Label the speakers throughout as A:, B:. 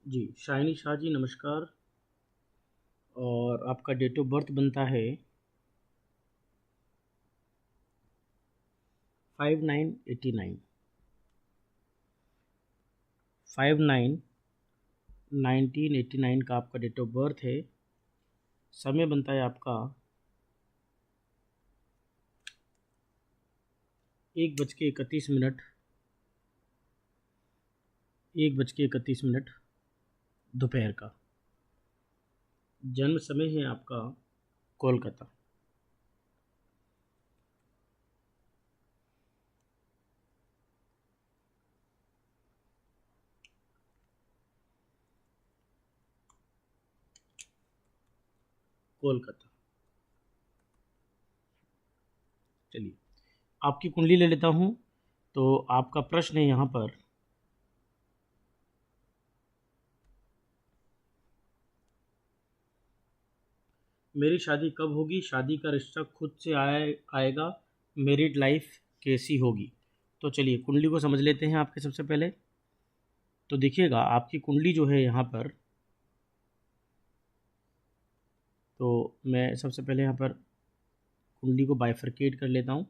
A: जी, shiny Shah ji नमस्कार। और आपका डेट ऑफ बर्थ बनता है 5989। 59/1989 का आपका डेट ऑफ बर्थ है। समय बनता है आपका 1:31 1:31 दोपहर का। जन्म समय है आपका कोलकाता। कोलकाता। चलिए, आपकी कुंडली ले लेता हूँ। तो आपका प्रश्न है यहाँ पर, मेरी शादी कब होगी, शादी का रिश्ता खुद से आएगा, मैरिड लाइफ कैसी होगी। तो चलिए कुंडली को समझ लेते हैं आपके। सबसे पहले तो देखिएगा, आपकी कुंडली जो है यहाँ पर, तो मैं सबसे पहले यहाँ पर कुंडली को बाइफरकेट कर लेता हूँ।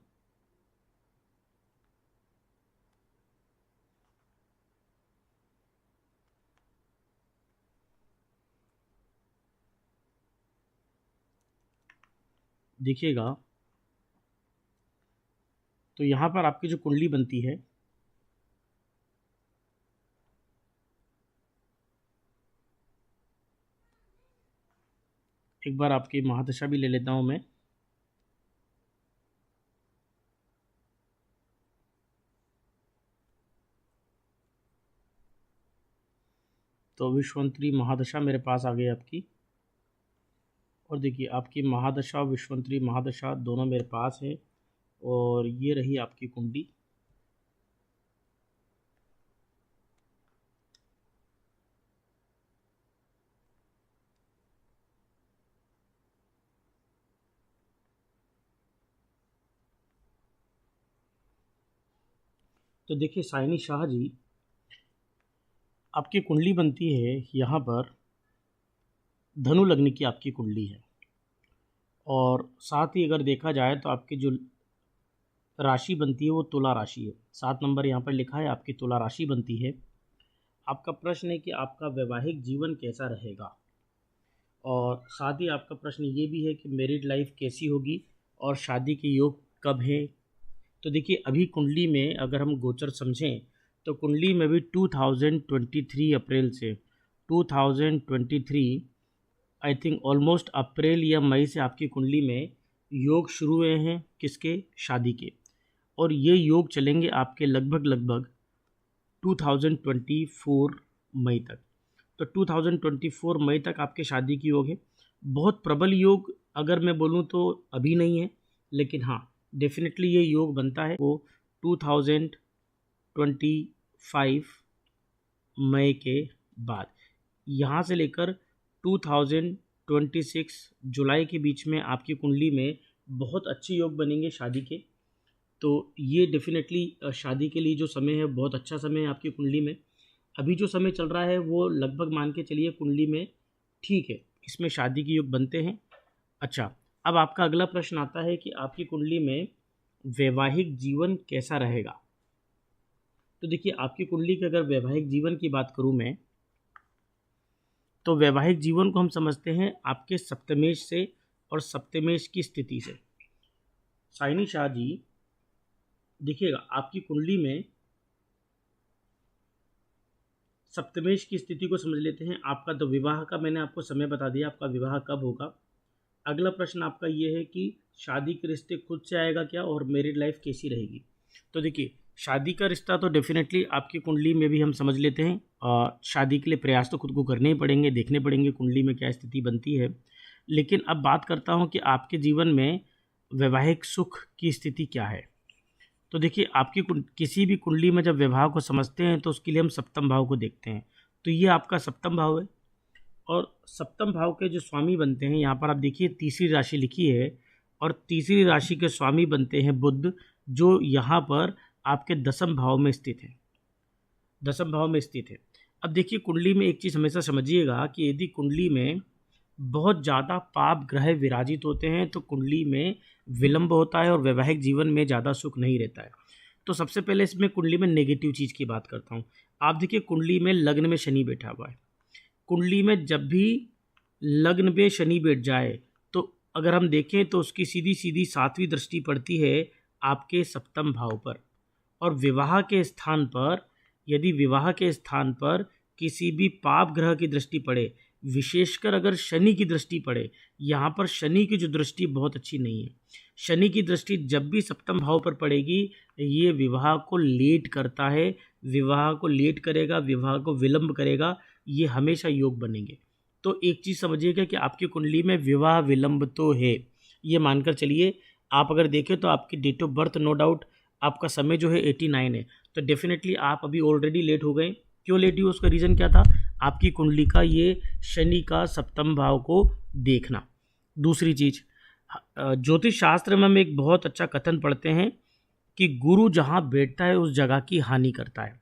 A: देखिएगा, तो यहाँ पर आपकी जो कुंडली बनती है, एक बार आपकी महादशा भी ले लेता हूँ मैं। तो विश्वंतरी महादशा मेरे पास आ गई आपकी। और देखिए, आपकी महादशा और विश्वंतरी महादशा दोनों मेरे पास है। और ये रही आपकी कुंडली। तो देखिए साइनी शाह जी, आपकी कुंडली बनती है यहाँ पर, धनु लग्न की आपकी कुंडली है। और साथ ही अगर देखा जाए तो आपकी जो राशि बनती है वो तुला राशि है। 7 नंबर यहाँ पर लिखा है, आपकी तुला राशि बनती है। आपका प्रश्न है कि आपका वैवाहिक जीवन कैसा रहेगा, और साथ ही आपका प्रश्न ये भी है कि मैरिड लाइफ कैसी होगी और शादी के योग कब है। तो देखिए, अभी कुंडली में अगर हम गोचर समझें तो कुंडली में भी 2023 अप्रैल से 2023 आई थिंक ऑलमोस्ट अप्रैल या मई से आपकी कुंडली में योग शुरू हुए हैं। किसके? शादी के। और ये योग चलेंगे आपके लगभग लगभग 2024 मई तक। तो 2024 मई तक आपके शादी की योग है। बहुत प्रबल योग अगर मैं बोलूँ तो अभी नहीं है, लेकिन हाँ, डेफिनेटली ये योग बनता है वो 2025 मई के बाद। यहाँ से लेकर 2026 जुलाई के बीच में आपकी कुंडली में बहुत अच्छे योग बनेंगे शादी के। तो ये डेफिनेटली शादी के लिए जो समय है बहुत अच्छा समय है आपकी कुंडली में। अभी जो समय चल रहा है वो लगभग मान के चलिए कुंडली में ठीक है, इसमें शादी के योग बनते हैं। अच्छा, अब आपका अगला प्रश्न आता है कि आपकी कुंडली में वैवाहिक जीवन कैसा रहेगा। तो देखिए, आपकी कुंडली के अगर वैवाहिक जीवन की बात करूं मैं, तो वैवाहिक जीवन को हम समझते हैं आपके सप्तमेश से और सप्तमेश की स्थिति से। साइनी शाह जी, देखिएगा, आपकी कुंडली में सप्तमेश की स्थिति को समझ लेते हैं। आपका तो विवाह का मैंने आपको समय बता दिया, आपका विवाह कब होगा। अगला प्रश्न आपका ये है कि शादी के रिश्ते खुद से आएगा क्या, और मैरिड लाइफ कैसी रहेगी। तो देखिए, शादी का रिश्ता तो डेफिनेटली आपकी कुंडली में भी हम समझ लेते हैं। और शादी के लिए प्रयास तो खुद को करने ही पड़ेंगे, देखने पड़ेंगे कुंडली में क्या स्थिति बनती है। लेकिन अब बात करता हूँ कि आपके जीवन में वैवाहिक सुख की स्थिति क्या है। तो देखिए, आपकी किसी भी कुंडली में जब विवाह को समझते हैं तो उसके लिए हम सप्तम भाव को देखते हैं। तो ये आपका सप्तम भाव है। और सप्तम भाव के जो स्वामी बनते हैं, यहाँ पर आप देखिए तीसरी राशि लिखी है, और तीसरी राशि के स्वामी बनते हैं बुध, जो यहाँ पर आपके दसम भाव में स्थित है। दसम भाव में स्थित है। अब देखिए कुंडली में एक चीज़ हमेशा समझिएगा कि यदि कुंडली में बहुत ज़्यादा पाप ग्रह विराजित होते हैं तो कुंडली में विलंब होता है और वैवाहिक जीवन में ज़्यादा सुख नहीं रहता है। तो सबसे पहले इसमें कुंडली में नेगेटिव चीज़ की बात करता हूँ। आप देखिए कुंडली में लग्न में शनि बैठा हुआ है। कुंडली में जब भी लग्न पे शनि बैठ जाए तो अगर हम देखें तो उसकी सीधी सीधी 7वीं दृष्टि पड़ती है आपके सप्तम भाव पर। और विवाह के स्थान पर, यदि विवाह के स्थान पर किसी भी पाप ग्रह की दृष्टि पड़े, विशेषकर अगर शनि की दृष्टि पड़े, यहाँ पर शनि की जो दृष्टि बहुत अच्छी नहीं है। शनि की दृष्टि जब भी सप्तम भाव पर पड़ेगी ये विवाह को लेट करता है, विवाह को लेट करेगा, विवाह को विलंब करेगा, ये हमेशा योग बनेंगे। तो एक चीज़ समझिएगा कि आपकी कुंडली में विवाह विलंब तो है, ये मानकर चलिए। आप अगर देखें तो आपकी date of birth no doubt आपका समय जो है 89 है, तो डेफिनेटली आप अभी ऑलरेडी लेट हो गए। क्यों लेट हुए उसका रीज़न क्या था? आपकी कुंडली का ये शनि का सप्तम भाव को देखना। दूसरी चीज़, ज्योतिष शास्त्र में हम एक बहुत अच्छा कथन पढ़ते हैं कि गुरु जहाँ बैठता है उस जगह की हानि करता है।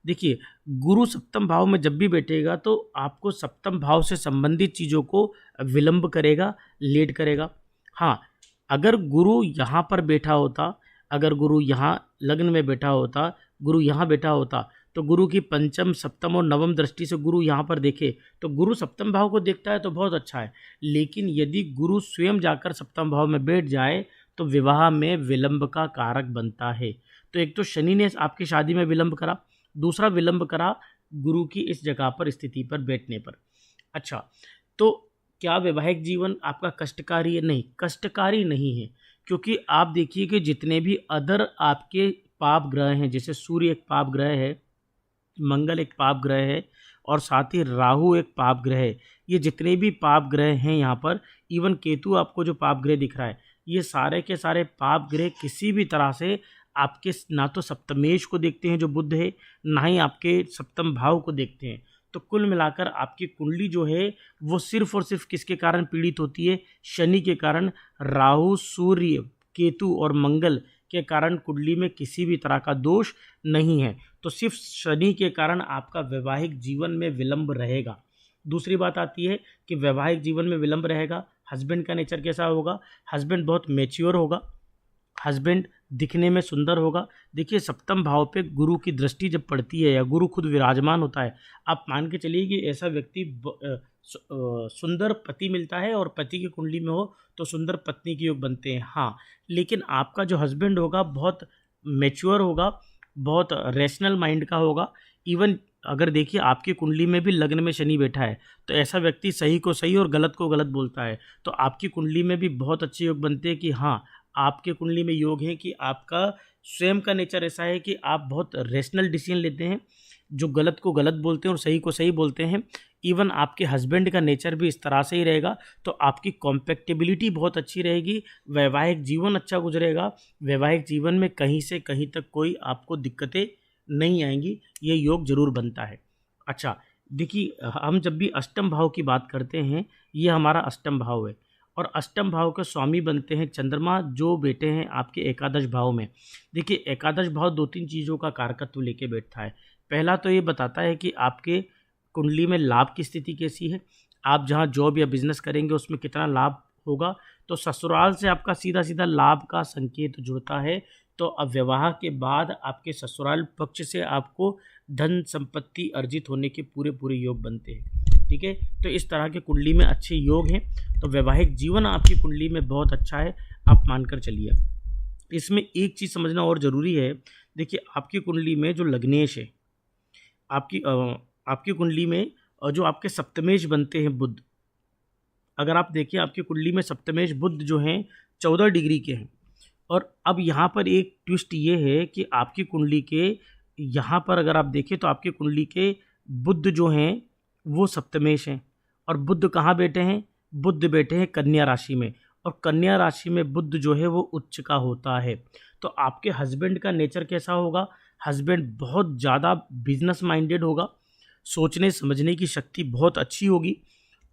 A: देखिए गुरु सप्तम भाव में जब भी बैठेगा तो आपको सप्तम भाव से संबंधित चीज़ों को विलंब करेगा, लेट करेगा। हाँ, अगर गुरु यहाँ पर बैठा होता, अगर गुरु यहाँ लग्न में बैठा होता, गुरु यहाँ बैठा होता, तो गुरु की पंचम सप्तम और नवम दृष्टि से गुरु यहाँ पर देखे तो गुरु सप्तम भाव को देखता है तो बहुत अच्छा है। लेकिन यदि गुरु स्वयं जाकर सप्तम भाव में बैठ जाए तो विवाह में विलंब का कारक बनता है। तो एक तो शनि ने आपकी शादी में विलंब करा, दूसरा विलंब करा गुरु की इस जगह पर स्थिति पर बैठने पर। अच्छा, तो क्या वैवाहिक जीवन आपका कष्टकारी है? नहीं, कष्टकारी नहीं है, क्योंकि आप देखिए कि जितने भी अदर आपके पाप ग्रह हैं, जैसे सूर्य एक पाप ग्रह है, मंगल एक पाप ग्रह है और साथ ही राहु एक पाप ग्रह है। ये जितने भी पाप ग्रह हैं यहाँ पर, इवन केतु आपको जो पाप ग्रह दिख रहा है, ये सारे के सारे पाप ग्रह किसी भी तरह से आपके ना तो सप्तमेश को देखते हैं जो बुध है, ना ही आपके सप्तम भाव को देखते हैं। तो कुल मिलाकर आपकी कुंडली जो है वो सिर्फ और सिर्फ किसके कारण पीड़ित होती है? शनि के कारण। राहु, सूर्य, केतु और मंगल के कारण कुंडली में किसी भी तरह का दोष नहीं है। तो सिर्फ शनि के कारण आपका वैवाहिक जीवन में विलंब रहेगा। दूसरी बात आती है कि वैवाहिक जीवन में विलंब रहेगा, हस्बैंड का नेचर कैसा होगा? हस्बैंड बहुत मैच्योर होगा, हस्बैंड दिखने में सुंदर होगा। देखिए सप्तम भाव पे गुरु की दृष्टि जब पड़ती है या गुरु खुद विराजमान होता है, आप मान के चलिए कि ऐसा व्यक्ति सुंदर पति मिलता है और पति की कुंडली में हो तो सुंदर पत्नी के योग बनते हैं। हाँ, लेकिन आपका जो हस्बैंड होगा बहुत मैच्योर होगा, बहुत रैशनल माइंड का होगा। इवन अगर देखिए आपकी कुंडली में भी लग्न में शनि बैठा है तो ऐसा व्यक्ति सही को सही और गलत को गलत बोलता है। तो आपकी कुंडली में भी बहुत अच्छे योग बनते हैं कि हाँ, आपके कुंडली में योग है कि आपका स्वयं का नेचर ऐसा है कि आप बहुत रैशनल डिसीजन लेते हैं, जो गलत को गलत बोलते हैं और सही को सही बोलते हैं। इवन आपके हस्बैंड का नेचर भी इस तरह से ही रहेगा, तो आपकी कॉम्पैक्टेबिलिटी बहुत अच्छी रहेगी, वैवाहिक जीवन अच्छा गुजरेगा, वैवाहिक जीवन में कहीं से कहीं तक कोई आपको दिक्कतें नहीं आएंगी, ये योग जरूर बनता है। अच्छा देखिए, हम जब भी अष्टम भाव की बात करते हैं, ये हमारा अष्टम भाव है और अष्टम भाव के स्वामी बनते हैं चंद्रमा, जो बैठे हैं आपके एकादश भाव में। देखिए एकादश भाव 2-3 चीज़ों का कारकत्व लेके बैठता है। पहला तो ये बताता है कि आपके कुंडली में लाभ की स्थिति कैसी है, आप जहाँ जॉब या बिजनेस करेंगे उसमें कितना लाभ होगा। तो ससुराल से आपका सीधा सीधा लाभ का संकेत जुड़ता है। तो अब विवाह के बाद आपके ससुराल पक्ष से आपको धन संपत्ति अर्जित होने के पूरे पूरे योग बनते हैं। ठीक है, तो इस तरह के कुंडली में अच्छे योग हैं, तो वैवाहिक जीवन आपकी कुंडली में बहुत अच्छा है, आप मानकर चलिए। इसमें एक चीज़ समझना और ज़रूरी है। देखिए आपकी कुंडली में जो लग्नेश है, आपकी कुंडली में जो आपके सप्तमेश बनते हैं बुध, अगर आप देखिए आपकी कुंडली में सप्तमेश बुध जो हैं 14 डिग्री के हैं। और अब यहाँ पर एक ट्विस्ट ये है कि आपकी कुंडली के यहाँ पर अगर आप देखें तो आपकी कुंडली के बुध जो हैं वो सप्तमेश हैं और बुध कहाँ बैठे हैं? बुध बैठे हैं कन्या राशि में, और कन्या राशि में बुध जो है वो उच्च का होता है। तो आपके हस्बैंड का नेचर कैसा होगा? हस्बैंड बहुत ज़्यादा बिजनेस माइंडेड होगा, सोचने समझने की शक्ति बहुत अच्छी होगी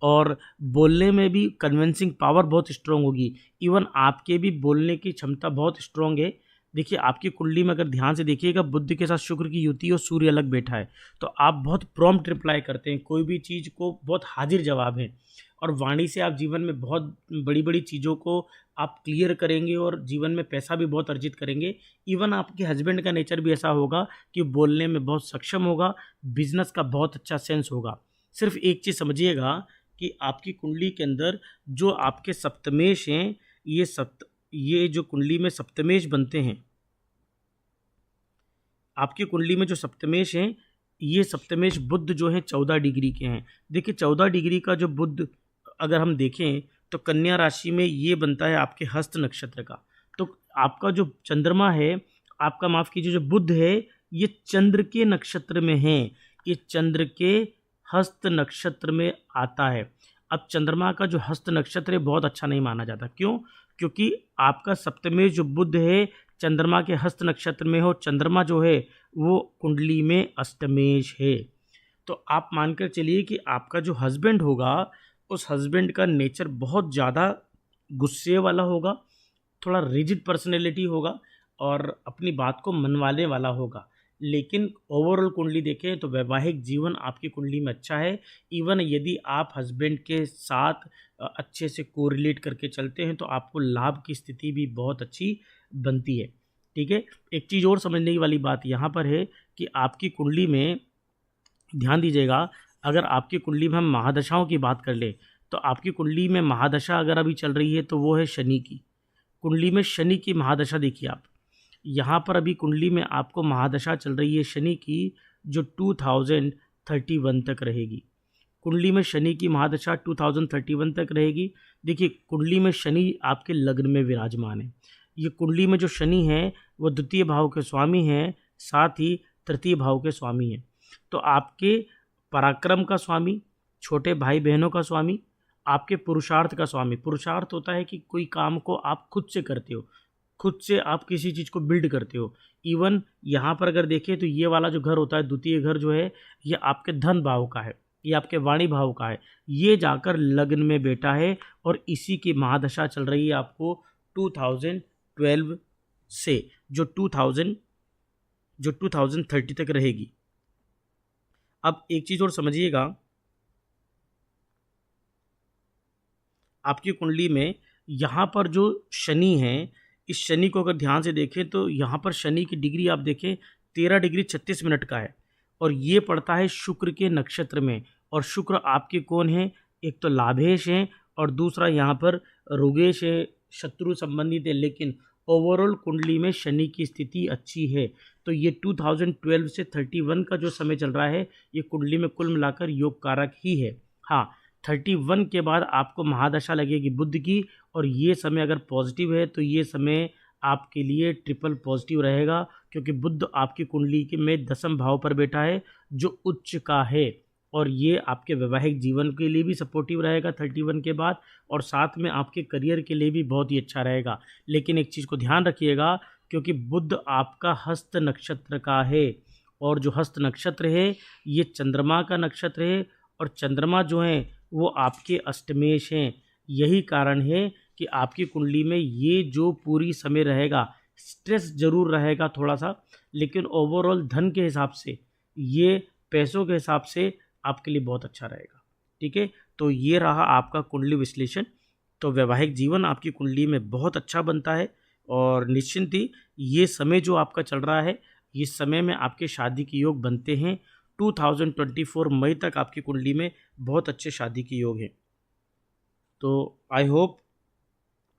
A: और बोलने में भी कन्विंसिंग पावर बहुत स्ट्रॉन्ग होगी। इवन आपके भी बोलने की क्षमता बहुत स्ट्रॉन्ग है, देखिए आपकी कुंडली में अगर ध्यान से देखिएगा, बुध के साथ शुक्र की युति और सूर्य अलग बैठा है, तो आप बहुत प्रॉम्प्ट रिप्लाई करते हैं, कोई भी चीज़ को बहुत हाजिर जवाब है, और वाणी से आप जीवन में बहुत बड़ी बड़ी चीज़ों को आप क्लियर करेंगे और जीवन में पैसा भी बहुत अर्जित करेंगे। इवन आपके हस्बैंड का नेचर भी ऐसा होगा कि बोलने में बहुत सक्षम होगा, बिजनेस का बहुत अच्छा सेंस होगा। सिर्फ एक चीज़ समझिएगा कि आपकी कुंडली के अंदर जो आपके सप्तमेश हैं, ये जो कुंडली में सप्तमेश बनते हैं, आपकी कुंडली में जो सप्तमेश हैं, ये सप्तमेश बुध जो हैं 14 डिग्री के हैं। देखिए 14 डिग्री का जो बुध अगर हम देखें तो कन्या राशि में ये बनता है आपके हस्त नक्षत्र का। तो आपका जो चंद्रमा है, आपका माफ़ कीजिए जो बुध है, ये चंद्र के नक्षत्र में है, ये चंद्र के हस्त नक्षत्र में आता है। अब चंद्रमा का जो हस्त नक्षत्र है बहुत अच्छा नहीं माना जाता। क्यों? क्योंकि आपका सप्तमेश जो बुध है चंद्रमा के हस्त नक्षत्र में हो, चंद्रमा जो है वो कुंडली में अष्टमेश है। तो आप मानकर चलिए कि आपका जो हस्बैंड होगा, उस हस्बैंड का नेचर बहुत ज़्यादा गुस्से वाला होगा, थोड़ा रिजिड पर्सनैलिटी होगा और अपनी बात को मनवाने वाला होगा। लेकिन ओवरऑल कुंडली देखें तो वैवाहिक जीवन आपकी कुंडली में अच्छा है। इवन यदि आप हस्बैंड के साथ अच्छे से कोरिलेट करके चलते हैं तो आपको लाभ की स्थिति भी बहुत अच्छी बनती है। ठीक है, एक चीज़ और समझने की वाली बात यहाँ पर है कि आपकी कुंडली में ध्यान दीजिएगा, अगर आपकी कुंडली में हम महादशाओं की बात कर लें तो आपकी कुंडली में महादशा अगर अभी चल रही है तो वो है शनि की। कुंडली में शनि की महादशा देखिए आप, यहाँ पर अभी कुंडली में आपको महादशा चल रही है शनि की, जो 2031 तक रहेगी। कुंडली में शनि की महादशा 2031 तक रहेगी। देखिए कुंडली में शनि आपके लग्न में विराजमान है। ये कुंडली में जो शनि है वो द्वितीय भाव के स्वामी हैं, साथ ही तृतीय भाव के स्वामी हैं। तो आपके पराक्रम का स्वामी, छोटे भाई बहनों का स्वामी, आपके पुरुषार्थ का स्वामी। पुरुषार्थ होता है कि कोई काम को आप खुद से करते हो, खुद से आप किसी चीज़ को बिल्ड करते हो। इवन यहाँ पर अगर देखें तो ये वाला जो घर होता है, द्वितीय घर जो है, ये आपके धन भाव का है, ये आपके वाणी भाव का है, ये जाकर लग्न में बैठा है और इसी की महादशा चल रही है आपको 2012 से जो 2030 तक रहेगी। अब एक चीज़ और समझिएगा, आपकी कुंडली में यहाँ पर जो शनि है, इस शनि को अगर ध्यान से देखें तो यहाँ पर शनि की डिग्री आप देखें 13 डिग्री 36 मिनट का है, और ये पड़ता है शुक्र के नक्षत्र में। और शुक्र आपके कौन है? एक तो लाभेश हैं और दूसरा यहाँ पर रुगेश है, शत्रु संबंधित है। लेकिन ओवरऑल कुंडली में शनि की स्थिति अच्छी है। तो ये 2012 से 31 का जो समय चल रहा है, ये कुंडली में कुल मिलाकर योग कारक ही है। हाँ, 31 के बाद आपको महादशा लगेगी बुध की, और ये समय अगर पॉजिटिव है तो ये समय आपके लिए ट्रिपल पॉजिटिव रहेगा, क्योंकि बुध आपकी कुंडली के में 10वें भाव पर बैठा है जो उच्च का है, और ये आपके वैवाहिक जीवन के लिए भी सपोर्टिव रहेगा 31 के बाद, और साथ में आपके करियर के लिए भी बहुत ही अच्छा रहेगा। लेकिन एक चीज़ को ध्यान रखिएगा, क्योंकि बुध आपका हस्त नक्षत्र का है, और जो हस्त नक्षत्र है ये चंद्रमा का नक्षत्र है, और चंद्रमा जो है वो आपके अष्टमेश हैं। यही कारण है कि आपकी कुंडली में ये जो पूरी समय रहेगा, स्ट्रेस ज़रूर रहेगा थोड़ा सा, लेकिन ओवरऑल धन के हिसाब से, ये पैसों के हिसाब से आपके लिए बहुत अच्छा रहेगा। ठीक है, तो ये रहा आपका कुंडली विश्लेषण। तो वैवाहिक जीवन आपकी कुंडली में बहुत अच्छा बनता है, और निश्चिंत ही ये समय जो आपका चल रहा है, इस समय में आपके शादी के योग बनते हैं। 2024 मई तक आपकी कुंडली में बहुत अच्छे शादी के योग हैं। तो आई होप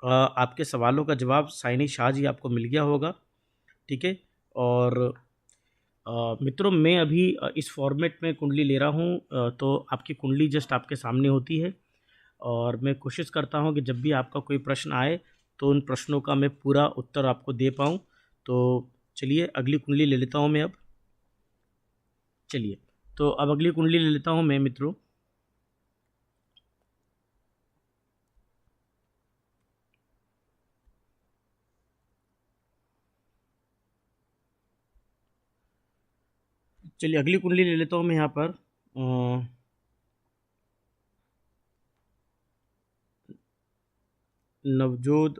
A: आपके सवालों का जवाब साइनी शाह जी आपको मिल गया होगा। ठीक है, और मित्रों मैं अभी इस फॉर्मेट में कुंडली ले रहा हूँ, तो आपकी कुंडली जस्ट आपके सामने होती है, और मैं कोशिश करता हूँ कि जब भी आपका कोई प्रश्न आए तो उन प्रश्नों का मैं पूरा उत्तर आपको दे पाऊँ। तो चलिए अगली कुंडली ले लेता हूँ मैं अब। चलिए, तो अब अगली कुंडली ले लेता हूँ मैं मित्रों। चलिए अगली कुंडली ले लेता हूँ मैं यहाँ पर। नवजोत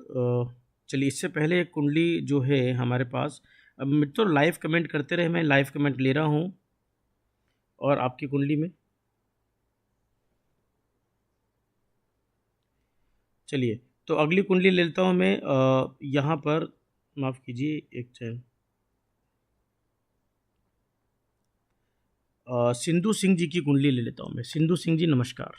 A: चलिए, इससे पहले एक कुंडली जो है हमारे पास, अब मित्रों लाइव कमेंट करते रहे, मैं लाइव कमेंट ले रहा हूँ। और आपकी कुंडली में, चलिए तो अगली कुंडली ले लेता हूँ मैं। यहाँ पर माफ़ कीजिए एक सेकंड। सिंधु सिंह जी की कुंडली ले लेता हूँ मैं। सिंधु सिंह जी नमस्कार।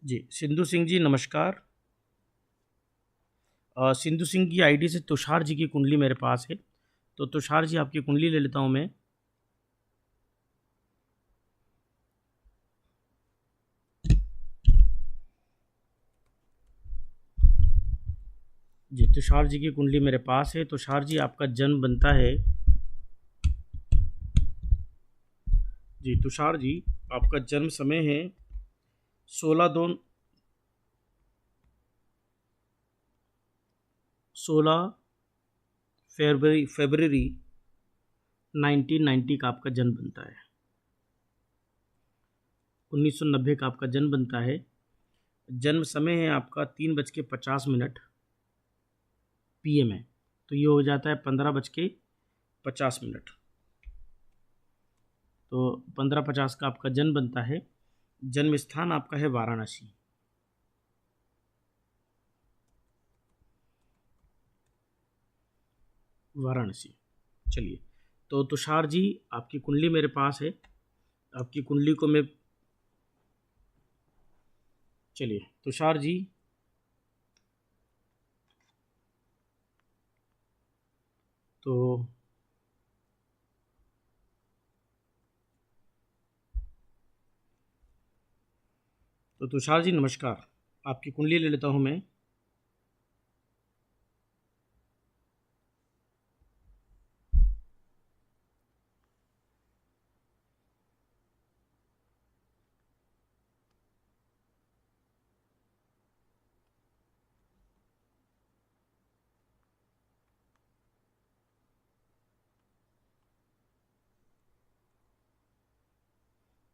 A: जी सिंधु सिंह जी नमस्कार। सिंधु सिंह की आईडी से तुषार जी की कुंडली मेरे पास है, तो तुषार जी आपकी कुंडली ले लेता हूँ मैं। जी तुषार जी की कुंडली मेरे पास है। तुषार जी आपका जन्म बनता है, जी तुषार जी आपका जन्म समय है 16 फरवरी 1990 का आपका जन्म बनता है। 1990 का आपका जन्म बनता है। जन्म समय है आपका 3:50 PM है, तो ये हो जाता है 15:50। तो 15:50 का आपका जन्म बनता है। जन्म स्थान आपका है वाराणसी। वाराणसी। चलिए, तो तुषार जी आपकी कुंडली मेरे पास है। आपकी कुंडली को मैं, चलिए तुषार जी तो तुषार जी नमस्कार। आपकी कुंडली ले लेता हूँ मैं।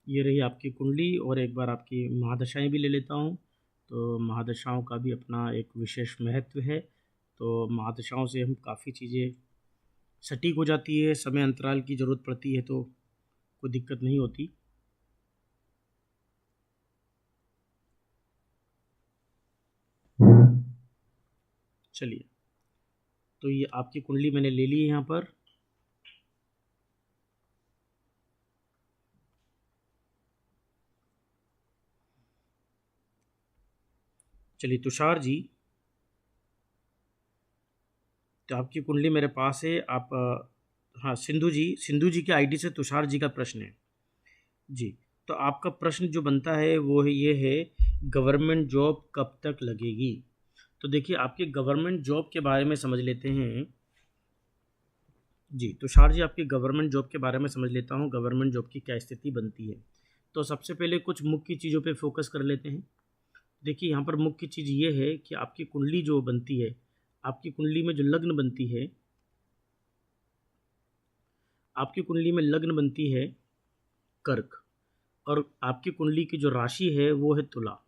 A: ये रही आपकी कुंडली, और एक बार आपकी महादशाएं भी ले लेता हूँ। तो महादशाओं का भी अपना एक विशेष महत्व है। तो महादशाओं से हम काफ़ी चीज़ें सटीक हो जाती है, समय अंतराल की ज़रूरत पड़ती है तो कोई दिक्कत नहीं होती। चलिए, तो ये आपकी कुंडली मैंने ले ली है यहाँ पर। चलिए तुषार जी, तो आपकी कुंडली मेरे पास है। आप हाँ, सिंधु जी की आईडी से तुषार जी का प्रश्न है। जी, तो आपका प्रश्न जो बनता है वो है, ये है गवर्नमेंट जॉब कब तक लगेगी। तो देखिए, आपके गवर्नमेंट जॉब के बारे में समझ लेते हैं। जी तुषार जी, आपकी गवर्नमेंट जॉब के बारे में समझ लेता हूँ, गवर्नमेंट जॉब की क्या स्थिति बनती है। तो सबसे पहले कुछ मुख्य चीज़ों पे फोकस कर लेते हैं। देखिए, यहाँ पर मुख्य चीज़ ये है कि आपकी कुंडली जो बनती है, आपकी कुंडली में जो लग्न बनती है, आपकी कुंडली में लग्न बनती है कर्क, और आपकी कुंडली की जो राशि है वो है तुला।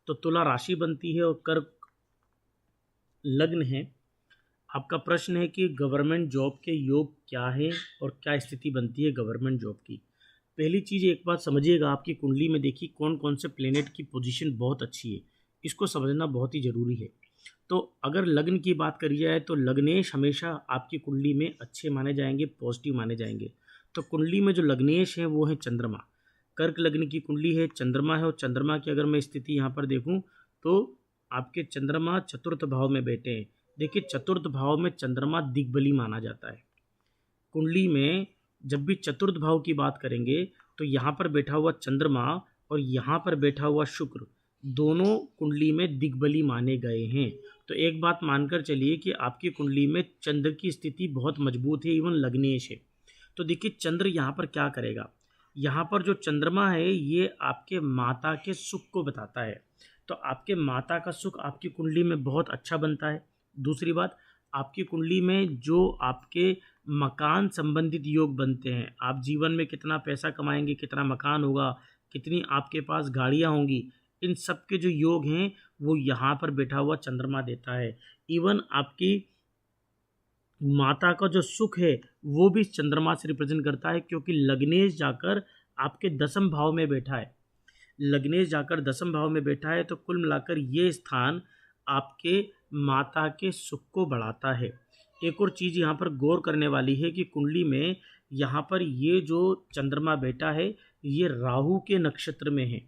A: तो तुला राशि बनती है और कर्क लग्न है। आपका प्रश्न है कि गवर्नमेंट जॉब के योग क्या है और क्या स्थिति बनती है गवर्नमेंट जॉब की। पहली चीज़ एक बात समझिएगा, आपकी कुंडली में देखिए कौन कौन से प्लेनेट की पोजीशन बहुत अच्छी है, इसको समझना बहुत ही ज़रूरी है। तो अगर लग्न की बात करी जाए तो लग्नेश हमेशा आपकी कुंडली में अच्छे माने जाएंगे, पॉजिटिव माने जाएंगे। तो कुंडली में जो लग्नेश हैं वो है चंद्रमा। कर्क लग्न की कुंडली है, चंद्रमा है, और चंद्रमा की अगर मैं स्थिति यहाँ पर देखूँ तो आपके चंद्रमा चतुर्थ भाव में बैठे हैं। देखिए, चतुर्थ भाव में चंद्रमा दिग्बली माना जाता है। कुंडली में जब भी चतुर्थ भाव की बात करेंगे तो यहाँ पर बैठा हुआ चंद्रमा और यहाँ पर बैठा हुआ शुक्र, दोनों कुंडली में दिग्बली माने गए हैं। तो एक बात मानकर चलिए कि आपकी कुंडली में चंद्र की स्थिति बहुत मजबूत है, इवन लग्नेश है। तो देखिए, चंद्र यहाँ पर क्या करेगा, यहाँ पर जो चंद्रमा है ये आपके माता के सुख को बताता है। तो आपके माता का सुख आपकी कुंडली में बहुत अच्छा बनता है। दूसरी बात, आपकी कुंडली में जो आपके मकान संबंधित योग बनते हैं, आप जीवन में कितना पैसा कमाएंगे, कितना मकान होगा, कितनी आपके पास गाड़ियाँ होंगी, इन सब के जो योग हैं वो यहाँ पर बैठा हुआ चंद्रमा देता है। इवन आपकी माता का जो सुख है वो भी चंद्रमा से रिप्रेजेंट करता है, क्योंकि लग्नेश जाकर आपके 10वें भाव में बैठा है। लग्नेश जाकर 10वें भाव में बैठा है, तो कुल मिलाकर ये स्थान आपके माता के सुख को बढ़ाता है। एक और चीज़ यहाँ पर गौर करने वाली है कि कुंडली में यहाँ पर ये जो चंद्रमा बैठा है ये राहु के नक्षत्र में है,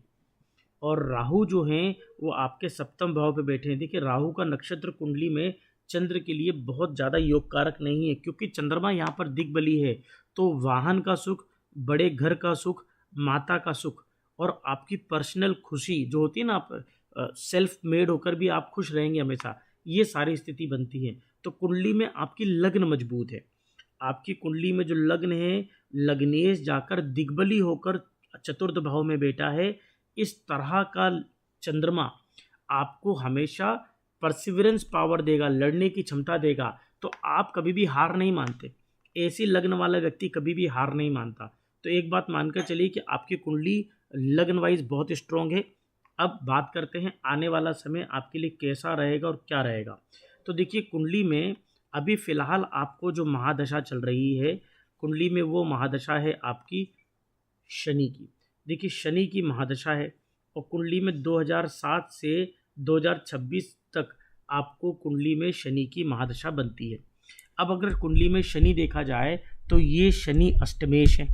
A: और राहु जो हैं वो आपके 7वें भाव पे बैठे हैं। देखिए राहु का नक्षत्र कुंडली में चंद्र के लिए बहुत ज़्यादा योग कारक नहीं है, क्योंकि चंद्रमा यहाँ पर दिग्बली है। तो वाहन का सुख, बड़े घर का सुख, माता का सुख और आपकी पर्सनल खुशी जो होती है ना, आप सेल्फ मेड होकर भी आप खुश रहेंगे हमेशा, ये सारी स्थिति बनती है। तो कुंडली में आपकी लग्न मजबूत है। आपकी कुंडली में जो लग्न है, लग्नेश जाकर दिग्बली होकर चतुर्थ भाव में बैठा है। इस तरह का चंद्रमा आपको हमेशा परसिवरेंस पावर देगा, लड़ने की क्षमता देगा। तो आप कभी भी हार नहीं मानते। ऐसी लग्न वाला व्यक्ति कभी भी हार नहीं मानता। तो एक बात मानकर चलिए कि आपकी कुंडली लग्न वाइज बहुत स्ट्रॉन्ग है। अब बात करते हैं आने वाला समय आपके लिए कैसा रहेगा और क्या रहेगा। तो देखिए कुंडली में अभी फ़िलहाल आपको जो महादशा चल रही है कुंडली में, वो महादशा है आपकी शनि की। देखिए शनि की महादशा है और कुंडली में 2007 से 2026 तक आपको कुंडली में शनि की महादशा बनती है। अब अगर कुंडली में शनि देखा जाए तो ये शनि अष्टमेश है।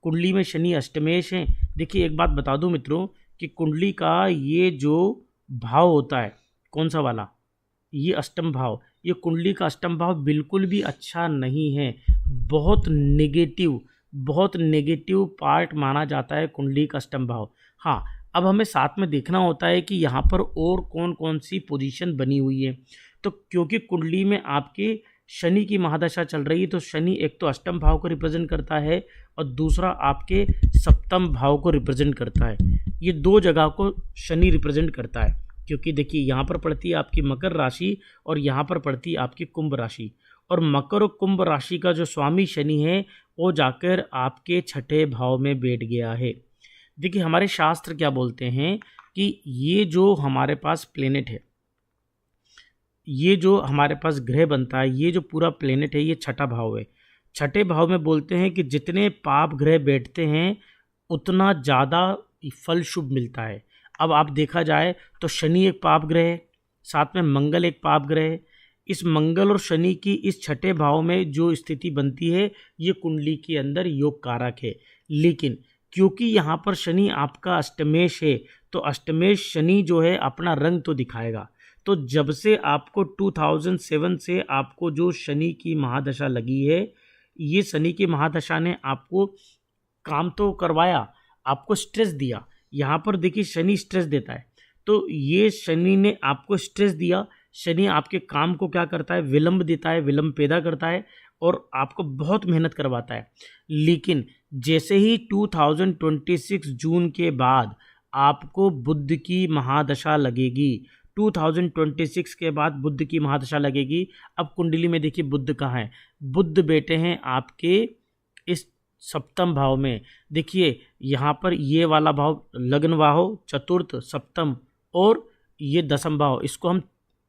A: कुंडली में शनि अष्टमेश है। देखिए एक बात बता दूं मित्रों कि कुंडली का ये जो भाव होता है, कौन सा वाला, ये अष्टम भाव, ये कुंडली का अष्टम भाव बिल्कुल भी अच्छा नहीं है। बहुत नेगेटिव पार्ट माना जाता है कुंडली का अष्टम भाव। हाँ, अब हमें साथ में देखना होता है कि यहाँ पर और कौन कौन सी पोजीशन बनी हुई है। तो क्योंकि कुंडली में आपके शनि की महादशा चल रही है, तो शनि एक तो अष्टम भाव को रिप्रेजेंट करता है और दूसरा आपके 7वें भाव को रिप्रेजेंट करता है। ये दो जगह को शनि रिप्रेजेंट करता है, क्योंकि देखिए यहाँ पर पड़ती है आपकी मकर राशि और यहाँ पर पड़ती है आपकी कुंभ राशि। और मकर और कुंभ राशि का जो स्वामी शनि है वो जाकर आपके 6ठे भाव में बैठ गया है। देखिए हमारे शास्त्र क्या बोलते हैं कि ये जो हमारे पास प्लेनेट है, ये जो हमारे पास ग्रह बनता है, ये जो पूरा प्लेनेट है, ये 6ठा भाव है। 6ठे भाव में बोलते हैं कि जितने पाप ग्रह बैठते हैं उतना ज़्यादा फल शुभ मिलता है। अब आप देखा जाए तो शनि एक पाप ग्रह है, साथ में मंगल एक पाप ग्रह है। इस मंगल और शनि की इस 6ठे भाव में जो स्थिति बनती है ये कुंडली के अंदर योग कारक है। लेकिन क्योंकि यहाँ पर शनि आपका अष्टमेश है, तो अष्टमेश शनि जो है अपना रंग तो दिखाएगा। तो जब से आपको 2007 से आपको जो शनि की महादशा लगी है, ये शनि की महादशा ने आपको काम तो करवाया, आपको स्ट्रेस दिया। यहाँ पर देखिए शनि स्ट्रेस देता है, तो ये शनि ने आपको स्ट्रेस दिया। शनि आपके काम को क्या करता है, विलंब देता है, विलंब पैदा करता है और आपको बहुत मेहनत करवाता है। लेकिन जैसे ही 2026 जून के बाद आपको बुध की महादशा लगेगी, 2026 के बाद बुध की महादशा लगेगी। अब कुंडली में देखिए बुध कहाँ है, बुध बैठे हैं आपके इस 7वें भाव में। देखिए यहाँ पर ये वाला भाव लग्न भाव, चतुर्थ, 7वां और ये 10वां भाव, इसको हम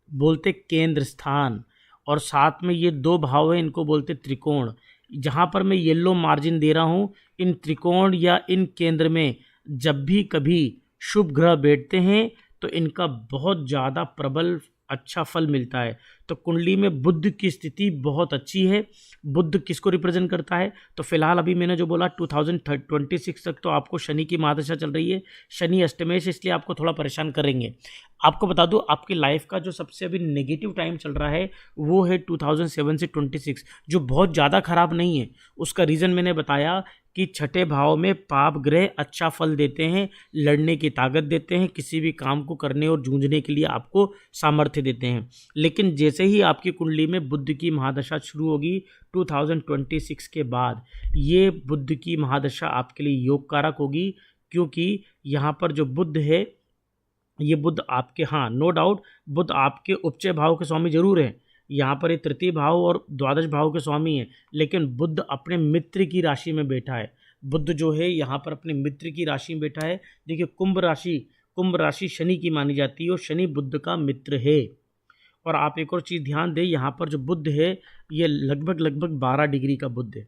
A: बोलते केंद्र स्थान। और साथ में ये दो भाव हैं, इनको बोलते त्रिकोण। जहाँ पर मैं येलो मार्जिन दे रहा हूँ, इन त्रिकोण या इन केंद्र में जब भी कभी शुभ ग्रह बैठते हैं तो इनका बहुत ज़्यादा प्रबल अच्छा फल मिलता है। तो कुंडली में बुध की स्थिति बहुत अच्छी है। बुध किसको रिप्रेजेंट करता है, तो फिलहाल अभी मैंने जो बोला 2026 तक तो आपको शनि की महादशा चल रही है। शनि अष्टमेश, इसलिए आपको थोड़ा परेशान करेंगे। आपको बता दूं आपकी लाइफ का जो सबसे अभी नेगेटिव टाइम चल रहा है वो है 2007 से 26, जो बहुत ज़्यादा खराब नहीं है। उसका रीज़न मैंने बताया कि 6ठे भाव में पाप ग्रह अच्छा फल देते हैं, लड़ने की ताकत देते हैं, किसी भी काम को करने और जूझने के लिए आपको सामर्थ्य देते हैं। लेकिन जैसे ही आपकी कुंडली में बुध की महादशा शुरू होगी 2026 के बाद, ये बुध की महादशा आपके लिए योग कारक होगी, क्योंकि यहाँ पर जो बुध है, ये बुध आपके, हाँ नो डाउट, बुध आपके उपचय भाव के स्वामी जरूर हैं। यहाँ पर ये तृतीय भाव और द्वादश भाव के स्वामी हैं, लेकिन बुध अपने मित्र की राशि में बैठा है। बुध जो है यहाँ पर अपने मित्र की राशि में बैठा है। देखिए कुंभ राशि कुंभ राशि शनि की मानी जाती है और शनि बुध का मित्र है। और आप एक और चीज़ ध्यान दें, यहाँ पर जो बुध है ये लगभग लगभग 12 डिग्री का बुध है।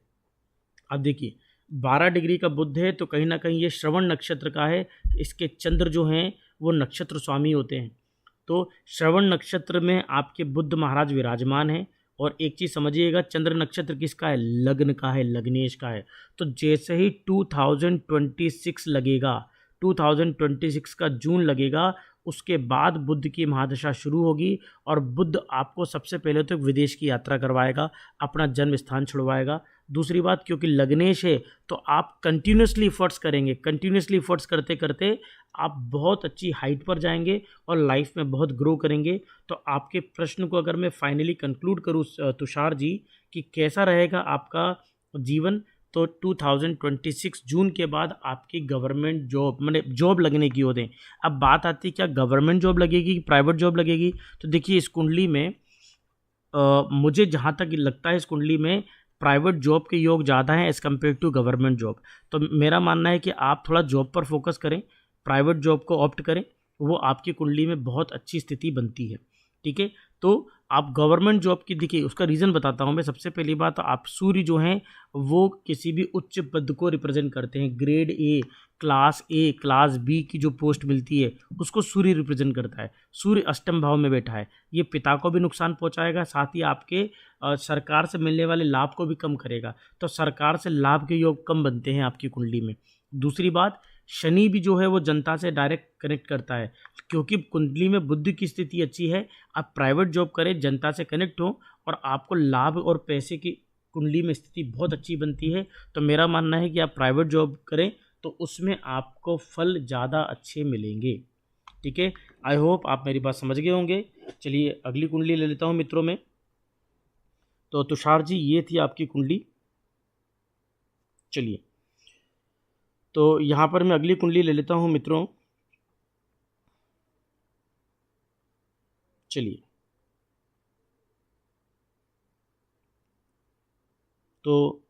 A: अब देखिए 12 डिग्री का बुध है तो कहीं ना कहीं ये श्रवण नक्षत्र का है। इसके चंद्र जो हैं वो नक्षत्र स्वामी होते हैं। तो श्रवण नक्षत्र में आपके बुध महाराज विराजमान हैं। और एक चीज़ समझिएगा, चंद्र नक्षत्र किसका है? लग्न का है, लग्नेश का है। तो जैसे ही 2026 लगेगा, 2026 का जून लगेगा, उसके बाद बुध की महादशा शुरू होगी और बुध आपको सबसे पहले तो विदेश की यात्रा करवाएगा, अपना जन्म स्थान छुड़वाएगा। दूसरी बात, क्योंकि लग्नेश है तो आप कंटिन्यूसली एफर्ट्स करेंगे, कंटिन्यूसली एफर्ट्स करते करते आप बहुत अच्छी हाइट पर जाएंगे और लाइफ में बहुत ग्रो करेंगे। तो आपके प्रश्न को अगर मैं फाइनली कंक्लूड करूँ तुषार जी कि कैसा रहेगा आपका जीवन, तो 2026 जून के बाद आपकी गवर्नमेंट जॉब मतलब जॉब लगने की होते हैं। अब बात आती है क्या गवर्नमेंट जॉब लगेगी कि प्राइवेट जॉब लगेगी? तो देखिए इस कुंडली में मुझे जहाँ तक लगता है इस कुंडली में प्राइवेट जॉब के योग ज़्यादा हैं as compared to government job. तो मेरा मानना है कि आप थोड़ा जॉब पर फोकस करें, प्राइवेट जॉब को ऑप्ट करें, वो आपकी कुंडली में बहुत अच्छी स्थिति बनती है। ठीक है, तो आप गवर्नमेंट जॉब की देखिए उसका रीज़न बताता हूँ मैं। सबसे पहली बात, आप सूर्य जो हैं वो किसी भी उच्च पद को रिप्रेजेंट करते हैं। ग्रेड ए, क्लास बी की जो पोस्ट मिलती है उसको सूर्य रिप्रेजेंट करता है। सूर्य अष्टम भाव में बैठा है, ये पिता को भी नुकसान पहुंचाएगा, साथ ही आपके सरकार से मिलने वाले लाभ को भी कम करेगा। तो सरकार से लाभ के योग कम बनते हैं आपकी कुंडली में। दूसरी बात, शनि भी जो है वो जनता से डायरेक्ट कनेक्ट करता है। क्योंकि कुंडली में बुध की स्थिति अच्छी है, आप प्राइवेट जॉब करें, जनता से कनेक्ट हो और आपको लाभ और पैसे की कुंडली में स्थिति बहुत अच्छी बनती है। तो मेरा मानना है कि आप प्राइवेट जॉब करें तो उसमें आपको फल ज़्यादा अच्छे मिलेंगे। ठीक है, आई होप आप मेरी बात समझ गए होंगे। चलिए अगली कुंडली ले लेता हूँ मित्रों में। तो तुषार जी ये थी आपकी कुंडली। चलिए तो यहाँ पर मैं अगली कुंडली ले लेता हूँ मित्रों। चलिए तो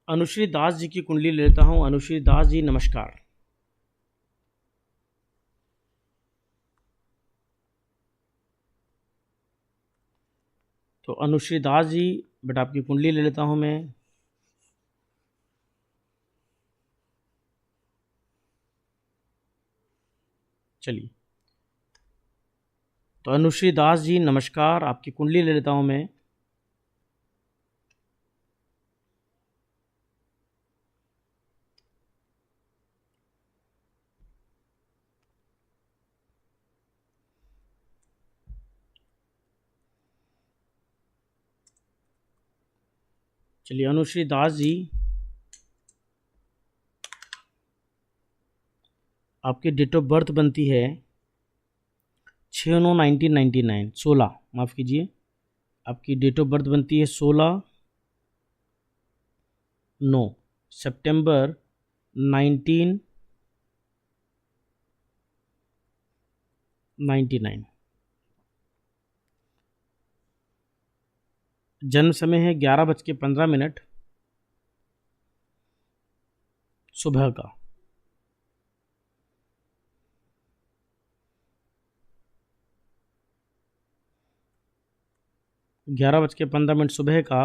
A: अनुश्री दास जी की कुंडली ले लेता हूँ। अनुश्री दास जी नमस्कार। तो अनुश्री दास जी बेटा आपकी कुंडली ले लेता हूँ मैं। चलिए तो अनुश्री दास जी नमस्कार, आपकी कुंडली ले लेता हूँ मैं। चलिए अनुश्री दास जी आपकी डेट ऑफ बर्थ बनती है 6/9/1999, 16 माफ़ कीजिए, आपकी डेट ऑफ बर्थ बनती है 16/9 1999। जन्म समय है 11:15 सुबह का। 11:15 सुबह का।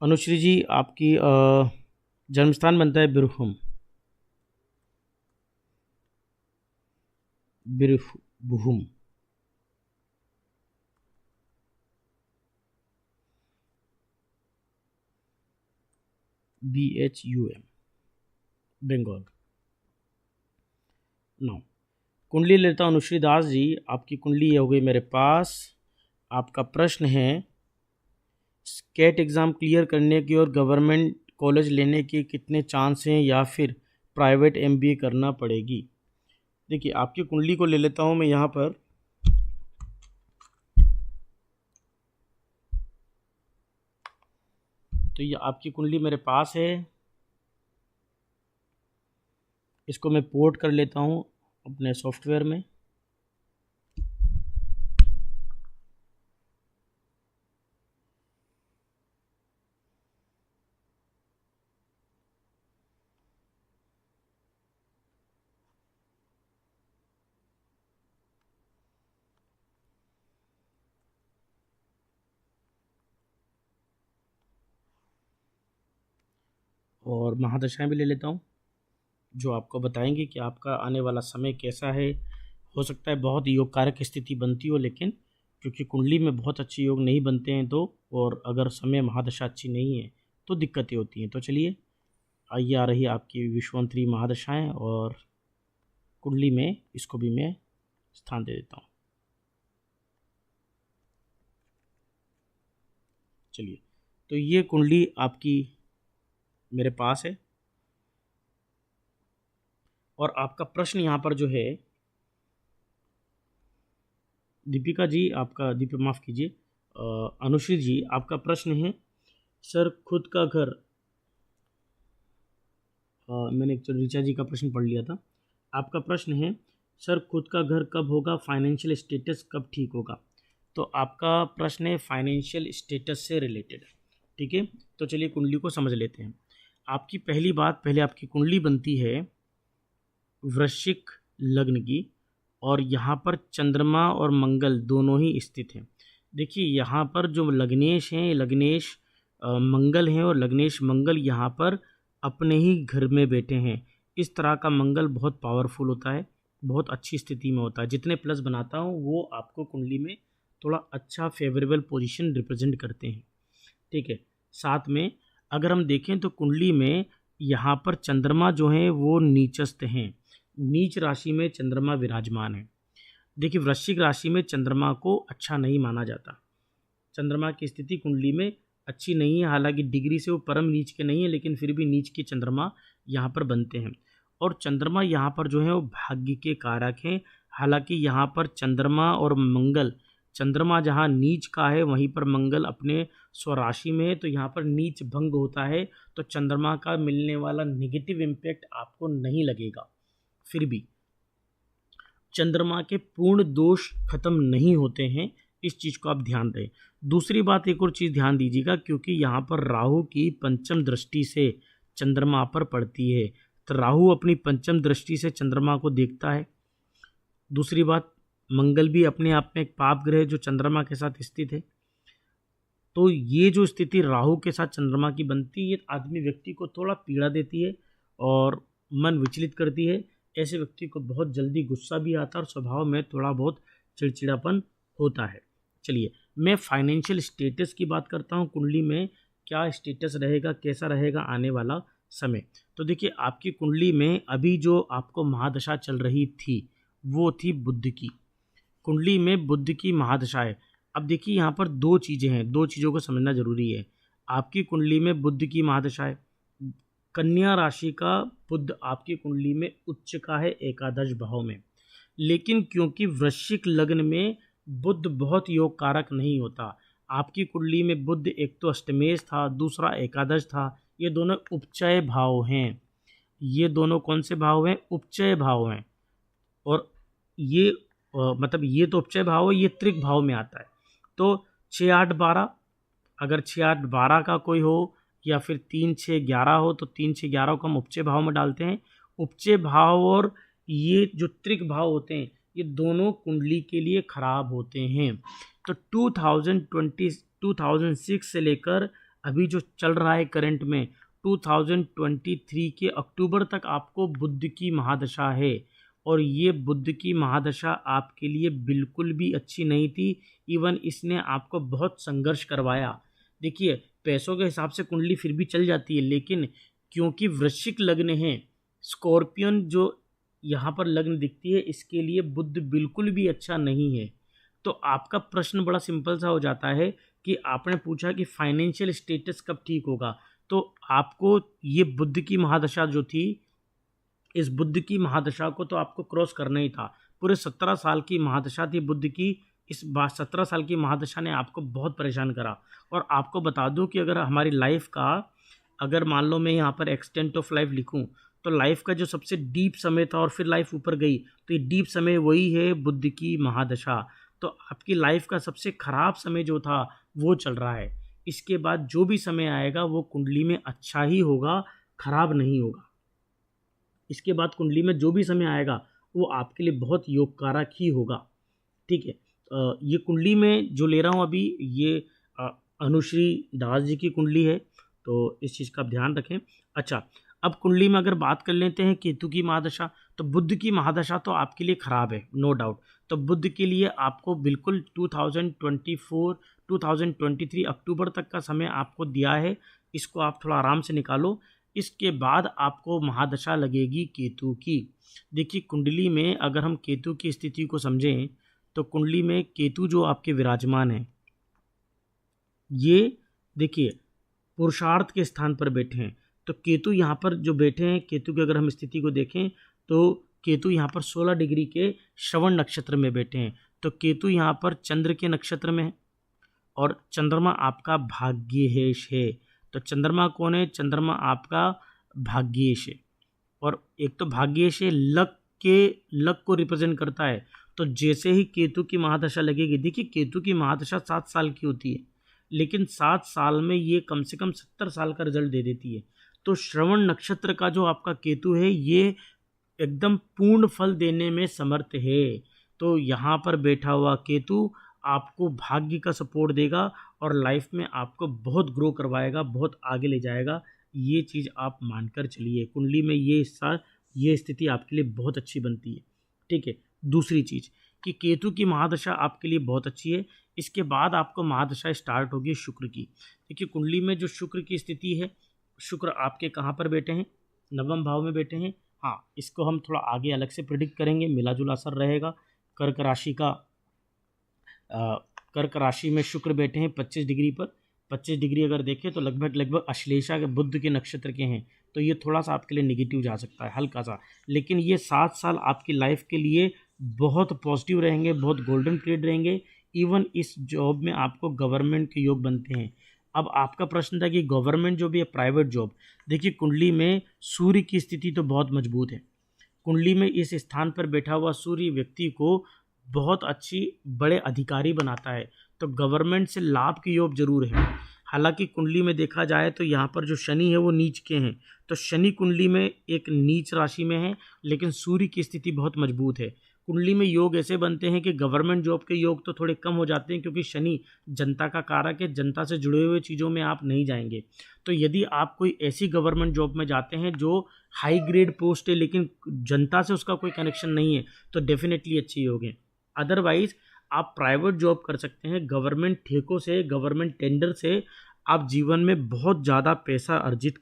A: अनुश्री जी आपकी जन्म स्थान बनता है बिरभूम। बिरभूम BHUM, बंगाल। नौ कुंडली लेता हूँ अनुश्री दास जी, आपकी कुंडली हो गई मेरे पास। आपका प्रश्न है स्केट एग्ज़ाम क्लियर करने की और गवर्नमेंट कॉलेज लेने के कितने चांस हैं या फिर प्राइवेट MBA करना पड़ेगी। देखिए आपकी कुंडली को ले लेता हूँ मैं यहाँ पर। तो ये आपकी कुंडली मेरे पास है, इसको मैं पोर्ट कर लेता हूँ अपने सॉफ्टवेयर में। और महादशाएं भी ले लेता हूँ, जो आपको बताएंगे कि आपका आने वाला समय कैसा है। हो सकता है बहुत योग कारक स्थिति बनती हो, लेकिन क्योंकि कुंडली में बहुत अच्छे योग नहीं बनते हैं तो, और अगर समय महादशा अच्छी नहीं है तो दिक्कतें होती हैं। तो चलिए, आइए आ रही आपकी विश्वंतरी महादशाएं, और कुंडली में इसको भी मैं स्थान दे देता हूँ। चलिए, तो ये कुंडली आपकी मेरे पास है, और आपका प्रश्न यहाँ पर जो है, दीपिका जी आपका, दीपिका माफ़ कीजिए, अनुश्री जी आपका प्रश्न है, सर खुद का घर, मैंने एक्चुअली ऋचा जी का प्रश्न पढ़ लिया था। आपका प्रश्न है, सर खुद का घर कब होगा, फाइनेंशियल स्टेटस कब ठीक होगा। तो आपका प्रश्न है फाइनेंशियल स्टेटस से रिलेटेड। ठीक है, तो चलिए कुंडली को समझ लेते हैं। आपकी पहली बात, पहले आपकी कुंडली बनती है वृश्चिक लग्न की, और यहाँ पर चंद्रमा और मंगल दोनों ही स्थित हैं। देखिए यहाँ पर जो लग्नेश हैं, लग्नेश मंगल हैं, और लग्नेश मंगल यहाँ पर अपने ही घर में बैठे हैं। इस तरह का मंगल बहुत पावरफुल होता है, बहुत अच्छी स्थिति में होता है। जितने प्लस बनाता हूँ वो आपको कुंडली में थोड़ा अच्छा फेवरेबल पोजीशन रिप्रेजेंट करते हैं। ठीक है, साथ में अगर हम देखें तो कुंडली में यहाँ पर चंद्रमा जो हैं वो नीचस्थ हैं, नीच राशि में चंद्रमा विराजमान है। देखिए वृश्चिक राशि में चंद्रमा को अच्छा नहीं माना जाता, चंद्रमा की स्थिति कुंडली में अच्छी नहीं है। हालांकि डिग्री से वो परम नीच के नहीं है, लेकिन फिर भी नीच के चंद्रमा यहाँ पर बनते हैं। और चंद्रमा यहाँ पर जो है वो भाग्य के कारक हैं। हालांकि यहाँ पर चंद्रमा और मंगल, चंद्रमा जहाँ नीच का है वहीं पर मंगल अपने स्वराशि में है, तो यहाँ पर नीच भंग होता है, तो चंद्रमा का मिलने वाला नेगेटिव इम्पैक्ट आपको नहीं लगेगा। फिर भी चंद्रमा के पूर्ण दोष खत्म नहीं होते हैं, इस चीज़ को आप ध्यान दें। दूसरी बात, एक और चीज़ ध्यान दीजिएगा, क्योंकि यहाँ पर राहु की पंचम दृष्टि से चंद्रमा पर पड़ती है, तो राहु अपनी पंचम दृष्टि से चंद्रमा को देखता है। दूसरी बात, मंगल भी अपने आप में एक पाप ग्रह जो चंद्रमा के साथ स्थित है। तो ये जो स्थिति राहु के साथ चंद्रमा की बनती है, ये आदमी व्यक्ति को थोड़ा पीड़ा देती है और मन विचलित करती है। ऐसे व्यक्ति को बहुत जल्दी गुस्सा भी आता है और स्वभाव में थोड़ा बहुत चिड़चिड़ापन होता है। चलिए, मैं फाइनेंशियल स्टेटस की बात करता हूँ, कुंडली में क्या स्टेटस रहेगा, कैसा रहेगा आने वाला समय। तो देखिए आपकी कुंडली में अभी जो आपको महादशा चल रही थी वो थी बुध की, कुंडली में बुध की महादशा है। अब देखिए यहाँ पर दो चीज़ें हैं, दो चीज़ों को समझना जरूरी है। आपकी कुंडली में बुध की महादशा है, कन्या राशि का बुध आपकी कुंडली में उच्च का है एकादश भाव में, लेकिन क्योंकि वृश्चिक लग्न में बुध बहुत योग कारक नहीं होता, आपकी कुंडली में बुध एक तो अष्टमेश था, दूसरा एकादश था। ये दोनों उपचय भाव हैं, ये दोनों कौन से भाव हैं, उपचय भाव हैं। और ये मतलब ये तो उपचय भाव है, ये त्रिक भाव में आता है। तो 6-8-12, अगर 6-8-12 का कोई हो या फिर 3-6-11 हो, तो 3-6-11 को हम उपचय भाव में डालते हैं। उपचय भाव और ये जो त्रिक भाव होते हैं ये दोनों कुंडली के लिए खराब होते हैं। तो 2006 से लेकर अभी जो चल रहा है करंट में 2023 के अक्टूबर तक आपको बुध की महादशा है, और ये बुध की महादशा आपके लिए बिल्कुल भी अच्छी नहीं थी। इवन इसने आपको बहुत संघर्ष करवाया। देखिए पैसों के हिसाब से कुंडली फिर भी चल जाती है, लेकिन क्योंकि वृश्चिक लग्न है, स्कॉर्पियन जो यहाँ पर लग्न दिखती है, इसके लिए बुध बिल्कुल भी अच्छा नहीं है। तो आपका प्रश्न बड़ा सिंपल सा हो जाता है कि आपने पूछा कि फाइनेंशियल स्टेटस कब ठीक होगा, तो आपको ये बुध की महादशा जो थी, इस बुध की महादशा को तो आपको क्रॉस करना ही था। पूरे 17 साल की महादशा थी बुध की। इस बार 17 साल की महादशा ने आपको बहुत परेशान करा। और आपको बता दूं कि अगर हमारी लाइफ का, अगर मान लो मैं यहाँ पर एक्सटेंट ऑफ लाइफ लिखूं, तो लाइफ का जो सबसे डीप समय था और फिर लाइफ ऊपर गई, तो ये डीप समय वही है बुध की महादशा। तो आपकी लाइफ का सबसे खराब समय जो था वो चल रहा है। इसके बाद जो भी समय आएगा वो कुंडली में अच्छा ही होगा, खराब नहीं होगा। इसके बाद कुंडली में जो भी समय आएगा वो आपके लिए बहुत योगकारक ही होगा। ठीक है, ये कुंडली में जो ले रहा हूँ अभी, ये अनुश्री दास जी की कुंडली है। तो इस चीज़ का आप ध्यान रखें। अच्छा, अब कुंडली में अगर बात कर लेते हैं केतु की महादशा, तो बुध की महादशा तो आपके लिए खराब है, नो डाउट। तो बुध के लिए आपको बिल्कुल 2024 2023 अक्टूबर तक का समय आपको दिया है, इसको आप थोड़ा आराम से निकालो। इसके बाद आपको महादशा लगेगी केतु की। देखिए कुंडली में अगर हम केतु की स्थिति को समझें, तो कुंडली में केतु जो आपके विराजमान है, ये देखिए पुरुषार्थ के स्थान पर बैठे हैं। तो केतु यहाँ पर जो बैठे हैं, केतु की अगर हम स्थिति को देखें तो केतु यहाँ पर 16 डिग्री के श्रवण नक्षत्र में बैठे हैं। तो केतु यहाँ पर चंद्र के नक्षत्र में है और चंद्रमा आपका भाग्येश है। तो चंद्रमा कौन है? चंद्रमा आपका भाग्येश है। और एक तो भाग्येश है, लक को रिप्रेजेंट करता है। तो जैसे ही केतु की महादशा लगेगी, देखिए केतु की महादशा 7 साल की होती है, लेकिन 7 साल में ये कम से कम 70 साल का रिजल्ट दे देती है। तो श्रवण नक्षत्र का जो आपका केतु है, ये एकदम पूर्ण फल देने में समर्थ है। तो यहाँ पर बैठा हुआ केतु आपको भाग्य का सपोर्ट देगा और लाइफ में आपको बहुत ग्रो करवाएगा, बहुत आगे ले जाएगा। ये चीज़ आप मानकर चलिए, कुंडली में ये हिस्सा, ये स्थिति आपके लिए बहुत अच्छी बनती है। ठीक है। दूसरी चीज़ कि केतु की महादशा आपके लिए बहुत अच्छी है। इसके बाद आपको महादशा स्टार्ट होगी शुक्र की। देखिए कुंडली में जो शुक्र की स्थिति है, शुक्र आपके कहाँ पर बैठे हैं? नवम भाव में बैठे हैं। हाँ, इसको हम थोड़ा आगे अलग से प्रिडिक्ट करेंगे, मिला जुला असर रहेगा। कर्क राशि का कर्क राशि में शुक्र बैठे हैं 25 डिग्री पर। 25 डिग्री अगर देखें तो लगभग अश्लेषा के बुध के नक्षत्र के हैं। तो ये थोड़ा सा आपके लिए नेगेटिव जा सकता है, हल्का सा, लेकिन ये 7 साल आपकी लाइफ के लिए बहुत पॉजिटिव रहेंगे, बहुत गोल्डन पीरियड रहेंगे। इवन इस जॉब में आपको गवर्नमेंट के योग बनते हैं। अब आपका प्रश्न था कि गवर्नमेंट जॉब या प्राइवेट जॉब। देखिए कुंडली में सूर्य की स्थिति तो बहुत मजबूत है। कुंडली में इस स्थान पर बैठा हुआ सूर्य व्यक्ति को बहुत अच्छी बड़े अधिकारी बनाता है। तो गवर्नमेंट से लाभ की योग जरूर है। हालांकि कुंडली में देखा जाए तो यहाँ पर जो शनि है वो नीच के हैं। तो शनि कुंडली में एक नीच राशि में है, लेकिन सूर्य की स्थिति बहुत मजबूत है। कुंडली में योग ऐसे बनते हैं कि गवर्नमेंट जॉब के योग तो थोड़े कम हो जाते हैं, क्योंकि शनि जनता का कारक है, जनता से जुड़े हुए चीज़ों में आप नहीं जाएंगे। तो यदि आप कोई ऐसी गवर्नमेंट जॉब में जाते हैं जो हाई ग्रेड पोस्ट है, लेकिन जनता से उसका कोई कनेक्शन नहीं है, तो डेफिनेटली अच्छे योग हैं। अदरवाइज आप प्राइवेट जॉब कर सकते हैं। गवर्नमेंट ठेकों से, गवर्नमेंट टेंडर से आप जीवन में बहुत ज़्यादा पैसा अर्जित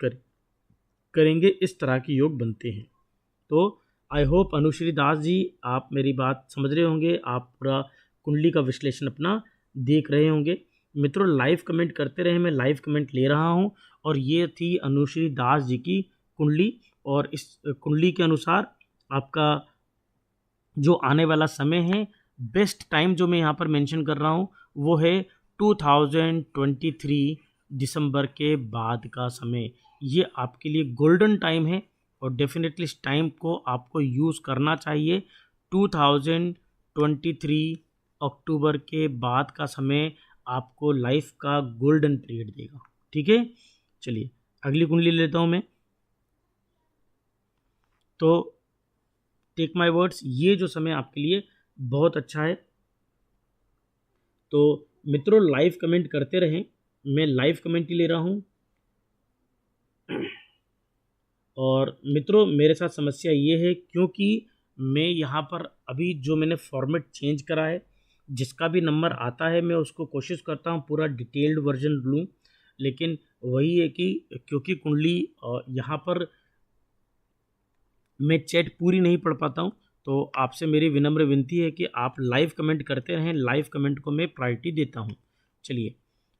A: करेंगे। इस तरह के योग बनते हैं। तो आई होप अनुश्री दास जी आप मेरी बात समझ रहे होंगे, आप पूरा कुंडली का विश्लेषण अपना देख रहे होंगे। मित्रों लाइव कमेंट करते रहे, मैं लाइव कमेंट ले रहा हूं। और ये थी अनुश्री दास जी की कुंडली, और इस कुंडली के अनुसार आपका जो आने वाला समय है, बेस्ट टाइम जो मैं यहाँ पर मेंशन कर रहा हूँ वो है 2023 दिसंबर के बाद का समय। ये आपके लिए गोल्डन टाइम है और डेफिनेटली इस टाइम को आपको यूज़ करना चाहिए। 2023 अक्टूबर के बाद का समय आपको लाइफ का गोल्डन पीरियड देगा। ठीक है, चलिए अगली कुंडली लेता हूँ मैं। तो टेक माय वर्ड्स, ये जो समय आपके लिए बहुत अच्छा है। तो मित्रों लाइव कमेंट करते रहें, मैं लाइव कमेंट ही ले रहा हूँ। और मित्रों मेरे साथ समस्या ये है, क्योंकि मैं यहाँ पर अभी जो मैंने फॉर्मेट चेंज करा है, जिसका भी नंबर आता है मैं उसको कोशिश करता हूँ पूरा डिटेल्ड वर्जन लूँ, लेकिन वही है कि क्योंकि कुंडली यहाँ पर मैं चैट पूरी नहीं पढ़ पाता हूँ, तो आपसे मेरी विनम्र विनती है कि आप लाइव कमेंट करते रहें। लाइव कमेंट को मैं प्रायोरिटी देता हूँ। चलिए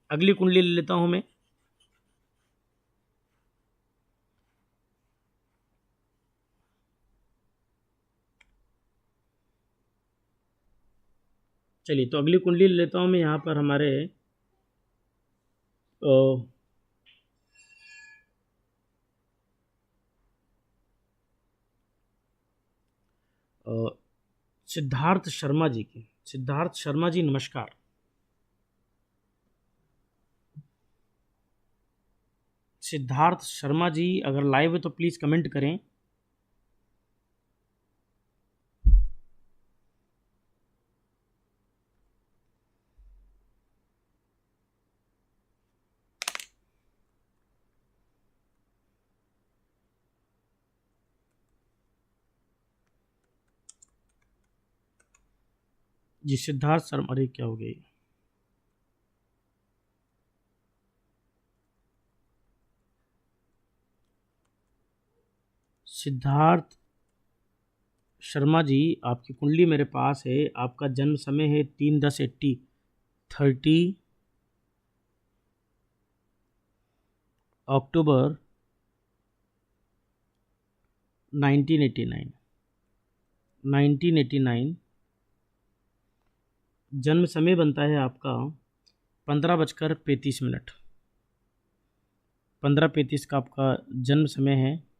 A: अगली कुंडली ले लेता हूँ मैं। चलिए तो अगली कुंडली ले लेता हूँ मैं। यहाँ पर हमारे सिद्धार्थ शर्मा जी की। सिद्धार्थ शर्मा जी नमस्कार। सिद्धार्थ शर्मा जी अगर लाइव है तो प्लीज़ कमेंट करें। जी सिद्धार्थ शर्मा, अरे क्या हो गई, सिद्धार्थ शर्मा जी, आपकी कुंडली मेरे पास है। आपका जन्म समय है 3/10/30 अक्टूबर 1989। जन्म समय बनता है आपका 15:35। 15:35 का आपका जन्म समय है।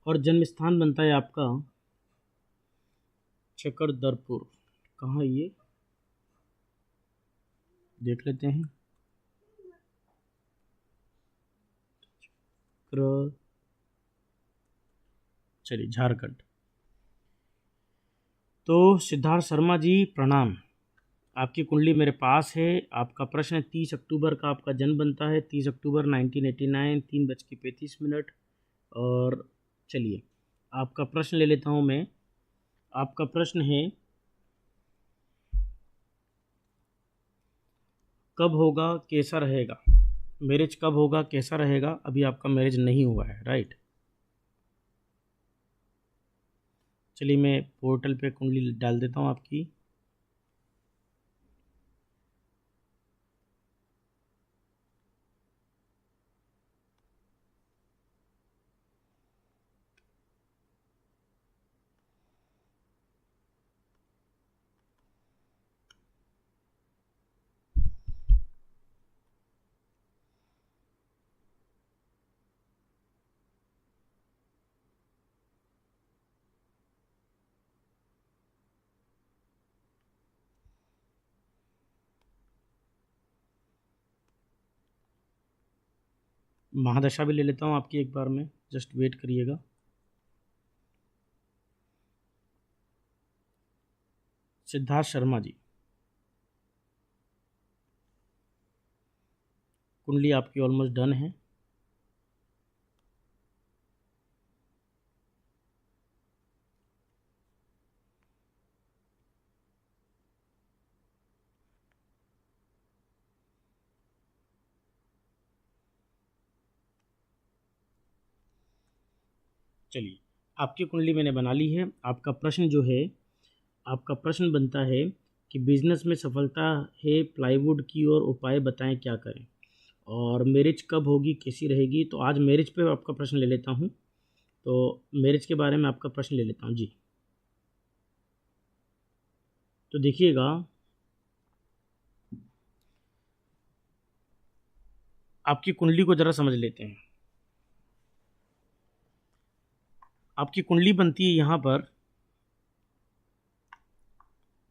A: और जन्म स्थान बनता है आपका चक्रधरपुर। कहाँ है ये, देख लेते हैं। चलिए, झारखंड। तो सिद्धार्थ शर्मा जी प्रणाम, आपकी कुंडली मेरे पास है। आपका प्रश्न है 30 अक्टूबर का आपका जन्म बनता है, 30 अक्टूबर 1989, 3:35। और चलिए आपका प्रश्न ले लेता हूँ मैं। आपका प्रश्न है, कब होगा कैसा रहेगा, मैरिज कब होगा कैसा रहेगा। अभी आपका मैरिज नहीं हुआ है, राइट। चलिए मैं पोर्टल पे कुंडली डाल देता हूँ आपकी। महादशा भी ले लेता हूँ आपकी एक बार में, जस्ट वेट करिएगा। सिद्धार्थ शर्मा जी, कुंडली आपकी ऑलमोस्ट डन है। चलिए आपकी कुंडली मैंने बना ली है। आपका प्रश्न जो है, आपका प्रश्न बनता है कि बिजनेस में सफलता है प्लाईवुड की, और उपाय बताएं क्या करें, और मैरिज कब होगी कैसी रहेगी। तो आज मैरिज पे आपका प्रश्न ले लेता हूँ। तो मैरिज के बारे में आपका प्रश्न ले लेता हूँ जी। तो देखिएगा, आपकी कुंडली को ज़रा समझ लेते हैं। आपकी कुंडली बनती है यहाँ पर,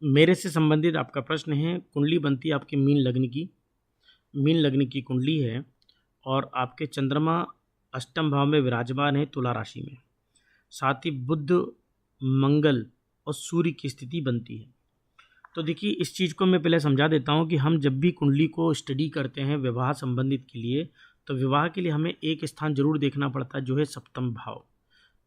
A: मेरे से संबंधित आपका प्रश्न है। कुंडली बनती है आपके मीन लग्न की, मीन लग्न की कुंडली है। और आपके चंद्रमा अष्टम भाव में विराजमान है तुला राशि में। साथ ही बुध, मंगल और सूर्य की स्थिति बनती है। तो देखिए, इस चीज़ को मैं पहले समझा देता हूँ कि हम जब भी कुंडली को स्टडी करते हैं विवाह संबंधित के लिए, तो विवाह के लिए हमें एक स्थान जरूर देखना पड़ता है, जो है सप्तम भाव।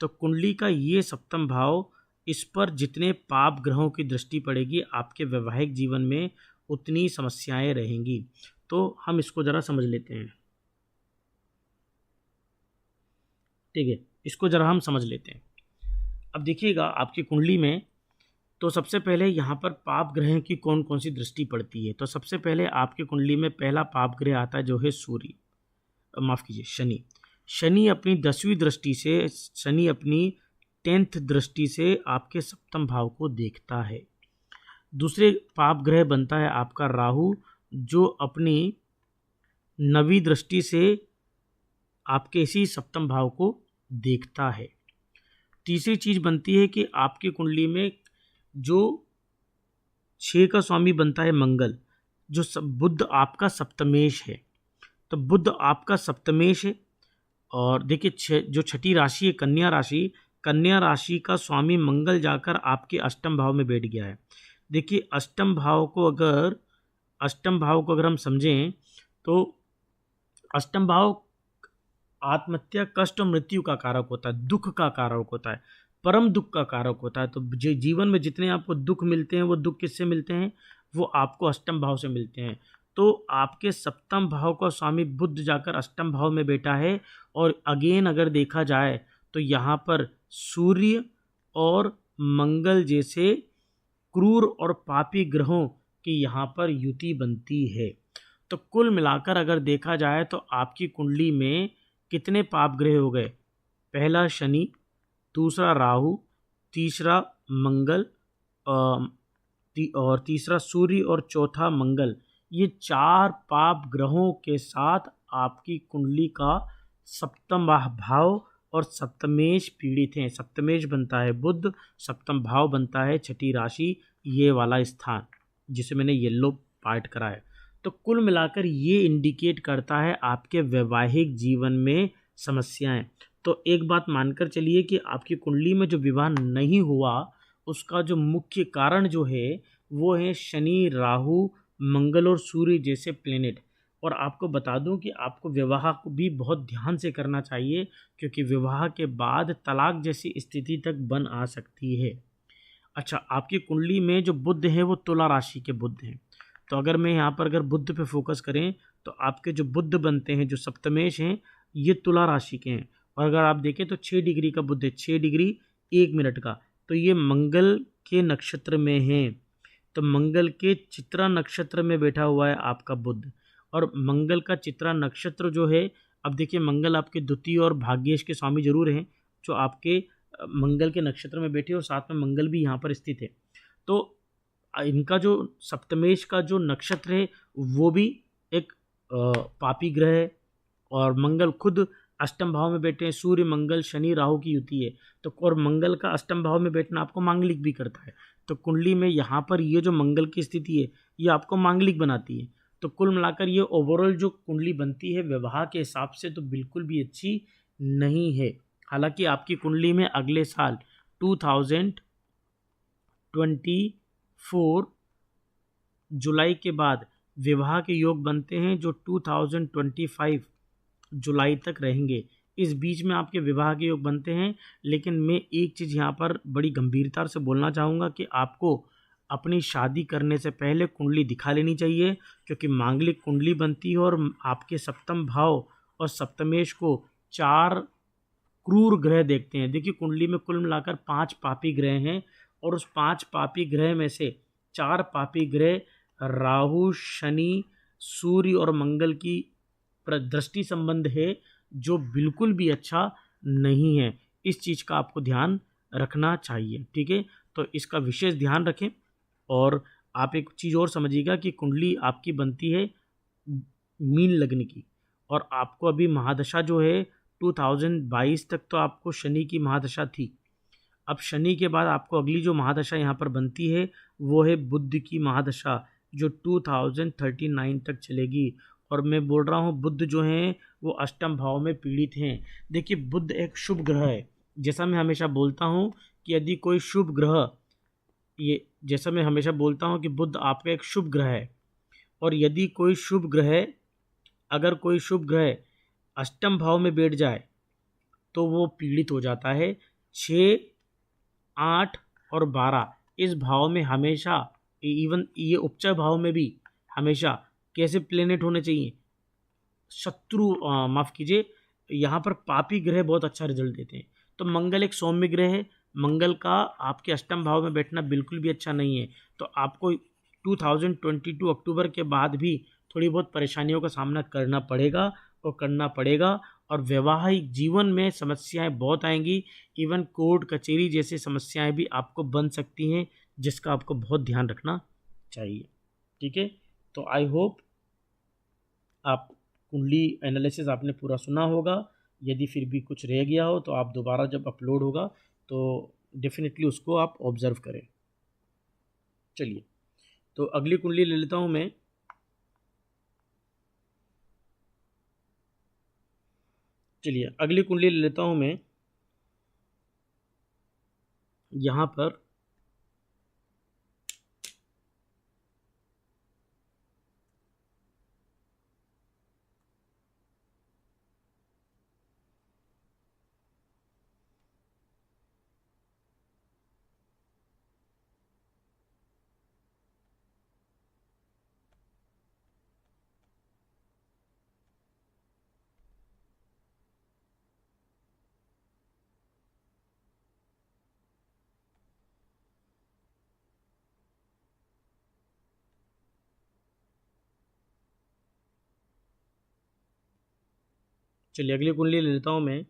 A: तो कुंडली का ये सप्तम भाव, इस पर जितने पाप ग्रहों की दृष्टि पड़ेगी आपके वैवाहिक जीवन में उतनी समस्याएं रहेंगी। तो हम इसको ज़रा समझ लेते हैं, ठीक है। इसको ज़रा हम समझ लेते हैं। अब देखिएगा आपकी कुंडली में, तो सबसे पहले यहाँ पर पाप ग्रह की कौन कौन सी दृष्टि पड़ती है। तो सबसे पहले आपकी कुंडली में पहला पाप ग्रह आता है, जो है सूर्य, माफ़ कीजिए शनि। शनि अपनी 10वीं दृष्टि से, शनि अपनी 10th दृष्टि से आपके सप्तम भाव को देखता है। दूसरे पाप ग्रह बनता है आपका राहु, जो अपनी 9वीं दृष्टि से आपके इसी सप्तम भाव को देखता है। तीसरी चीज बनती है कि आपकी कुंडली में जो 6 का स्वामी बनता है मंगल, जो बुध आपका सप्तमेश है। तो बुध आपका सप्तमेश है। और देखिए, जो छठी राशि है कन्या राशि, कन्या राशि का स्वामी मंगल जाकर आपके अष्टम भाव में बैठ गया है। देखिए, अष्टम भाव को अगर अष्टम भाव को अगर हम समझें तो अष्टम भाव आत्महत्या, कष्ट और मृत्यु का कारक होता है, दुख का कारक होता है, परम दुख का कारक होता है। तो जीवन में जितने आपको दुख मिलते हैं वो दुख किससे मिलते हैं? वो आपको अष्टम भाव से मिलते हैं। तो आपके सप्तम भाव का स्वामी बुध जाकर अष्टम भाव में बैठा है। और अगेन अगर देखा जाए तो यहाँ पर सूर्य और मंगल जैसे क्रूर और पापी ग्रहों की यहाँ पर युति बनती है। तो कुल मिलाकर अगर देखा जाए तो आपकी कुंडली में कितने पाप ग्रह हो गए? पहला शनि, दूसरा राहु, तीसरा मंगल और तीसरा सूर्य और चौथा मंगल। ये 4 पाप ग्रहों के साथ आपकी कुंडली का सप्तम भाव और सप्तमेश पीड़ित हैं। सप्तमेश बनता है बुध, सप्तम भाव बनता है छठी राशि, ये वाला स्थान जिसे मैंने येलो पार्ट कराया। तो कुल मिलाकर ये इंडिकेट करता है आपके वैवाहिक जीवन में समस्याएं। तो एक बात मानकर चलिए कि आपकी कुंडली में जो विवाह नहीं हुआ उसका जो मुख्य कारण जो है वो है शनि, राहु, मंगल और सूर्य जैसे प्लेनेट। और आपको बता दूं कि आपको विवाह को भी बहुत ध्यान से करना चाहिए, क्योंकि विवाह के बाद तलाक जैसी स्थिति तक बन आ सकती है। अच्छा, आपकी कुंडली में जो बुध है वो तुला राशि के बुध हैं। तो अगर मैं यहाँ पर अगर बुध पे फोकस करें तो आपके जो बुध बनते हैं, जो सप्तमेश हैं, ये तुला राशि के हैं। और अगर आप देखें तो 6 डिग्री का बुध है, 6 डिग्री 1 मिनट का। तो ये मंगल के नक्षत्र में है। तो मंगल के चित्रा नक्षत्र में बैठा हुआ है आपका बुध। और मंगल का चित्रा नक्षत्र जो है, अब देखिए मंगल आपके द्वितीय और भाग्येश के स्वामी जरूर हैं, जो आपके मंगल के नक्षत्र में बैठे और साथ में मंगल भी यहाँ पर स्थित है। तो इनका जो सप्तमेश का जो नक्षत्र है वो भी एक पापी ग्रह है। और मंगल खुद अष्टम भाव में बैठे हैं। सूर्य, मंगल, शनि, राहु की युति है। तो और मंगल का अष्टम भाव में बैठना आपको मांगलिक भी करता है। तो कुंडली में यहाँ पर ये जो मंगल की स्थिति है ये आपको मांगलिक बनाती है। तो कुल मिलाकर ये ओवरऑल जो कुंडली बनती है विवाह के हिसाब से तो बिल्कुल भी अच्छी नहीं है। हालांकि आपकी कुंडली में अगले साल 2024 जुलाई के बाद विवाह के योग बनते हैं, जो 2025 जुलाई तक रहेंगे। इस बीच में आपके विवाह के योग बनते हैं। लेकिन मैं एक चीज़ यहाँ पर बड़ी गंभीरता से बोलना चाहूँगा कि आपको अपनी शादी करने से पहले कुंडली दिखा लेनी चाहिए, क्योंकि मांगलिक कुंडली बनती है और आपके सप्तम भाव और सप्तमेश को 4 क्रूर ग्रह देखते हैं। देखिए कुंडली में कुल मिलाकर 5 पापी ग्रह हैं और उस 5 पापी ग्रह में से 4 पापी ग्रह राहु, शनि, सूर्य और मंगल की दृष्टि संबंध है, जो बिल्कुल भी अच्छा नहीं है। इस चीज़ का आपको ध्यान रखना चाहिए, ठीक है। तो इसका विशेष ध्यान रखें। और आप एक चीज़ और समझिएगा कि कुंडली आपकी बनती है मीन लग्न की, और आपको अभी महादशा जो है 2022 तक तो आपको शनि की महादशा थी। अब शनि के बाद आपको अगली जो महादशा यहाँ पर बनती है वो है बुध की महादशा, जो 2039 तक चलेगी। और मैं बोल रहा हूँ बुध जो हैं वो अष्टम भाव में पीड़ित हैं। देखिए बुध एक शुभ ग्रह है। जैसा मैं हमेशा बोलता हूँ कि यदि कोई शुभ ग्रह, ये जैसा मैं हमेशा बोलता हूँ कि बुध आपका एक शुभ ग्रह है, और यदि कोई शुभ ग्रह, अगर कोई शुभ ग्रह अष्टम भाव में बैठ जाए तो वो पीड़ित हो जाता है। 6, 8 और 12 इस भाव में हमेशा, इवन ये उपचय भाव में भी हमेशा कैसे प्लेनेट होने चाहिए? शत्रु, माफ कीजिए, यहाँ पर पापी ग्रह बहुत अच्छा रिजल्ट देते हैं। तो मंगल एक सौम्य ग्रह है। मंगल का आपके अष्टम भाव में बैठना बिल्कुल भी अच्छा नहीं है। तो आपको 2022 अक्टूबर के बाद भी थोड़ी बहुत परेशानियों का सामना करना पड़ेगा और करना पड़ेगा। और वैवाहिक जीवन में समस्याएं बहुत आएंगी। इवन कोर्ट कचहरी जैसी समस्याएं भी आपको बन सकती हैं, जिसका आपको बहुत ध्यान रखना चाहिए, ठीक है। तो आई होप आप कुंडली एनालिसिस आपने पूरा सुना होगा। यदि फिर भी कुछ रह गया हो तो आप दोबारा जब अपलोड होगा तो डेफिनेटली उसको आप ऑब्ज़र्व करें। चलिए, तो अगली कुंडली ले लेता हूँ मैं। चलिए अगली कुंडली ले लेता हूँ मैं। यहाँ पर चलिए अगली कुंडली ले लेता हूँ मैं।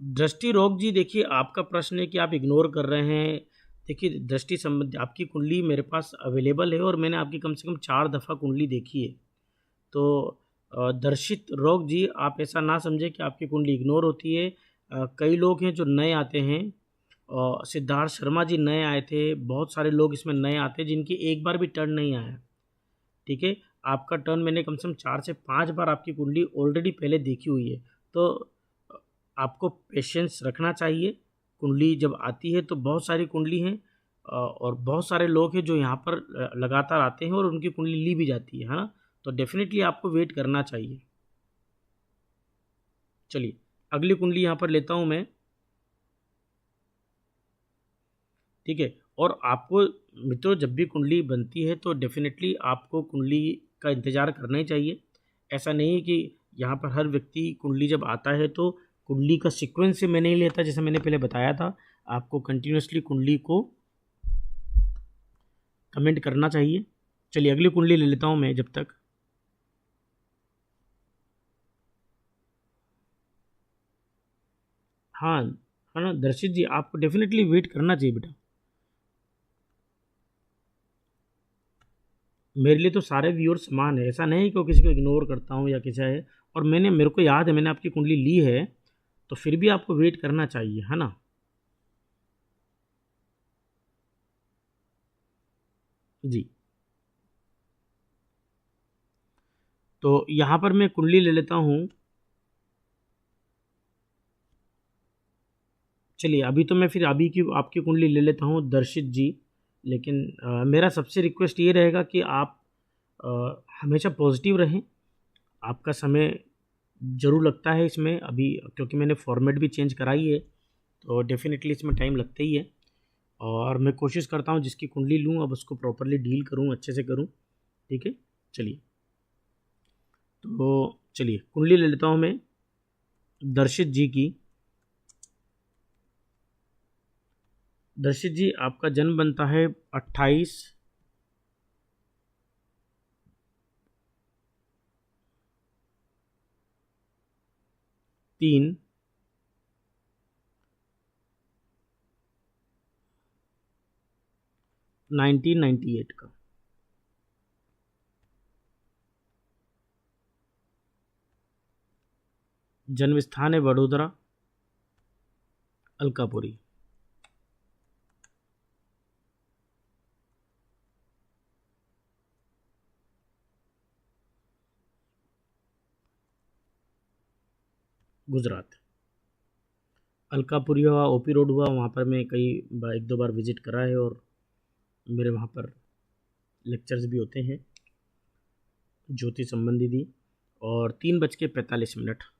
A: दृष्टि रोग जी, देखिए आपका प्रश्न है कि आप इग्नोर कर रहे हैं। देखिए दृष्टि संबंधी आपकी कुंडली मेरे पास अवेलेबल है और मैंने आपकी कम से कम 4 दफ़ा कुंडली देखी है। तो दर्शित रोग जी, आप ऐसा ना समझें कि आपकी कुंडली इग्नोर होती है। कई लोग हैं जो नए आते हैं, सिद्धार्थ शर्मा जी नए आए थे, बहुत सारे लोग इसमें नए आते हैं जिनकी एक बार भी टर्न नहीं आया। ठीक है, आपका टर्न मैंने कम से कम 4 से 5 बार आपकी कुंडली ऑलरेडी पहले देखी हुई है। तो आपको पेशेंस रखना चाहिए। कुंडली जब आती है तो बहुत सारी कुंडली हैं, और बहुत सारे लोग हैं जो यहाँ पर लगातार आते हैं और उनकी कुंडली ली भी जाती है ना। तो डेफिनेटली आपको वेट करना चाहिए। चलिए अगली कुंडली यहाँ पर लेता हूँ मैं। ठीक है, और आपको मित्रों जब भी कुंडली बनती है तो डेफिनेटली आपको कुंडली का इंतज़ार करना ही चाहिए। ऐसा नहीं है कि यहाँ पर हर व्यक्ति कुंडली जब आता है तो कुंडली का सीक्वेंस से मैं नहीं लेता, जैसे मैंने पहले बताया था। आपको कंटिन्यूसली कुंडली को कमेंट करना चाहिए। चलिए अगली कुंडली ले लेता हूँ मैं जब तक। हाँ, है ना दर्शित जी, आपको डेफिनेटली वेट करना चाहिए बेटा। मेरे लिए तो सारे व्यूअर समान है, ऐसा नहीं है कि किसी को इग्नोर करता हूँ या किसी है। और मेरे को याद है मैंने आपकी कुंडली ली है, तो फिर भी आपको वेट करना चाहिए, है ना। जी, तो यहाँ पर मैं कुंडली ले लेता हूँ। चलिए अभी तो मैं फिर अभी की आपकी कुंडली ले लेता हूँ दर्शित जी। लेकिन मेरा सबसे रिक्वेस्ट ये रहेगा कि आप हमेशा पॉजिटिव रहें। आपका समय ज़रूर लगता है इसमें अभी, क्योंकि मैंने फॉर्मेट भी चेंज कराई है, तो डेफिनेटली इसमें टाइम लगता ही है। और मैं कोशिश करता हूँ जिसकी कुंडली लूँ अब उसको प्रॉपरली डील करूँ, अच्छे से करूँ। ठीक है, चलिए तो चलिए कुंडली ले लेता हूँ मैं दर्शित जी की। दर्शित जी, आपका जन्म बनता है 28/3 1998 का। जन्म स्थान है वडोदरा, अलकापुरी, गुजरात। अलकापुरी हुआ, ओपी रोड हुआ, वहाँ पर मैं एक दो बार विजिट करा है, और मेरे वहाँ पर लेक्चर्स भी होते हैं ज्योति संबंधी भी। और 3:45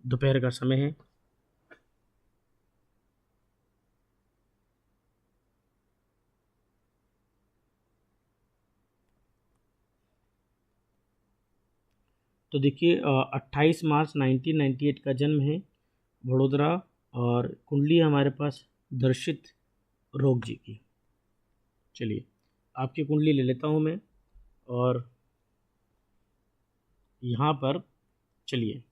A: दोपहर का समय है। तो देखिए 28 मार्च 1998 का जन्म है, वडोदरा। और कुंडली है हमारे पास दर्शित रोग जी की। चलिए आपकी कुंडली ले लेता हूँ मैं, और यहाँ पर चलिए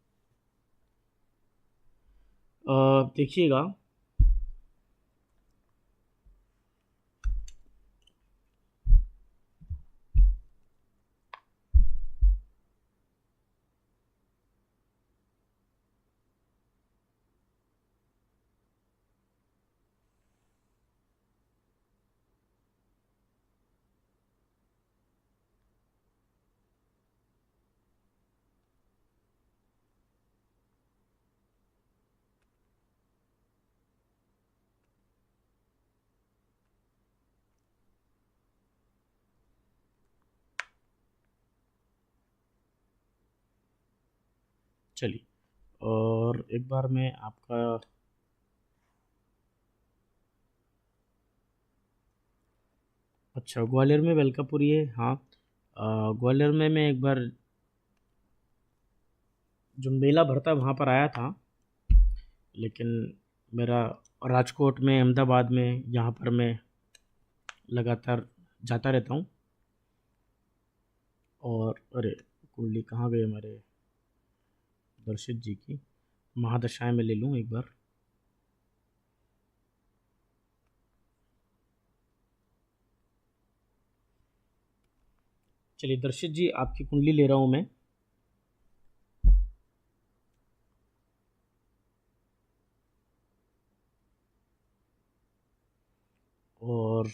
A: देखिएगा। चलिए, और एक बार मैं आपका अच्छा, ग्वालियर में वेलकापुरी है, हाँ। ग्वालियर में मैं एक बार जो मेला भरता है वहाँ पर आया था, लेकिन मेरा राजकोट में, अहमदाबाद में, यहाँ पर मैं लगातार जाता रहता हूँ। और अरे, कुंडली कहाँ गए हमारे दर्शित जी की? महादशाएं में ले लूँ एक बार। चलिए दर्शित जी, आपकी कुंडली ले रहा हूँ मैं। और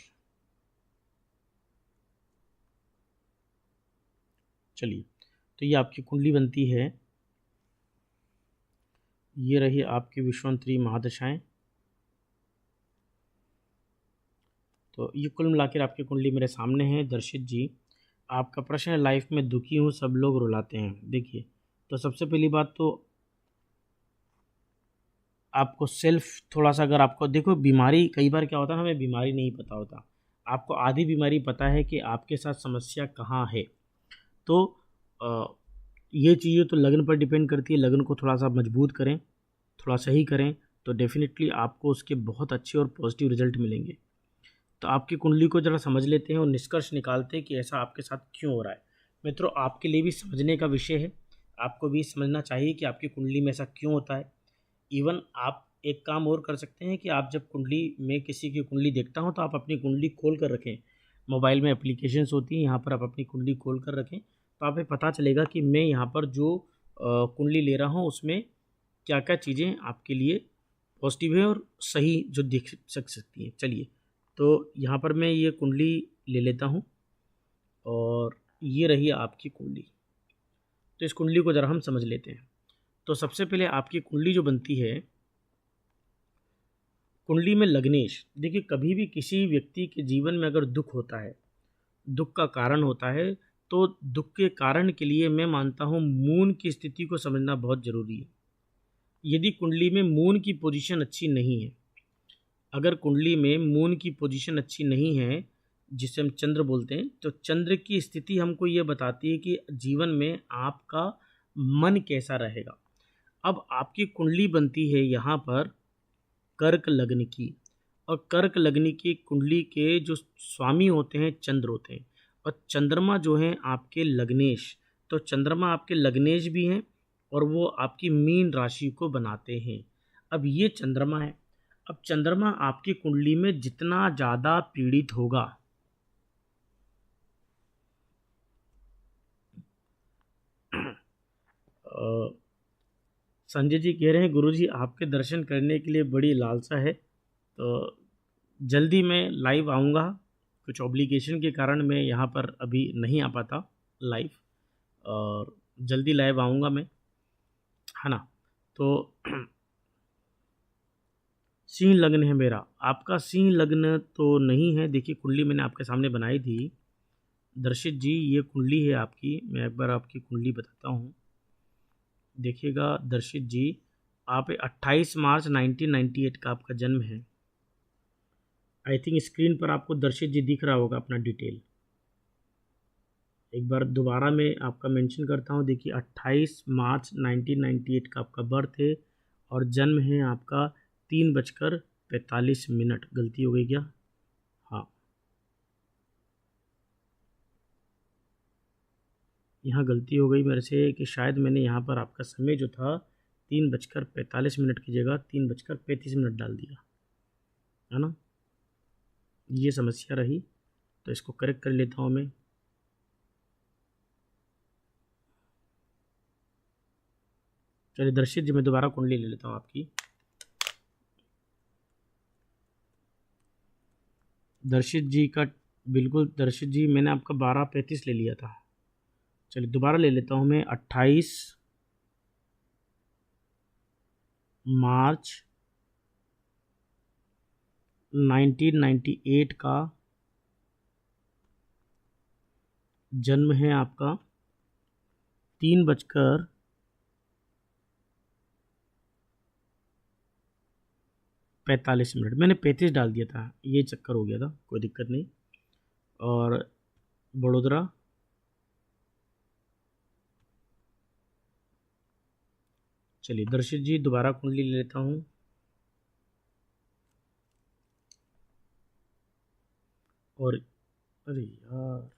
A: चलिए, तो ये आपकी कुंडली बनती है। ये रही आपकी विश्वामित्री महादशाएं। तो ये कुल मिलाकर आपकी कुंडली मेरे सामने है दर्शित जी। आपका प्रश्न है, लाइफ में दुखी हूँ, सब लोग रुलाते हैं। देखिए, तो सबसे पहली बात तो आपको सेल्फ थोड़ा सा, अगर आपको देखो, बीमारी कई बार क्या होता है, हमें बीमारी नहीं पता होता। आपको आधी बीमारी पता है कि आपके साथ समस्या कहाँ है। तो अ, ये चीज़ें तो लगन पर डिपेंड करती है। लगन को थोड़ा सा मजबूत करें, थोड़ा सही करें, तो डेफिनेटली आपको उसके बहुत अच्छे और पॉजिटिव रिजल्ट मिलेंगे। तो आपकी कुंडली को ज़रा समझ लेते हैं और निष्कर्ष निकालते हैं कि ऐसा आपके साथ क्यों हो रहा है। मित्रों, आपके लिए भी समझने का विषय है। आपको भी समझना चाहिए कि आपकी कुंडली में ऐसा क्यों होता है। इवन आप एक काम और कर सकते हैं कि आप जब कुंडली में किसी की कुंडली देखता हो तो आप अपनी कुंडली खोल कर रखें। मोबाइल में एप्लीकेशंस होती हैं, यहाँ पर आप अपनी कुंडली खोल कर रखें, तो आप पता चलेगा कि मैं यहाँ पर जो कुंडली ले रहा हूँ उसमें क्या क्या चीज़ें आपके लिए पॉजिटिव है और सही जो दिख सकती हैं। चलिए, तो यहाँ पर मैं ये कुंडली ले लेता हूँ और ये रही आपकी कुंडली। तो इस कुंडली को ज़रा हम समझ लेते हैं। तो सबसे पहले आपकी कुंडली जो बनती है, कुंडली में लग्नेश। देखिए, कभी भी किसी व्यक्ति के जीवन में अगर दुख होता है, दुख का कारण होता है, तो दुख के कारण के लिए मैं मानता हूँ मून की स्थिति को समझना बहुत ज़रूरी है। यदि कुंडली में मून की पोजीशन अच्छी नहीं है, अगर कुंडली में मून की पोजीशन अच्छी नहीं है, जिसे हम चंद्र बोलते हैं, तो चंद्र की स्थिति हमको ये बताती है कि जीवन में आपका मन कैसा रहेगा। अब आपकी कुंडली बनती है यहाँ पर कर्क लग्न की, और कर्क लग्न की कुंडली के जो स्वामी होते हैं चंद्र होते हैं, और चंद्रमा जो हैं आपके लग्नेश। तो चंद्रमा आपके लग्नेश भी हैं और वो आपकी मीन राशि को बनाते हैं। अब ये चंद्रमा है। अब चंद्रमा आपकी कुंडली में जितना ज़्यादा पीड़ित होगा, संजय जी कह रहे हैं, गुरुजी आपके दर्शन करने के लिए बड़ी लालसा है। तो जल्दी मैं लाइव आऊँगा। कुछ ऑब्लिगेशन के कारण मैं यहाँ पर अभी नहीं आ पाता लाइव, और जल्दी लाइव आऊँगा मैं, है ना। तो सिंह लग्न है मेरा, आपका सिंह लग्न तो नहीं है। देखिए, कुंडली मैंने आपके सामने बनाई थी दर्शित जी, ये कुंडली है आपकी। मैं एक बार आपकी कुंडली बताता हूँ, देखिएगा दर्शित जी। आप 28 मार्च 1998 का आपका जन्म है। आई थिंक स्क्रीन पर आपको दर्शित जी दिख रहा होगा अपना डिटेल। एक बार दोबारा मैं आपका मेंशन करता हूँ। देखिए, 28 मार्च 1998 का आपका बर्थ है और जन्म है आपका 3:45। गलती हो गई क्या? हाँ, यहाँ गलती हो गई मेरे से कि शायद मैंने यहाँ पर आपका समय जो था 3:45 की जगह 3:35 डाल दिया, है ना। ये समस्या रही, तो इसको करेक्ट कर लेता हूँ मैं। चलिए दर्शित जी, मैं दोबारा कुंडली ले लेता हूँ आपकी। दर्शित जी का, बिल्कुल दर्शित जी, मैंने आपका 12:35 ले लिया था। चलिए दोबारा ले लेता हूँ मैं। 28 मार्च 1998 का जन्म है आपका। 3:45। मैंने 35 डाल दिया था, ये चक्कर हो गया था, कोई दिक्कत नहीं। और बड़ोदरा। चलिए दर्शित जी दोबारा कुंडली ले लेता हूँ। और अरे यार,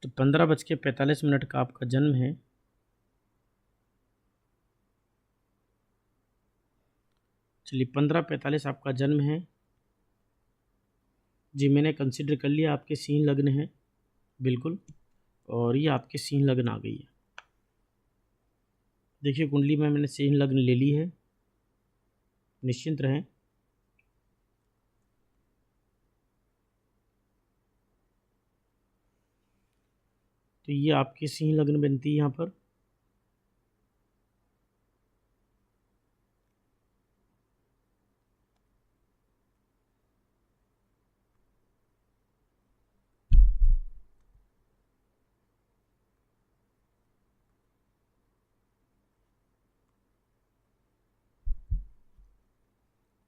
A: तो 15:45 का आपका जन्म है। चलिए 15:45 आपका जन्म है जी, मैंने कंसिडर कर लिया आपके सिंह लग्न है बिल्कुल। और ये आपके सिंह लग्न आ गई है। देखिए कुंडली में मैंने सिंह लग्न ले ली है, निश्चिंत रहें। तो ये आपकी सिंह लग्न बनती है यहाँ पर।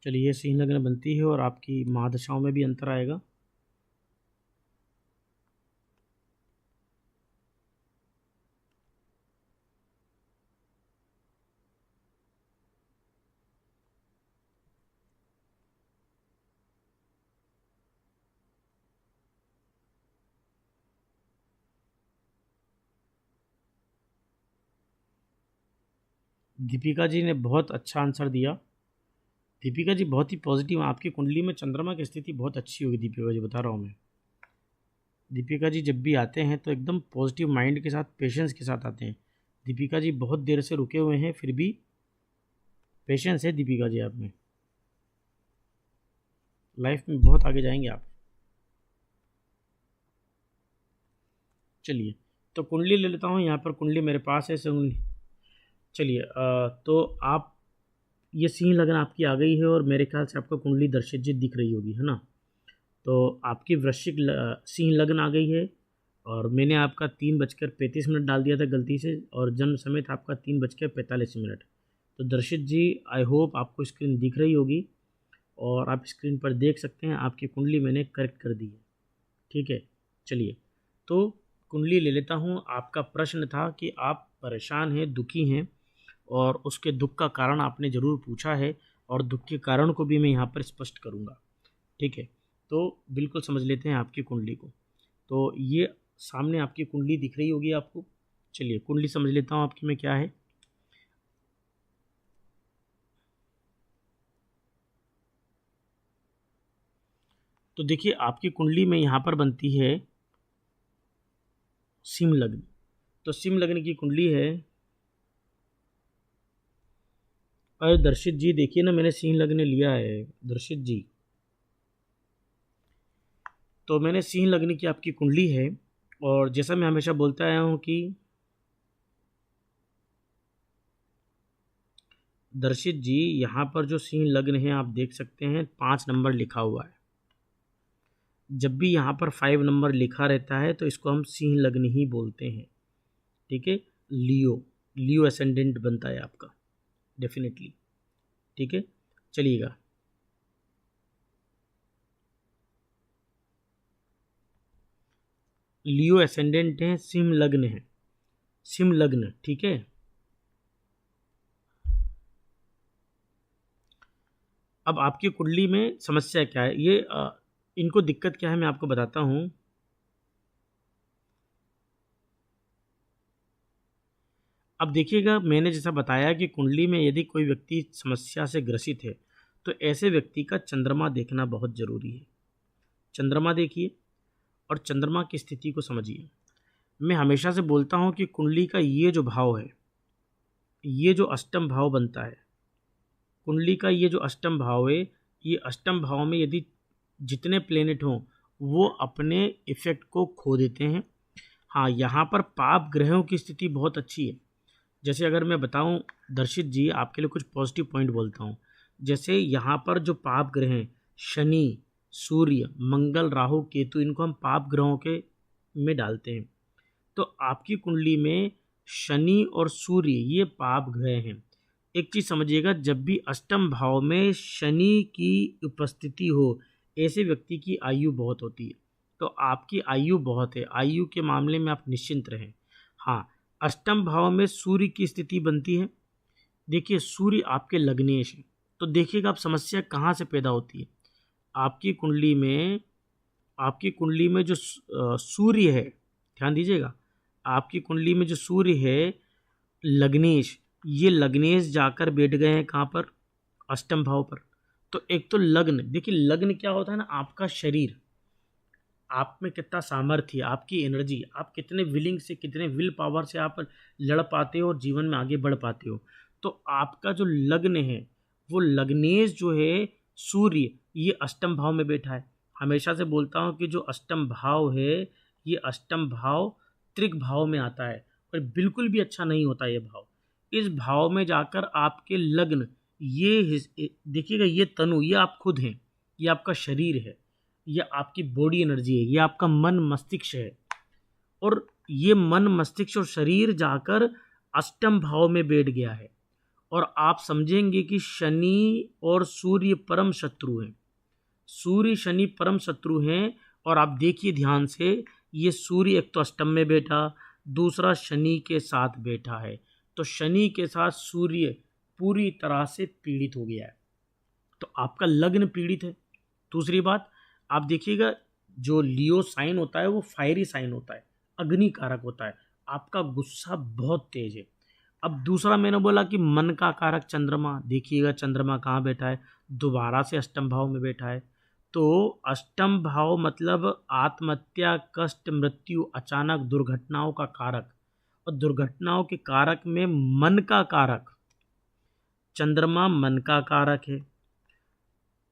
A: चलिए ये सिंह लग्न बनती है और आपकी महादशाओं में भी अंतर आएगा। दीपिका जी ने बहुत अच्छा आंसर दिया। दीपिका जी बहुत ही पॉजिटिव, आपकी कुंडली में चंद्रमा की स्थिति बहुत अच्छी होगी दीपिका जी, बता रहा हूँ मैं। दीपिका जी जब भी आते हैं तो एकदम पॉजिटिव माइंड के साथ, पेशेंस के साथ आते हैं। दीपिका जी बहुत देर से रुके हुए हैं, फिर भी पेशेंस है दीपिका जी आप में, लाइफ में बहुत आगे जाएंगे आप। चलिए तो कुंडली ले लेता हूँ, यहाँ पर कुंडली मेरे पास है कुंडली। चलिए तो आप, ये सिंह लगन आपकी आ गई है और मेरे ख्याल से आपको कुंडली दर्शित जी दिख रही होगी, है ना। तो आपकी वृश्चिक सिंह लगन आ गई है और मैंने आपका 3:35 डाल दिया था गलती से, और जन्म समय था आपका 3:45। तो दर्शित जी आई होप आपको स्क्रीन दिख रही होगी और आप स्क्रीन पर देख सकते हैं आपकी कुंडली मैंने करेक्ट कर दी है। ठीक है, चलिए तो कुंडली ले लेता हूँ। आपका प्रश्न था कि आप परेशान हैं, दुखी हैं, और उसके दुख का कारण आपने ज़रूर पूछा है, और दुख के कारण को भी मैं यहाँ पर स्पष्ट करूँगा। ठीक है, तो बिल्कुल समझ लेते हैं आपकी कुंडली को। तो ये सामने आपकी कुंडली दिख रही होगी आपको। चलिए कुंडली समझ लेता हूँ आपकी में क्या है। तो देखिए आपकी कुंडली में यहाँ पर बनती है सिंह लग्न। तो सिंह लग्न की कुंडली है। अरे दर्शित जी देखिए ना, मैंने सिंह लग्न लिया है दर्शित जी। तो मैंने सिंह लग्न की आपकी कुंडली है, और जैसा मैं हमेशा बोलता आया हूँ कि दर्शित जी यहाँ पर जो सिंह लग्न है आप देख सकते हैं 5 नंबर लिखा हुआ है। जब भी यहाँ पर 5 नंबर लिखा रहता है तो इसको हम सिंह लग्न ही बोलते हैं। ठीक है, लियो, लियो एसेंडेंट बनता है आपका डेफिनेटली। ठीक है, चलिएगा। लियो एसेंडेंट है, सिंह लग्न है, सिंह लग्न। ठीक है, अब आपकी कुंडली में समस्या क्या है, ये इनको दिक्कत क्या है मैं आपको बताता हूँ। अब देखिएगा, मैंने जैसा बताया कि कुंडली में यदि कोई व्यक्ति समस्या से ग्रसित है तो ऐसे व्यक्ति का चंद्रमा देखना बहुत ज़रूरी है। चंद्रमा देखिए और चंद्रमा की स्थिति को समझिए। मैं हमेशा से बोलता हूँ कि कुंडली का ये जो भाव है, ये जो अष्टम भाव बनता है, कुंडली का ये जो अष्टम भाव है, ये अष्टम भाव में यदि जितने प्लेनेट हों वो अपने इफेक्ट को खो देते हैं। हाँ, यहाँ पर पाप ग्रहों की स्थिति बहुत अच्छी है। जैसे अगर मैं बताऊं दर्शित जी, आपके लिए कुछ पॉजिटिव पॉइंट बोलता हूँ। जैसे यहाँ पर जो पाप ग्रह हैं, शनि, सूर्य, मंगल, राहु, केतु, इनको हम पाप ग्रहों के में डालते हैं। तो आपकी कुंडली में शनि और सूर्य ये पाप ग्रह हैं। एक चीज़ समझिएगा, जब भी अष्टम भाव में शनि की उपस्थिति हो, ऐसे व्यक्ति की आयु बहुत होती है। तो आपकी आयु बहुत है, आयु के मामले में आप निश्चिंत रहें। हाँ, अष्टम भाव में सूर्य की स्थिति बनती है। देखिए, सूर्य आपके लग्नेश है, तो देखिएगा आप समस्या कहाँ से पैदा होती है। आपकी कुंडली में जो सूर्य है, ध्यान दीजिएगा, आपकी कुंडली में जो सूर्य है लग्नेश, ये लग्नेश जाकर बैठ गए हैं कहाँ पर, अष्टम भाव पर। तो एक तो लग्न, देखिए लग्न क्या होता है ना, आपका शरीर, आप में कितना सामर्थ्य, आपकी एनर्जी, आप कितने विलिंग से, कितने विल पावर से आप लड़ पाते हो और जीवन में आगे बढ़ पाते हो। तो आपका जो लग्न है, वो लग्नेश जो है सूर्य, ये अष्टम भाव में बैठा है। हमेशा से बोलता हूँ कि जो अष्टम भाव है, ये अष्टम भाव त्रिक भाव में आता है और बिल्कुल भी अच्छा नहीं होता ये भाव। इस भाव में जाकर आपके लग्न, देखिएगा, ये तनु, ये आप खुद हैं, ये आपका शरीर है, ये आपकी बॉडी एनर्जी है, ये आपका मन मस्तिष्क है। और ये मन मस्तिष्क और शरीर जाकर अष्टम भाव में बैठ गया है। और आप समझेंगे कि शनि और सूर्य परम शत्रु हैं। सूर्य शनि परम शत्रु हैं। और आप देखिए ध्यान से, ये सूर्य एक तो अष्टम में बैठा, दूसरा शनि के साथ बैठा है। तो शनि के साथ सूर्य पूरी तरह से पीड़ित हो गया है। तो आपका लग्न पीड़ित है। दूसरी बात, आप देखिएगा, जो लियो साइन होता है वो फायरी साइन होता है, अग्नि कारक होता है। आपका गुस्सा बहुत तेज है। अब दूसरा मैंने बोला कि मन का कारक चंद्रमा, देखिएगा चंद्रमा कहाँ बैठा है, दोबारा से अष्टम भाव में बैठा है। तो अष्टम भाव मतलब आत्महत्या, कष्ट, मृत्यु, अचानक दुर्घटनाओं का कारक। और दुर्घटनाओं के कारक में मन का कारक चंद्रमा मन का कारक है,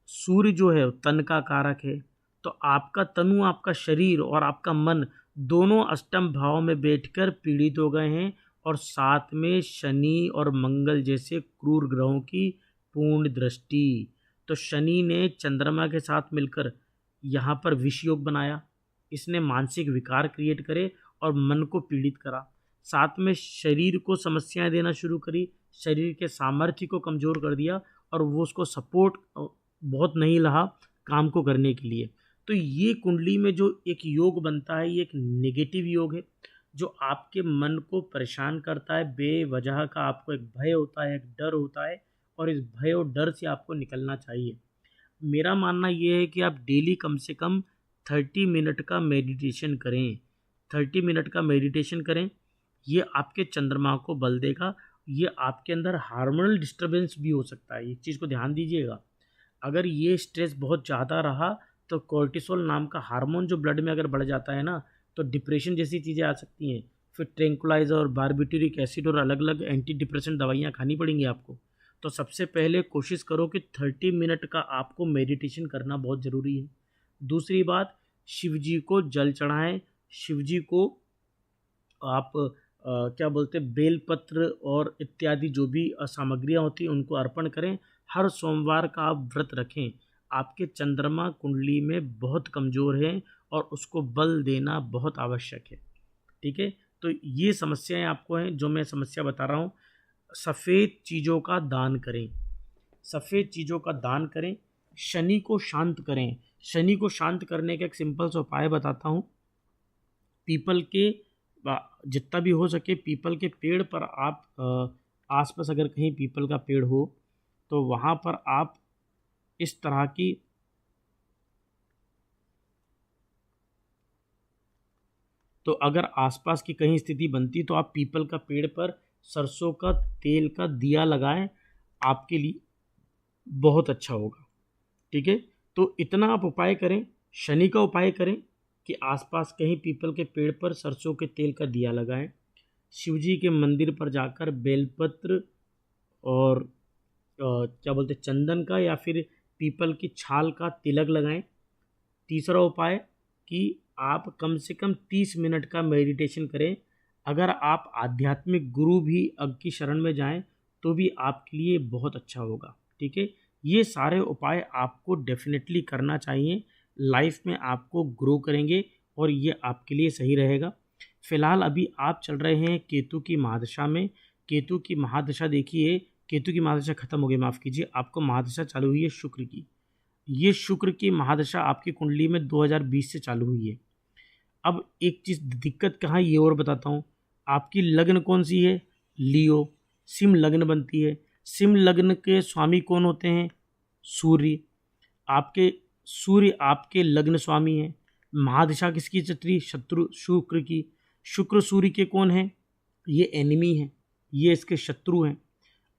A: सूर्य जो है तन का कारक है। तो आपका तनु, आपका शरीर और आपका मन दोनों अष्टम भाव में बैठकर पीड़ित हो गए हैं। और साथ में शनि और मंगल जैसे क्रूर ग्रहों की पूर्ण दृष्टि। तो शनि ने चंद्रमा के साथ मिलकर यहाँ पर विष योग बनाया, इसने मानसिक विकार क्रिएट करे और मन को पीड़ित करा। साथ में शरीर को समस्याएं देना शुरू करी, शरीर के सामर्थ्य को कमज़ोर कर दिया और वो उसको सपोर्ट बहुत नहीं रहा काम को करने के लिए। तो ये कुंडली में जो एक योग बनता है, ये एक नेगेटिव योग है जो आपके मन को परेशान करता है। बेवजह का आपको एक भय होता है, एक डर होता है, और इस भय और डर से आपको निकलना चाहिए। मेरा मानना ये है कि आप डेली कम से कम 30 मिनट का मेडिटेशन करें। 30 मिनट का मेडिटेशन करें, ये आपके चंद्रमा को बल देगा। ये आपके अंदर हार्मोनल डिस्टर्बेंस भी हो सकता है, इस चीज़ को ध्यान दीजिएगा। अगर ये स्ट्रेस बहुत ज़्यादा रहा तो कोर्टिसोल नाम का हार्मोन जो ब्लड में अगर बढ़ जाता है ना, तो डिप्रेशन जैसी चीज़ें आ सकती हैं। फिर ट्रैंक्विलाइजर और बारबिटूरिक एसिड और अलग अलग एंटी डिप्रेशन दवाइयाँ खानी पड़ेंगी आपको। तो सबसे पहले कोशिश करो कि 30 मिनट का आपको मेडिटेशन करना बहुत ज़रूरी है। दूसरी बात, शिव जी को जल चढ़ाएं। शिव जी को आप क्या बोलते हैं, बेलपत्र और इत्यादि जो भी सामग्रियाँ होती हैं उनको अर्पण करें। हर सोमवार का आप व्रत रखें। आपके चंद्रमा कुंडली में बहुत कमज़ोर है और उसको बल देना बहुत आवश्यक है। ठीक है, तो ये समस्याएं आपको हैं जो मैं समस्या बता रहा हूँ। सफ़ेद चीज़ों का दान करें, सफ़ेद चीज़ों का दान करें। शनि को शांत करें। शनि को शांत करने का एक सिंपल सा उपाय बताता हूँ। पीपल के जितना भी हो सके पीपल के पेड़ पर आप आसपास अगर कहीं पीपल का पेड़ हो तो वहाँ पर आप इस तरह की तो अगर आसपास की कहीं स्थिति बनती तो आप पीपल का पेड़ पर सरसों का तेल का दिया लगाएं, आपके लिए बहुत अच्छा होगा। ठीक है, तो इतना आप उपाय करें। शनि का उपाय करें कि आसपास कहीं पीपल के पेड़ पर सरसों के तेल का दिया लगाएं। शिवजी के मंदिर पर जाकर बेलपत्र और क्या बोलते हैं, चंदन का या फिर पीपल की छाल का तिलक लगाएं। तीसरा उपाय कि आप कम से कम 30 मिनट का मेडिटेशन करें। अगर आप आध्यात्मिक गुरु भी की शरण में जाएं तो भी आपके लिए बहुत अच्छा होगा। ठीक है, ये सारे उपाय आपको डेफिनेटली करना चाहिए, लाइफ में आपको ग्रो करेंगे और ये आपके लिए सही रहेगा। फिलहाल अभी आप चल रहे हैं केतु की महादशा में। केतु की महादशा देखिए, केतु की महादशा खत्म हो गई, माफ़ कीजिए, आपको महादशा चालू हुई है शुक्र की। ये शुक्र की महादशा आपकी कुंडली में 2020 से चालू हुई है। अब एक चीज़ दिक्कत कहाँ है ये और बताता हूँ। आपकी लग्न कौन सी है? लियो। सिंह लग्न बनती है। सिंह लग्न के स्वामी कौन होते हैं? सूर्य। आपके सूर्य आपके लग्न स्वामी हैं। महादशा किसकी चल रही? शत्रु शुक्र की। शुक्र सूर्य के कौन है? ये एनिमी है, ये इसके शत्रु हैं।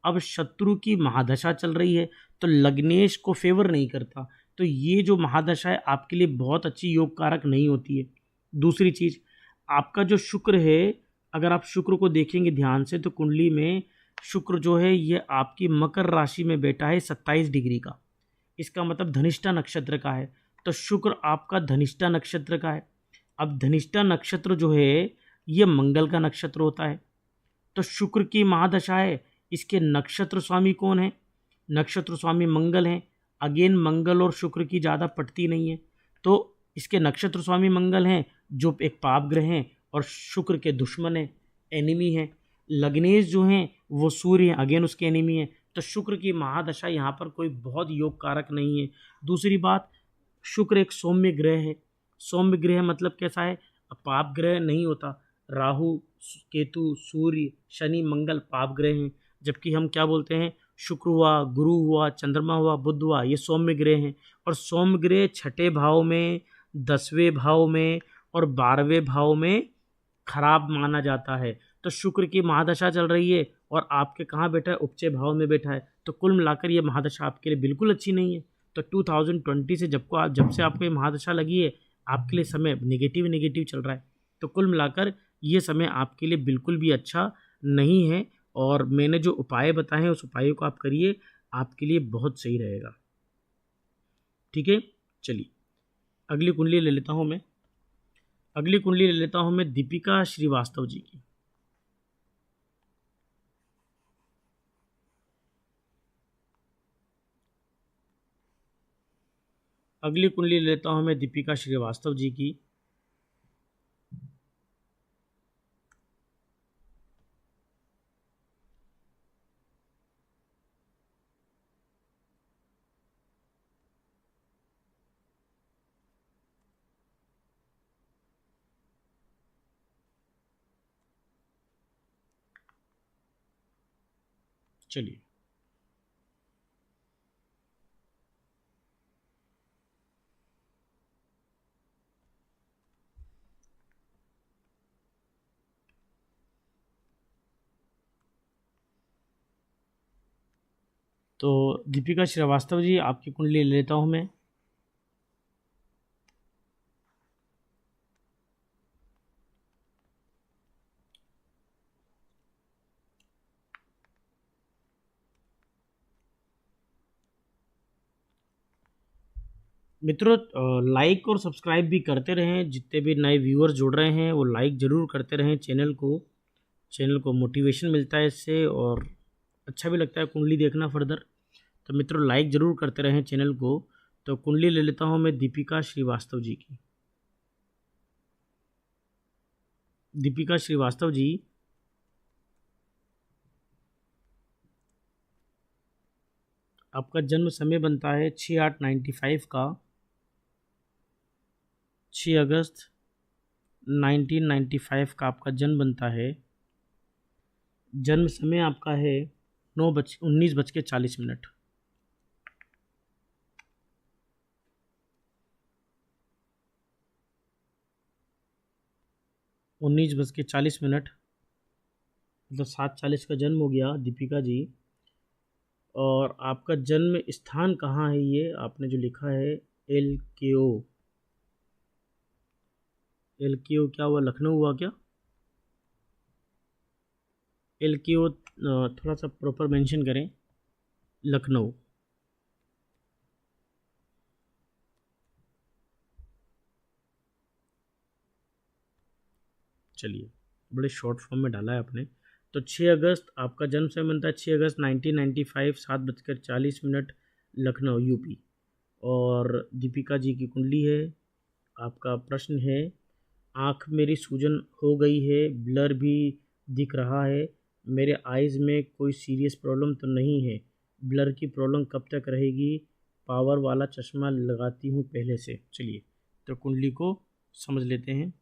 A: अब शत्रु की महादशा चल रही है तो लग्नेश को फेवर नहीं करता, तो ये जो महादशा है आपके लिए बहुत अच्छी योग कारक नहीं होती है। दूसरी चीज़, आपका जो शुक्र है, अगर आप शुक्र को देखेंगे ध्यान से तो कुंडली में शुक्र जो है ये आपकी मकर राशि में बैठा है 27 डिग्री का। इसका मतलब धनिष्ठा नक्षत्र का है, तो शुक्र आपका धनिष्ठा नक्षत्र का है। अब धनिष्ठा नक्षत्र जो है ये मंगल का नक्षत्र होता है, तो शुक्र की महादशा है, इसके नक्षत्र स्वामी कौन है? नक्षत्र स्वामी मंगल हैं। अगेन मंगल और शुक्र की ज़्यादा पटती नहीं है, तो इसके नक्षत्र स्वामी मंगल हैं जो एक पाप ग्रह हैं और शुक्र के दुश्मन हैं, एनिमी हैं। लग्नेश जो हैं वो सूर्य हैं, अगेन उसके एनिमी हैं। तो शुक्र की महादशा यहाँ पर कोई बहुत योग कारक नहीं है। दूसरी बात, शुक्र एक सौम्य ग्रह है। सौम्य ग्रह मतलब कैसा है? पाप ग्रह नहीं होता। राहु, केतु, सूर्य, शनि, मंगल पाप ग्रह हैं, जबकि हम क्या बोलते हैं? शुक्र हुआ, गुरु हुआ, चंद्रमा हुआ, बुध हुआ, ये सौम्य ग्रह हैं। और सौम्य ग्रह छठे भाव में, 10वें भाव में और 12वें भाव में खराब माना जाता है। तो शुक्र की महादशा चल रही है और आपके कहाँ बैठा है? उपचय भाव में बैठा है। तो कुल मिलाकर ये महादशा आपके लिए बिल्कुल अच्छी नहीं है। तो 2020 से जब से आपको ये महादशा लगी है, आपके लिए समय नेगेटिव नेगेटिव चल रहा है। तो कुल मिलाकर ये समय आपके लिए बिल्कुल भी अच्छा नहीं है, और मैंने जो उपाय बताए हैं उस उपायों को आप करिए, आपके लिए बहुत सही रहेगा। ठीक है, चलिए अगली कुंडली ले लेता हूँ मैं। अगली कुंडली ले लेता हूँ मैं दीपिका श्रीवास्तव जी की। अगली कुंडली ले लेता हूँ मैं दीपिका श्रीवास्तव जी की। चलिए, तो दीपिका श्रीवास्तव जी आपकी कुंडली ले लेता हूँ मैं। मित्रों, लाइक और सब्सक्राइब भी करते रहें। जितने भी नए व्यूअर्स जुड़ रहे हैं वो लाइक ज़रूर करते रहें चैनल को। चैनल को मोटिवेशन मिलता है इससे और अच्छा भी लगता है कुंडली देखना फर्दर। तो मित्रों, लाइक ज़रूर करते रहें चैनल को। तो कुंडली ले लेता हूँ मैं दीपिका श्रीवास्तव जी की। दीपिका श्रीवास्तव जी, आपका जन्म समय बनता है 6/8/95 का, 6 अगस्त 1995 का आपका जन्म बनता है। जन्म समय आपका है 19:40। 19:40, मतलब 7:40 का जन्म हो गया दीपिका जी। और आपका जन्म स्थान कहाँ है? ये आपने जो लिखा है LKO, LKO क्या हुआ? लखनऊ हुआ क्या? LKO थोड़ा सा प्रॉपर मेंशन करें। लखनऊ। चलिए, बड़े शॉर्ट फॉर्म में डाला है आपने। तो 6 अगस्त आपका जन्म समय बनता है 6 अगस्त 1995, 7:40 लखनऊ यूपी। और दीपिका जी की कुंडली है। आपका प्रश्न है, आँख मेरी सूजन हो गई है, ब्लर भी दिख रहा है, मेरे आइज़ में कोई सीरियस प्रॉब्लम तो नहीं है, ब्लर की प्रॉब्लम कब तक रहेगी, पावर वाला चश्मा लगाती हूँ पहले से। चलिए, तो कुंडली को समझ लेते हैं।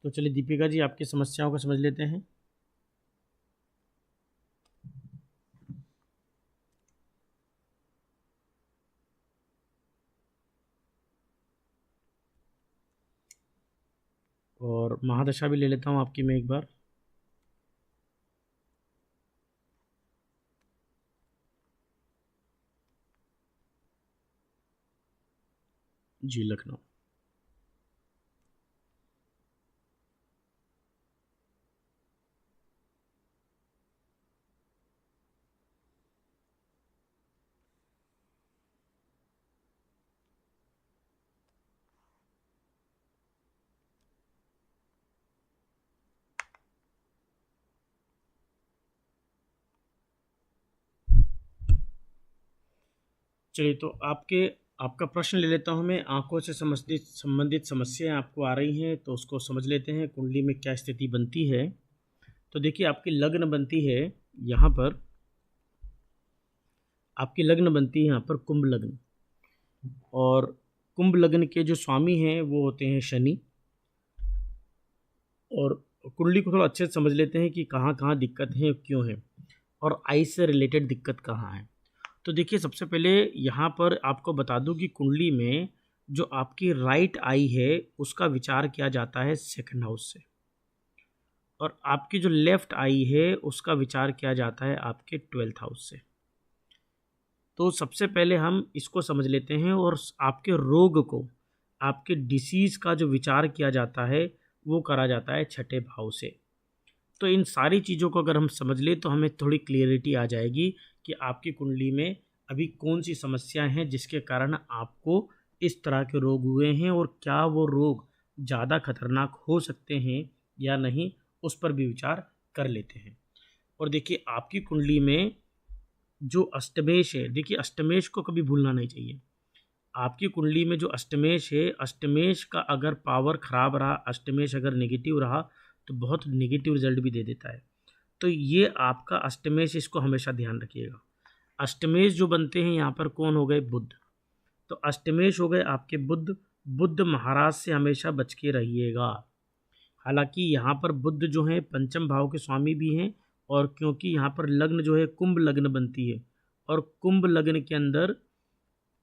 A: तो चलिए दीपिका जी, आपकी समस्याओं को समझ लेते हैं। और महादशा भी ले लेता हूँ आपकी मैं एक बार। जी, लखनऊ। चलिए, तो आपका प्रश्न ले लेता हूँ मैं। आंखों से संबंधित समस्याएं आपको आ रही हैं, तो उसको समझ लेते हैं कुंडली में क्या स्थिति बनती है। तो देखिए, आपकी लग्न बनती है यहाँ पर, कुंभ लग्न। और कुंभ लग्न के जो स्वामी हैं वो होते हैं शनि। और कुंडली को थोड़ा अच्छे से समझ लेते हैं कि कहाँ कहाँ दिक्कत है, क्यों है, और आई से रिलेटेड दिक्कत कहाँ है। तो देखिए, सबसे पहले यहाँ पर आपको बता दूं कि कुंडली में जो आपकी राइट आई है उसका विचार किया जाता है सेकंड हाउस से, और आपकी जो लेफ्ट आई है उसका विचार किया जाता है आपके 12th हाउस से। तो सबसे पहले हम इसको समझ लेते हैं, और आपके रोग को, आपके डिसीज़ का जो विचार किया जाता है वो करा जाता है छठे भाव से। तो इन सारी चीज़ों को अगर हम समझ लें तो हमें थोड़ी क्लियरिटी आ जाएगी कि आपकी कुंडली में अभी कौन सी समस्याएं हैं जिसके कारण आपको इस तरह के रोग हुए हैं, और क्या वो रोग ज़्यादा खतरनाक हो सकते हैं या नहीं, उस पर भी विचार कर लेते हैं। और देखिए, आपकी कुंडली में जो अष्टमेश है, देखिए अष्टमेश को कभी भूलना नहीं चाहिए। आपकी कुंडली में जो अष्टमेश है, अष्टमेश का अगर पावर खराब रहा, अष्टमेश अगर नेगेटिव रहा, तो बहुत नेगेटिव रिजल्ट भी दे देता है। तो ये आपका अष्टमेश, इसको हमेशा ध्यान रखिएगा। अष्टमेश जो बनते हैं यहाँ पर कौन हो गए, बुध। तो अष्टमेश हो गए आपके बुध। बुध महाराज से हमेशा बच के रहिएगा। हालांकि यहाँ पर बुध जो है पंचम भाव के स्वामी भी हैं, और क्योंकि यहाँ पर लग्न जो है कुंभ लग्न बनती है, और कुंभ लग्न के अंदर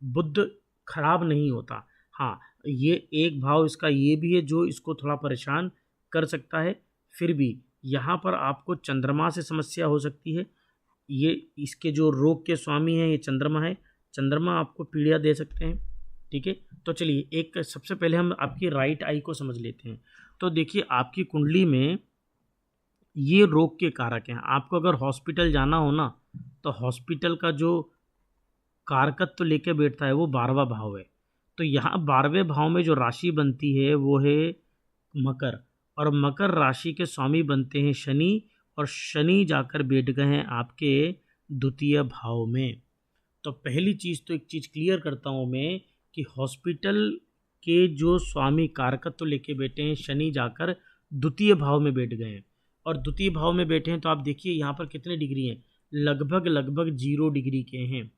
A: बुध खराब नहीं होता। हाँ, ये एक भाव इसका ये भी है जो इसको थोड़ा परेशान कर सकता है। फिर भी यहाँ पर आपको चंद्रमा से समस्या हो सकती है। ये इसके जो रोग के स्वामी हैं ये चंद्रमा है। चंद्रमा आपको पीड़ा दे सकते हैं। ठीक है, तो चलिए एक सबसे पहले हम आपकी राइट आई को समझ लेते हैं। तो देखिए, आपकी कुंडली में ये रोग के कारक हैं। आपको अगर हॉस्पिटल जाना हो ना, तो हॉस्पिटल का जो कारकत्व तो लेके बैठता है वो 12वां भाव है। तो यहाँ 12वें भाव में जो राशि बनती है वो है मकर, और मकर राशि के स्वामी बनते हैं शनि, और शनि जाकर बैठ गए हैं आपके द्वितीय भाव में। तो पहली चीज़ तो एक चीज़ क्लियर करता हूँ मैं कि हॉस्पिटल के जो स्वामी कारकत्व तो लेके बैठे हैं शनि जाकर द्वितीय भाव में बैठ गए हैं, और द्वितीय भाव में बैठे हैं तो आप देखिए यहाँ पर कितने डिग्री हैं, लगभग लगभग 0 डिग्री के हैं।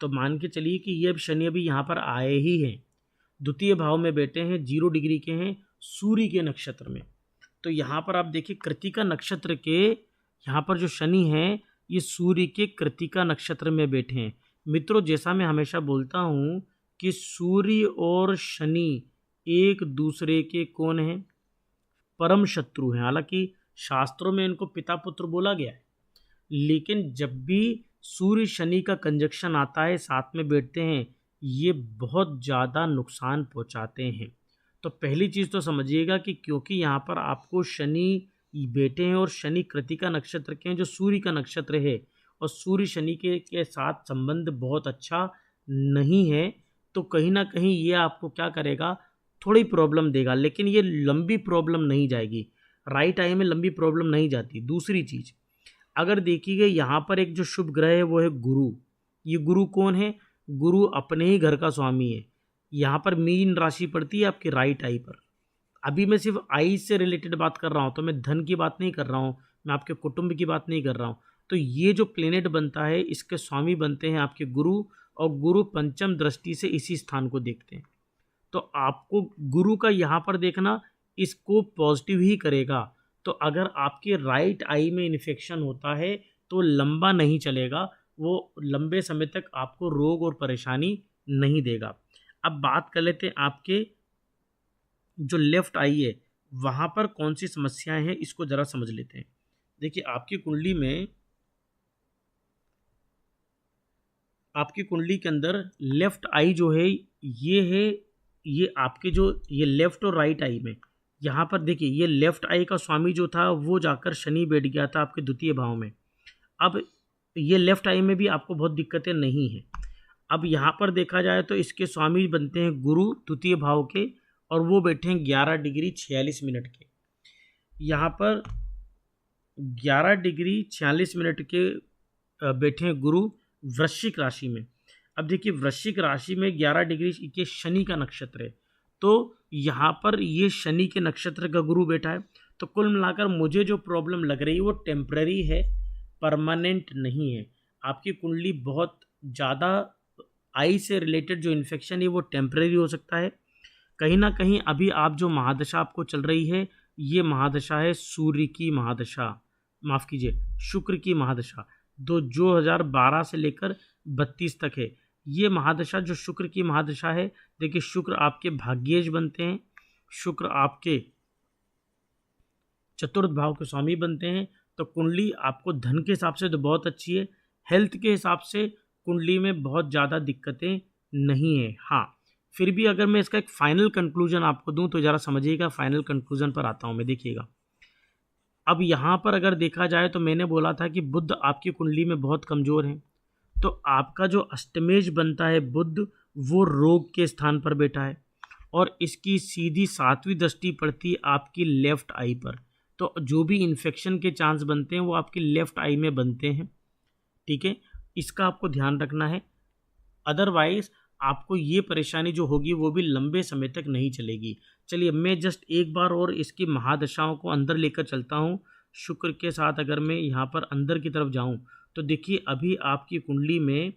A: तो मान के चलिए कि ये अब शनि अभी यहाँ पर आए ही हैं, द्वितीय भाव में बैठे हैं, 0 डिग्री के हैं, सूर्य के नक्षत्र में। तो यहाँ पर आप देखिए कृतिका नक्षत्र के यहाँ पर जो शनि हैं ये सूर्य के कृतिका नक्षत्र में बैठे हैं। मित्रों, जैसा मैं हमेशा बोलता हूँ कि सूर्य और शनि एक दूसरे के कौन हैं, परम शत्रु हैं। हालांकि शास्त्रों में इनको पिता पुत्र बोला गया है, लेकिन जब भी सूर्य शनि का कंजक्शन आता है, साथ में बैठते हैं, ये बहुत ज़्यादा नुकसान पहुंचाते हैं। तो पहली चीज़ तो समझिएगा कि क्योंकि यहाँ पर आपको शनि बैठे हैं और शनि कृतिका नक्षत्र के हैं जो सूर्य का नक्षत्र है, और सूर्य शनि के साथ संबंध बहुत अच्छा नहीं है, तो कहीं ना कहीं ये आपको क्या करेगा, थोड़ी प्रॉब्लम देगा, लेकिन ये लंबी प्रॉब्लम नहीं जाएगी। राइट आई में लंबी प्रॉब्लम नहीं जाती। दूसरी चीज़, अगर देखी गई यहाँ पर एक जो शुभ ग्रह है वो है गुरु। ये गुरु कौन है? गुरु अपने ही घर का स्वामी है। यहाँ पर मीन राशि पड़ती है आपकी राइट आई पर। अभी मैं सिर्फ आई से रिलेटेड बात कर रहा हूँ, तो मैं धन की बात नहीं कर रहा हूँ, मैं आपके कुटुंब की बात नहीं कर रहा हूँ। तो ये जो प्लेनेट बनता है इसके स्वामी बनते हैं आपके गुरु, और गुरु पंचम दृष्टि से इसी स्थान को देखते हैं। तो आपको गुरु का यहाँ पर देखना इसको पॉजिटिव ही करेगा। तो अगर आपके राइट आई में इन्फेक्शन होता है तो लंबा नहीं चलेगा, वो लंबे समय तक आपको रोग और परेशानी नहीं देगा। अब बात कर लेते हैं आपके जो लेफ्ट आई है वहाँ पर कौन सी समस्याएं हैं, इसको ज़रा समझ लेते हैं। देखिए आपकी कुंडली के अंदर लेफ्ट आई जो है ये है, ये आपके जो ये लेफ्ट और राइट आई में, यहाँ पर देखिए ये लेफ्ट आई का स्वामी जो था वो जाकर शनि बैठ गया था आपके द्वितीय भाव में। अब ये लेफ्ट आई में भी आपको बहुत दिक्कतें नहीं हैं। अब यहाँ पर देखा जाए तो इसके स्वामी बनते हैं गुरु द्वितीय भाव के, और वो बैठे हैं 11 डिग्री 46 मिनट के। यहाँ पर 11 डिग्री 46 मिनट के बैठे हैं गुरु वृश्चिक राशि में। अब देखिए वृश्चिक राशि में 11 डिग्री के शनि का नक्षत्र है, तो यहाँ पर ये शनि के नक्षत्र का गुरु बैठा है। तो कुल मिलाकर मुझे जो प्रॉब्लम लग रही है वो टेम्पररी है, परमानेंट नहीं है। आपकी कुंडली बहुत ज़्यादा आई से रिलेटेड जो इन्फेक्शन है वो टेम्पररी हो सकता है। कहीं ना कहीं अभी आप जो महादशा आपको चल रही है ये महादशा है सूर्य की महादशा, माफ़ कीजिए शुक्र की महादशा, 2012 से लेकर 32 तक है ये महादशा। जो शुक्र की महादशा है, देखिए शुक्र आपके भाग्येश बनते हैं, शुक्र आपके चतुर्थ भाव के स्वामी बनते हैं। तो कुंडली आपको धन के हिसाब से तो बहुत अच्छी है, हेल्थ के हिसाब से कुंडली में बहुत ज़्यादा दिक्कतें नहीं है। हाँ, फिर भी अगर मैं इसका एक फाइनल कंक्लूजन आपको दूं तो ज़रा समझिएगा, फाइनल कंक्लूजन पर आता हूं मैं। देखिएगा अब यहाँ पर अगर देखा जाए तो मैंने बोला था कि बुध आपकी कुंडली में बहुत कमज़ोर है, तो आपका जो अष्टमेश बनता है बुध वो रोग के स्थान पर बैठा है, और इसकी सीधी 7वीं दृष्टि पड़ती है आपकी लेफ्ट आई पर। तो जो भी इन्फेक्शन के चांस बनते हैं वो आपकी लेफ्ट आई में बनते हैं, ठीक है, इसका आपको ध्यान रखना है। अदरवाइज आपको ये परेशानी जो होगी वो भी लंबे समय तक नहीं चलेगी। चलिए मैं जस्ट एक बार और इसकी महादशाओं को अंदर लेकर चलता हूँ। शुक्र के साथ अगर मैं यहाँ पर अंदर की तरफ जाऊँ तो देखिए अभी आपकी कुंडली में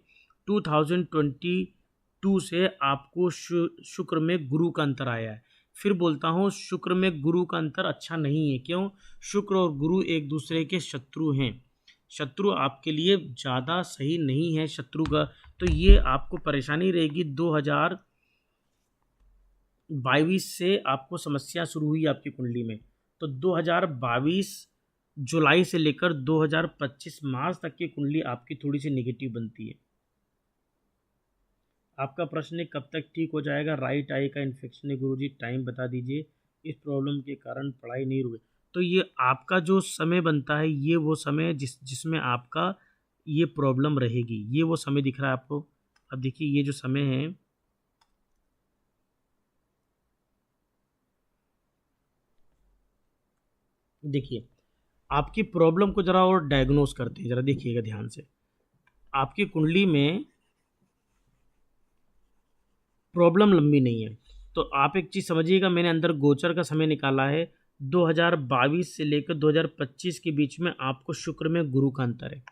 A: 2022 से आपको शुक्र में गुरु का अंतर आया है। फिर बोलता हूँ शुक्र में गुरु का अंतर अच्छा नहीं है। क्यों? शुक्र और गुरु एक दूसरे के शत्रु हैं, शत्रु आपके लिए ज़्यादा सही नहीं है शत्रु का। तो ये आपको परेशानी रहेगी। 2022 से आपको समस्या शुरू हुई आपकी कुंडली में, तो 2022 जुलाई से लेकर 2025 मार्च तक की कुंडली आपकी थोड़ी सी नेगेटिव बनती है। आपका प्रश्न है कब तक ठीक हो जाएगा? राइट आई का इन्फेक्शन है गुरुजी, टाइम बता दीजिए, इस प्रॉब्लम के कारण पढ़ाई नहीं रुके। तो ये आपका जो समय बनता है ये वो समय जिसमें आपका ये प्रॉब्लम रहेगी, ये वो समय दिख रहा है आपको। अब देखिए ये जो समय है, देखिए आपकी प्रॉब्लम को ज़रा और डायग्नोस करते हैं, ज़रा देखिएगा ध्यान से। आपकी कुंडली में प्रॉब्लम लंबी नहीं है, तो आप एक चीज़ समझिएगा, मैंने अंदर गोचर का समय निकाला है। 2022 से लेकर 2025 के बीच में आपको शुक्र में गुरु का अंतर है,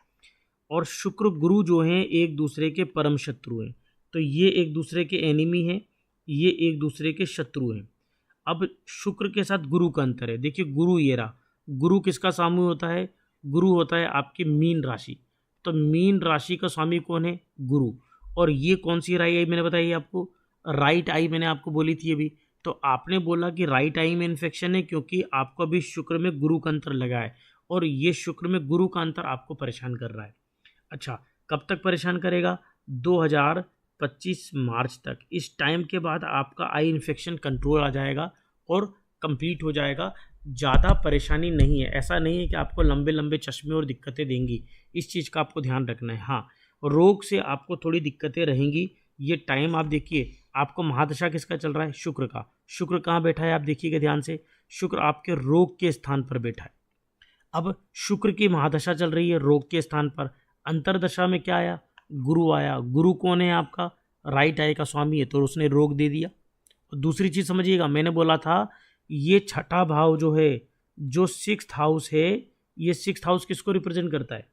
A: और शुक्र गुरु जो हैं एक दूसरे के परम शत्रु हैं। तो ये एक दूसरे के एनिमी हैं, ये एक दूसरे के शत्रु हैं। अब शुक्र के साथ गुरु का अंतर है। देखिए गुरु ये रहा, गुरु किसका स्वामी होता है? गुरु होता है आपके मीन राशि। तो मीन राशि का स्वामी कौन है? गुरु। और ये कौन सी राई आई मैंने बताई आपको? राइट आई मैंने आपको बोली थी अभी। तो आपने बोला कि राइट आई में इन्फेक्शन है क्योंकि आपको अभी शुक्र में गुरु का अंतर लगा है, और ये शुक्र में गुरु का अंतर आपको परेशान कर रहा है। अच्छा, कब तक परेशान करेगा? 25 मार्च तक। इस टाइम के बाद आपका आई इन्फेक्शन कंट्रोल आ जाएगा और कंप्लीट हो जाएगा। ज़्यादा परेशानी नहीं है, ऐसा नहीं है कि आपको लंबे लंबे चश्मे और दिक्कतें देंगी। इस चीज़ का आपको ध्यान रखना है। हाँ, रोग से आपको थोड़ी दिक्कतें रहेंगी। ये टाइम आप देखिए, आपको महादशा किसका चल रहा है? शुक्र का। शुक्र कहाँ बैठा है आप देखिएगा ध्यान से, शुक्र आपके रोग के स्थान पर बैठा है। अब शुक्र की महादशा चल रही है रोग के स्थान पर। अंतरदशा में क्या आया? गुरु आया। गुरु कौन है आपका? राइट आई का स्वामी है, तो उसने रोग दे दिया। और दूसरी चीज समझिएगा, मैंने बोला था ये छठा भाव जो है, जो सिक्स्थ हाउस है, ये सिक्स्थ हाउस किसको रिप्रेजेंट करता है?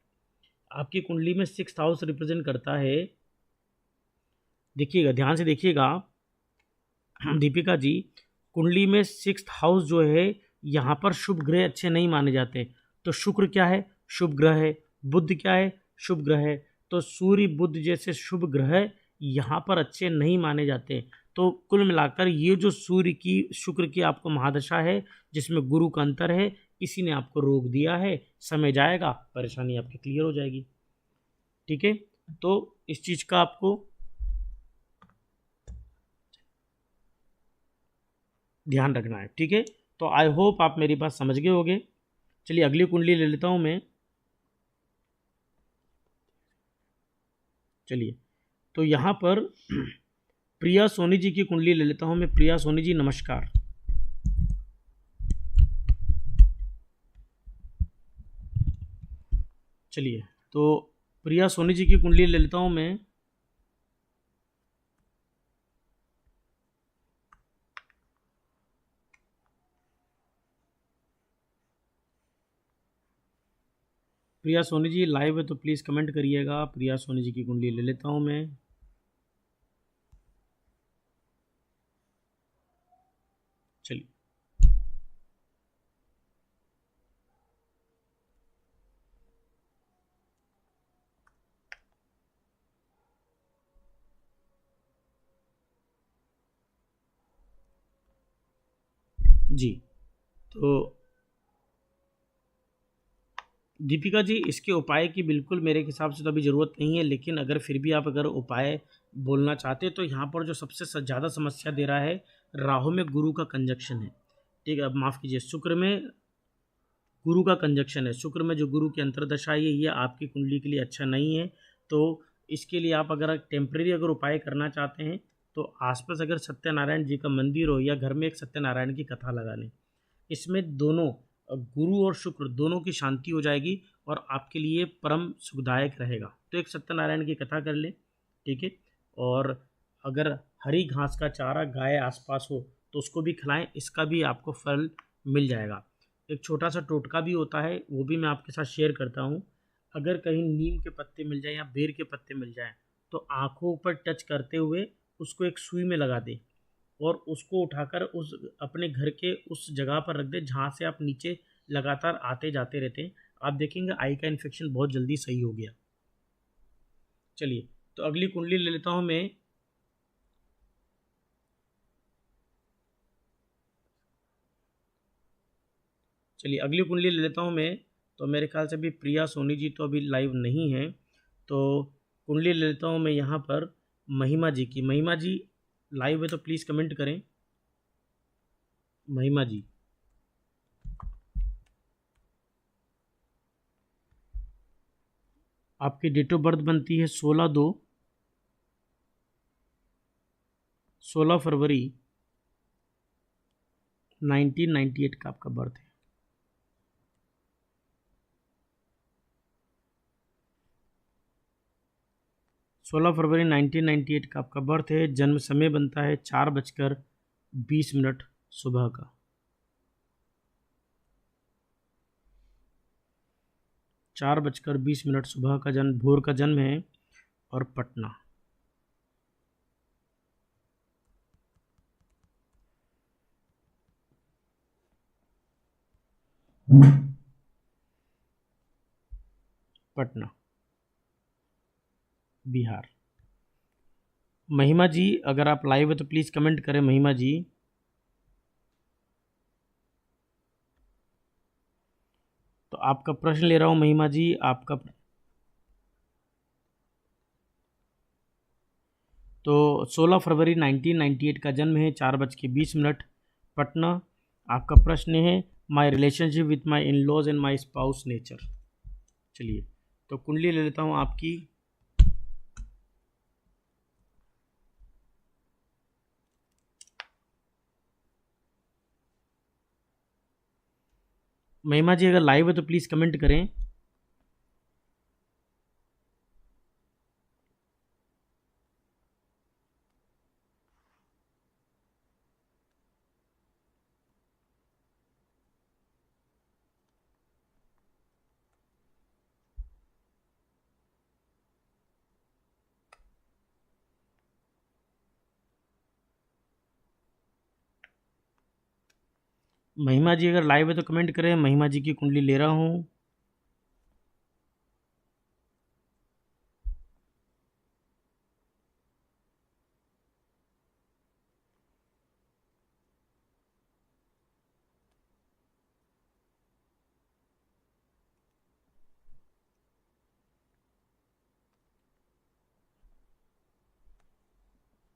A: आपकी कुंडली में सिक्स्थ हाउस रिप्रेजेंट करता है, देखिएगा ध्यान से देखिएगा दीपिका जी, कुंडली में सिक्स्थ हाउस जो है, यहाँ पर शुभ ग्रह अच्छे नहीं माने जाते। तो शुक्र क्या है? शुभ ग्रह है। बुध क्या है? शुभ ग्रह है। तो सूर्य बुध जैसे शुभ ग्रह यहाँ पर अच्छे नहीं माने जाते। तो कुल मिलाकर ये जो सूर्य की शुक्र की आपको महादशा है, जिसमें गुरु का अंतर है, इसी ने आपको रोग दिया है। समय जाएगा, परेशानी आपकी क्लियर हो जाएगी। ठीक है, तो इस चीज का आपको ध्यान रखना है। ठीक है, तो आई होप आप मेरी बात समझ गए होंगे। चलिए अगली कुंडली ले लेता हूं मैं। चलिए, तो यहाँ पर प्रिया सोनी जी की कुंडली ले लेता हूं मैं। प्रिया सोनी जी नमस्कार। चलिए, तो प्रिया सोनी जी की कुंडली ले लेता हूं मैं। प्रिया सोनी जी लाइव है तो प्लीज़ कमेंट करिएगा। प्रिया सोनी जी की कुंडली ले लेता हूं मैं। चलिए, जी, तो दीपिका जी इसके उपाय की बिल्कुल मेरे हिसाब से तो अभी ज़रूरत नहीं है, लेकिन अगर फिर भी आप अगर उपाय बोलना चाहते हैं तो यहाँ पर जो सबसे ज़्यादा समस्या दे रहा है, राहु में गुरु का कंजक्शन है। ठीक है, अब माफ़ कीजिए, शुक्र में गुरु का कंजक्शन है। शुक्र में जो गुरु की अंतर्दशा है, ये आपकी कुंडली के लिए अच्छा नहीं है। तो इसके लिए आप अगर टेम्परेरी अगर उपाय करना चाहते हैं तो आसपास अगर सत्यनारायण जी का मंदिर हो या घर में एक सत्यनारायण की कथा लगा लें। इसमें दोनों गुरु और शुक्र दोनों की शांति हो जाएगी और आपके लिए परम सुखदायक रहेगा। तो एक सत्यनारायण की कथा कर लें। ठीक है, और अगर हरी घास का चारा गाय आसपास हो तो उसको भी खिलाएं, इसका भी आपको फल मिल जाएगा। एक छोटा सा टोटका भी होता है, वो भी मैं आपके साथ शेयर करता हूँ। अगर कहीं नीम के पत्ते मिल जाए या बेर के पत्ते मिल जाए तो आँखों पर टच करते हुए उसको एक सुई में लगा दें और उसको उठाकर उस अपने घर के उस जगह पर रख दें जहाँ से आप नीचे लगातार आते जाते रहते हैं। आप देखेंगे आई का इन्फेक्शन बहुत जल्दी सही हो गया। चलिए, तो अगली कुंडली ले लेता हूँ मैं। चलिए अगली कुंडली ले लेता हूँ मैं। तो मेरे ख्याल से अभी प्रिया सोनी जी तो अभी लाइव नहीं है, तो कुंडली ले लेता हूँ मैं यहाँ पर महिमा जी की। महिमा जी लाइव है तो प्लीज़ कमेंट करें। महिमा जी, आपकी डेट ऑफ बर्थ बनती है 16 फरवरी 1998 का आपका बर्थ है। 16 फरवरी 1998 का आपका बर्थ है। जन्म समय बनता है 4:20 सुबह का। 4:20 सुबह का जन्म, भोर का जन्म है और पटना। पटना, बिहार। महिमा जी अगर आप लाइव है तो प्लीज़ कमेंट करें महिमा जी। तो आपका प्रश्न ले रहा हूँ महिमा जी, आपका तो 16 फरवरी 1998 का जन्म है, 4:20 पटना। आपका प्रश्न है my relationship with my in laws and my spouse nature. चलिए तो कुंडली ले लेता हूँ आपकी। महिमा जी अगर लाइव है तो प्लीज़ कमेंट करें। महिमा जी अगर लाइव है तो कमेंट करें। महिमा जी की कुंडली ले रहा हूँ।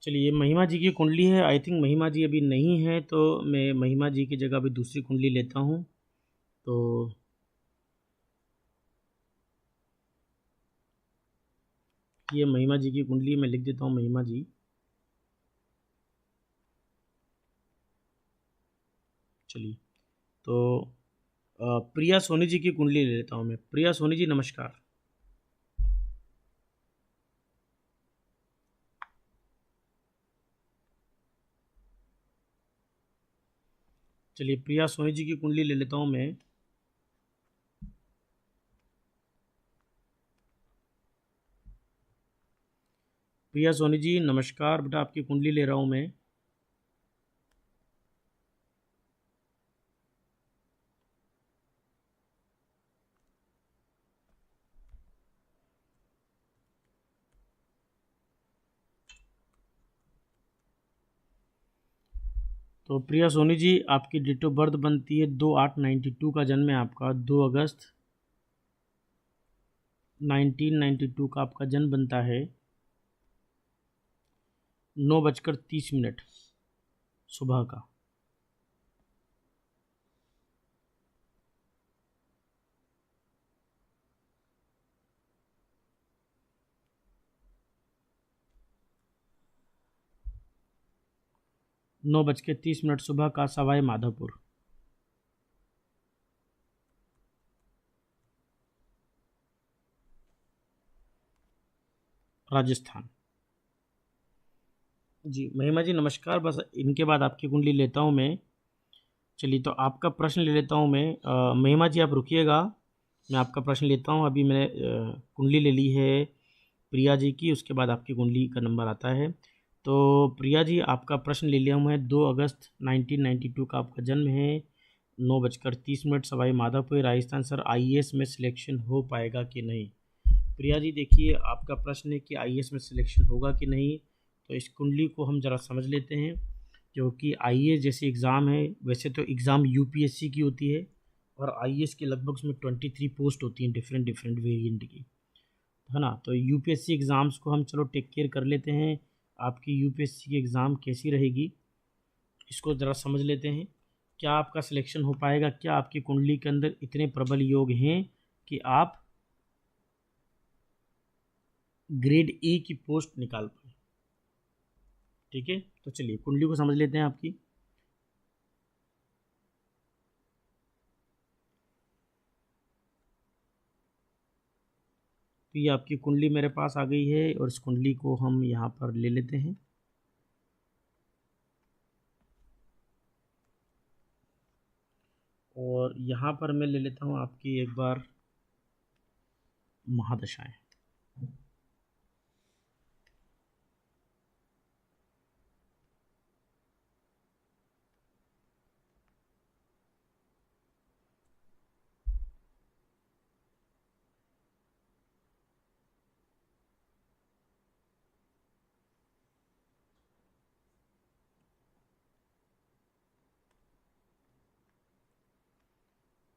A: चलिए महिमा जी की कुंडली है। आई थिंक महिमा जी अभी नहीं है, तो मैं महिमा जी की जगह अभी दूसरी कुंडली लेता हूँ। तो ये महिमा जी की कुंडली मैं लिख देता हूँ। महिमा जी, चलिए तो प्रिया सोनी जी की कुंडली ले लेता हूँ मैं। प्रिया सोनी जी नमस्कार। चलिए प्रिया सोनी जी की कुंडली ले लेता हूँ मैं। प्रिया सोनी जी नमस्कार बेटा, आपकी कुंडली ले रहा हूँ मैं। तो प्रिया सोनी जी आपकी डेट ऑफ बर्थ बनती है 2/8/92 का जन्म है आपका। 2 अगस्त 1992 का आपका जन्म बनता है। 9:30 सुबह का। 9:30 सुबह का, सवाई माधोपुर, राजस्थान। जी महिमा जी नमस्कार। बस इनके बाद आपकी कुंडली लेता हूँ मैं। चलिए तो आपका प्रश्न ले लेता हूँ मैं। महिमा जी आप रुकिएगा, मैं आपका प्रश्न लेता हूँ। अभी मैंने कुंडली ले ली है प्रिया जी की, उसके बाद आपकी कुंडली का नंबर आता है। तो प्रिया जी आपका प्रश्न ले लिया हूँ मैं। 2 अगस्त 1992 का आपका जन्म है। 9:30 सवाई माधोपुर, राजस्थान। सर आईएएस में सिलेक्शन हो पाएगा कि नहीं? प्रिया जी देखिए, आपका प्रश्न है कि आईएएस में सिलेक्शन होगा कि नहीं। तो इस कुंडली को हम ज़रा समझ लेते हैं। क्योंकि आईएएस जैसे एग्ज़ाम है, वैसे तो एग्ज़ाम यूपीएससी की होती है, और आईएएस के लगभग उसमें 23 पोस्ट होती हैं डिफरेंट डिफरेंट वेरिएंट की, है ना। तो यूपीएससी एग्ज़ाम्स को हम चलो टेक केयर कर लेते हैं। आपकी यूपीएससी की एग्ज़ाम कैसी रहेगी इसको ज़रा समझ लेते हैं। क्या आपका सिलेक्शन हो पाएगा? क्या आपकी कुंडली के अंदर इतने प्रबल योग हैं कि आप ग्रेड ए की पोस्ट निकाल पाए? ठीक है, तो चलिए कुंडली को समझ लेते हैं आपकी। तो ये आपकी कुंडली मेरे पास आ गई है, और इस कुंडली को हम यहाँ पर ले लेते हैं। और यहाँ पर मैं ले लेता हूँ आपकी एक बार महादशाएं।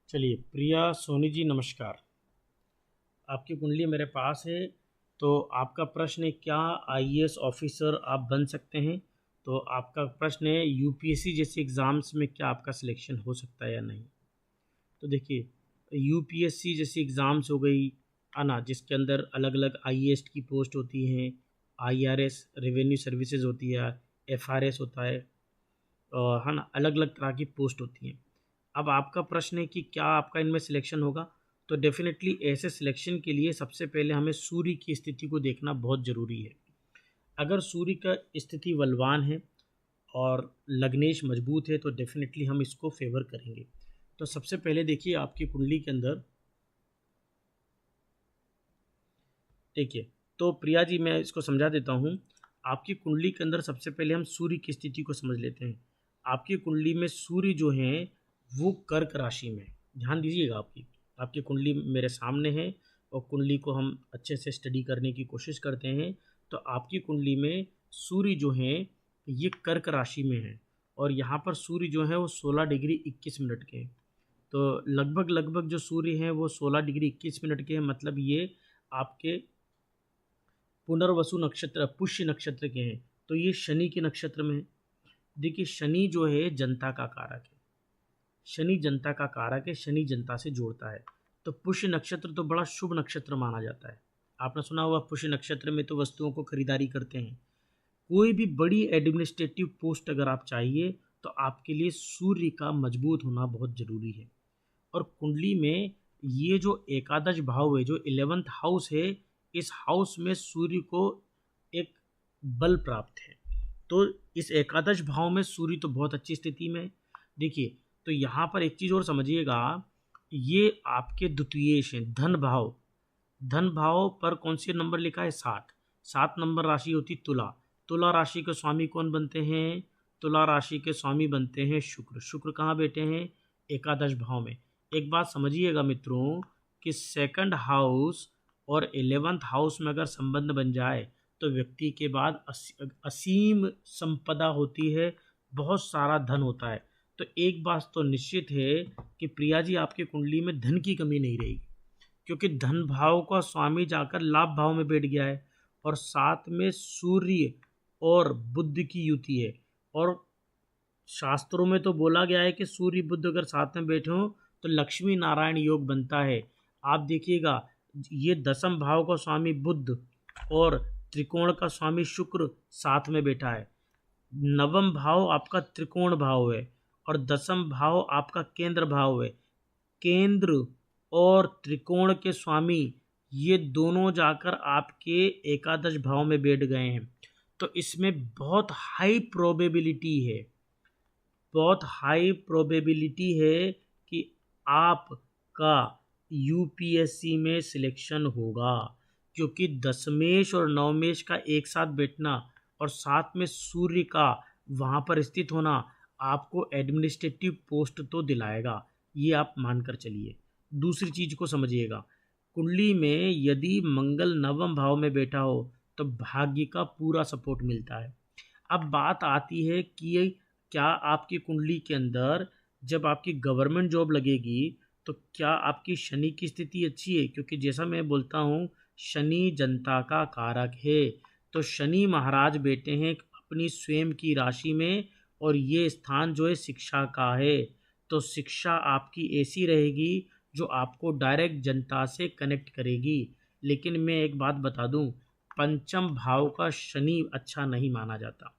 A: चलिए प्रिया सोनी जी नमस्कार, आपकी कुंडली मेरे पास है। तो आपका प्रश्न है क्या आईएएस ऑफिसर आप बन सकते हैं? तो आपका प्रश्न है यूपीएससी जैसे एग्ज़ाम्स में क्या आपका सिलेक्शन हो सकता है या नहीं? तो देखिए, यूपीएससी जैसी एग्ज़ाम्स हो गई है ना, जिसके अंदर अलग अलग आईएएस की पोस्ट होती हैं, आईआरएस रेवेन्यू सर्विसेज होती है, एफआरएस होता है ना, अलग अलग तरह की पोस्ट होती हैं। अब आपका प्रश्न है कि क्या आपका इनमें सिलेक्शन होगा? तो डेफिनेटली ऐसे सिलेक्शन के लिए सबसे पहले हमें सूर्य की स्थिति को देखना बहुत ज़रूरी है। अगर सूर्य का स्थिति बलवान है और लग्नेश मजबूत है तो डेफिनेटली हम इसको फेवर करेंगे। तो सबसे पहले देखिए आपकी कुंडली के अंदर, देखिए, तो प्रिया जी मैं इसको समझा देता हूँ। आपकी कुंडली के अंदर सबसे पहले हम सूर्य की स्थिति को समझ लेते हैं। आपकी कुंडली में सूर्य जो है वो कर्क राशि में, ध्यान दीजिएगा, आपकी कुंडली मेरे सामने है और कुंडली को हम अच्छे से स्टडी करने की कोशिश करते हैं। तो आपकी कुंडली में सूर्य जो है ये कर्क राशि में है और यहाँ पर सूर्य जो है वो 16 डिग्री 21 मिनट के हैं। तो लगभग लगभग जो सूर्य हैं वो 16 डिग्री 21 मिनट के हैं, मतलब ये आपके पुनर्वसु नक्षत्र पुष्य नक्षत्र के हैं। तो ये शनि के नक्षत्र में है। देखिए, शनि जो है जनता का कारक है, शनि जनता का कारक है, शनि जनता से जोड़ता है। तो पुष्य नक्षत्र तो बड़ा शुभ नक्षत्र माना जाता है। आपने सुना होगा पुष्य नक्षत्र में तो वस्तुओं को खरीदारी करते हैं। कोई भी बड़ी एडमिनिस्ट्रेटिव पोस्ट अगर आप चाहिए तो आपके लिए सूर्य का मजबूत होना बहुत ज़रूरी है। और कुंडली में ये जो एकादश भाव है, जो 11th हाउस है, इस हाउस में सूर्य को एक बल प्राप्त है। तो इस एकादश भाव में सूर्य तो बहुत अच्छी स्थिति में है। देखिए, तो यहाँ पर एक चीज़ और समझिएगा, ये आपके द्वितीयेश हैं, धन भाव। धन भाव पर कौन सी नंबर लिखा है? 7। 7 नंबर राशि होती तुला। तुला राशि के स्वामी कौन बनते हैं? तुला राशि के स्वामी बनते हैं शुक्र। शुक्र कहाँ बैठे हैं? एकादश भाव में। एक बात समझिएगा मित्रों कि सेकंड हाउस और 11th हाउस में अगर संबंध बन जाए तो व्यक्ति के बाद असीम संपदा होती है, बहुत सारा धन होता है। तो एक बात तो निश्चित है कि प्रिया जी आपकी कुंडली में धन की कमी नहीं रहेगी, क्योंकि धन भाव का स्वामी जाकर लाभ भाव में बैठ गया है और साथ में सूर्य और बुध की युति है। और शास्त्रों में तो बोला गया है कि सूर्य बुध अगर साथ में बैठे हों तो लक्ष्मी नारायण योग बनता है। आप देखिएगा, ये दसम भाव का स्वामी बुध और त्रिकोण का स्वामी शुक्र साथ में बैठा है। नवम भाव आपका त्रिकोण भाव है और दसम भाव आपका केंद्र भाव है। केंद्र और त्रिकोण के स्वामी ये दोनों जाकर आपके एकादश भाव में बैठ गए हैं। तो इसमें बहुत हाई प्रोबेबिलिटी है, बहुत हाई प्रोबेबिलिटी है कि आपका यूपीएससी में सिलेक्शन होगा, क्योंकि दशमेश और नवमेश का एक साथ बैठना और साथ में सूर्य का वहाँ पर स्थित होना आपको एडमिनिस्ट्रेटिव पोस्ट तो दिलाएगा, ये आप मानकर चलिए। दूसरी चीज़ को समझिएगा, कुंडली में यदि मंगल नवम भाव में बैठा हो तो भाग्य का पूरा सपोर्ट मिलता है। अब बात आती है कि क्या आपकी कुंडली के अंदर जब आपकी गवर्नमेंट जॉब लगेगी तो क्या आपकी शनि की स्थिति अच्छी है? क्योंकि जैसा मैं बोलता हूँ, शनि जनता का कारक है। तो शनि महाराज बैठे हैं अपनी स्वयं की राशि में और ये स्थान जो है शिक्षा का है। तो शिक्षा आपकी ऐसी रहेगी जो आपको डायरेक्ट जनता से कनेक्ट करेगी। लेकिन मैं एक बात बता दूं, पंचम भाव का शनि अच्छा नहीं माना जाता।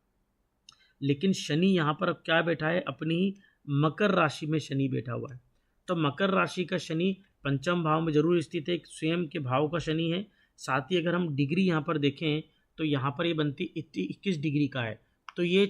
A: लेकिन शनि यहाँ पर अब क्या बैठा है? अपनी मकर राशि में शनि बैठा हुआ है। तो मकर राशि का शनि पंचम भाव में जरूर स्थित है, एक स्वयं के भाव का शनि है। साथ ही अगर हम डिग्री यहाँ पर देखें तो यहाँ पर ये बनती 21 डिग्री का है। तो ये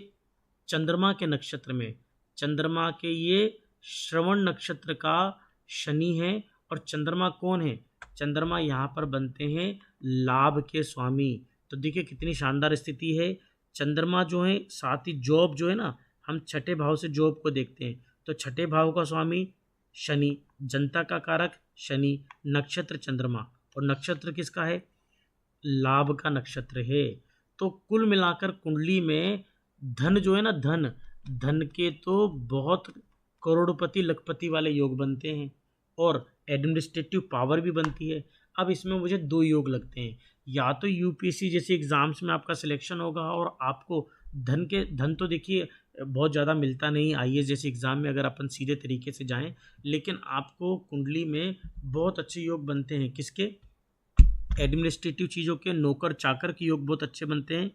A: चंद्रमा के नक्षत्र में, चंद्रमा के ये श्रवण नक्षत्र का शनि है। और चंद्रमा कौन है? चंद्रमा यहाँ पर बनते हैं लाभ के स्वामी। तो देखिए कितनी शानदार स्थिति है। चंद्रमा जो है, साथ ही जॉब जो है ना, हम छठे भाव से जॉब को देखते हैं। तो छठे भाव का स्वामी शनि, जनता का कारक शनि, नक्षत्र चंद्रमा, और नक्षत्र किसका है? लाभ का नक्षत्र है। तो कुल मिलाकर कुंडली में धन जो है ना, धन के तो बहुत करोड़पति लखपति वाले योग बनते हैं और एडमिनिस्ट्रेटिव पावर भी बनती है। अब इसमें मुझे दो योग लगते हैं, या तो यूपीएससी जैसे एग्ज़ाम्स में आपका सिलेक्शन होगा और आपको धन तो देखिए बहुत ज़्यादा मिलता नहीं आईएएस जैसे एग्ज़ाम में अगर अपन सीधे तरीके से जाएं, लेकिन आपको कुंडली में बहुत अच्छे योग बनते हैं। किसके? एडमिनिस्ट्रेटिव चीज़ों के, नौकर चाकर के योग बहुत अच्छे बनते हैं।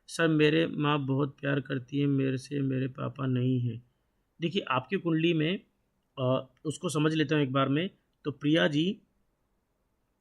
A: सर मेरे माँ बहुत प्यार करती है मेरे से, मेरे पापा नहीं हैं। देखिए आपकी कुंडली में उसको समझ लेता हूँ एक बार में। तो प्रिया जी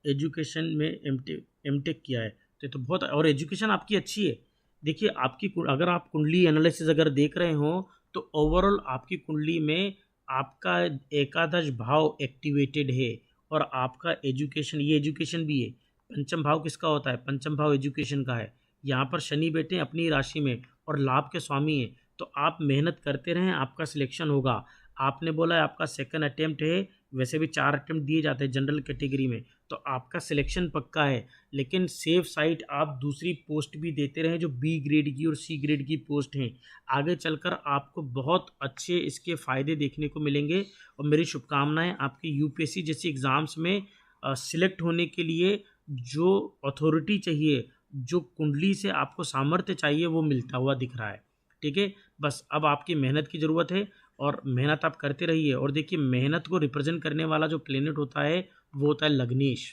A: एजुकेशन में एमटेक किया है, तो बहुत, और एजुकेशन आपकी अच्छी है। देखिए आपकी अगर आप कुंडली एनालिसिस अगर देख रहे हो तो ओवरऑल आपकी कुंडली में आपका एकादश भाव एक्टिवेटेड है, और आपका एजुकेशन, ये एजुकेशन भी है। पंचम भाव किसका होता है? पंचम भाव एजुकेशन का है। यहाँ पर शनि बैठे अपनी राशि में और लाभ के स्वामी हैं, तो आप मेहनत करते रहें, आपका सिलेक्शन होगा। आपने बोला है आपका सेकंड अटेम्प्ट है, वैसे भी 4 अटेम्प्ट दिए जाते हैं जनरल कैटेगरी में, तो आपका सिलेक्शन पक्का है। लेकिन सेफ साइड आप दूसरी पोस्ट भी देते रहें जो बी ग्रेड की और सी ग्रेड की पोस्ट हैं। आगे चलकर आपको बहुत अच्छे इसके फ़ायदे देखने को मिलेंगे, और मेरी शुभकामनाएं आपके यूपीएससी जैसी एग्ज़ाम्स में सिलेक्ट होने के लिए जो अथॉरिटी चाहिए, जो कुंडली से आपको सामर्थ्य चाहिए, वो मिलता हुआ दिख रहा है। ठीक है, बस अब आपकी मेहनत की ज़रूरत है, और मेहनत आप करते रहिए। और देखिए मेहनत को रिप्रेजेंट करने वाला जो प्लेनेट होता है वो होता है लग्नेश।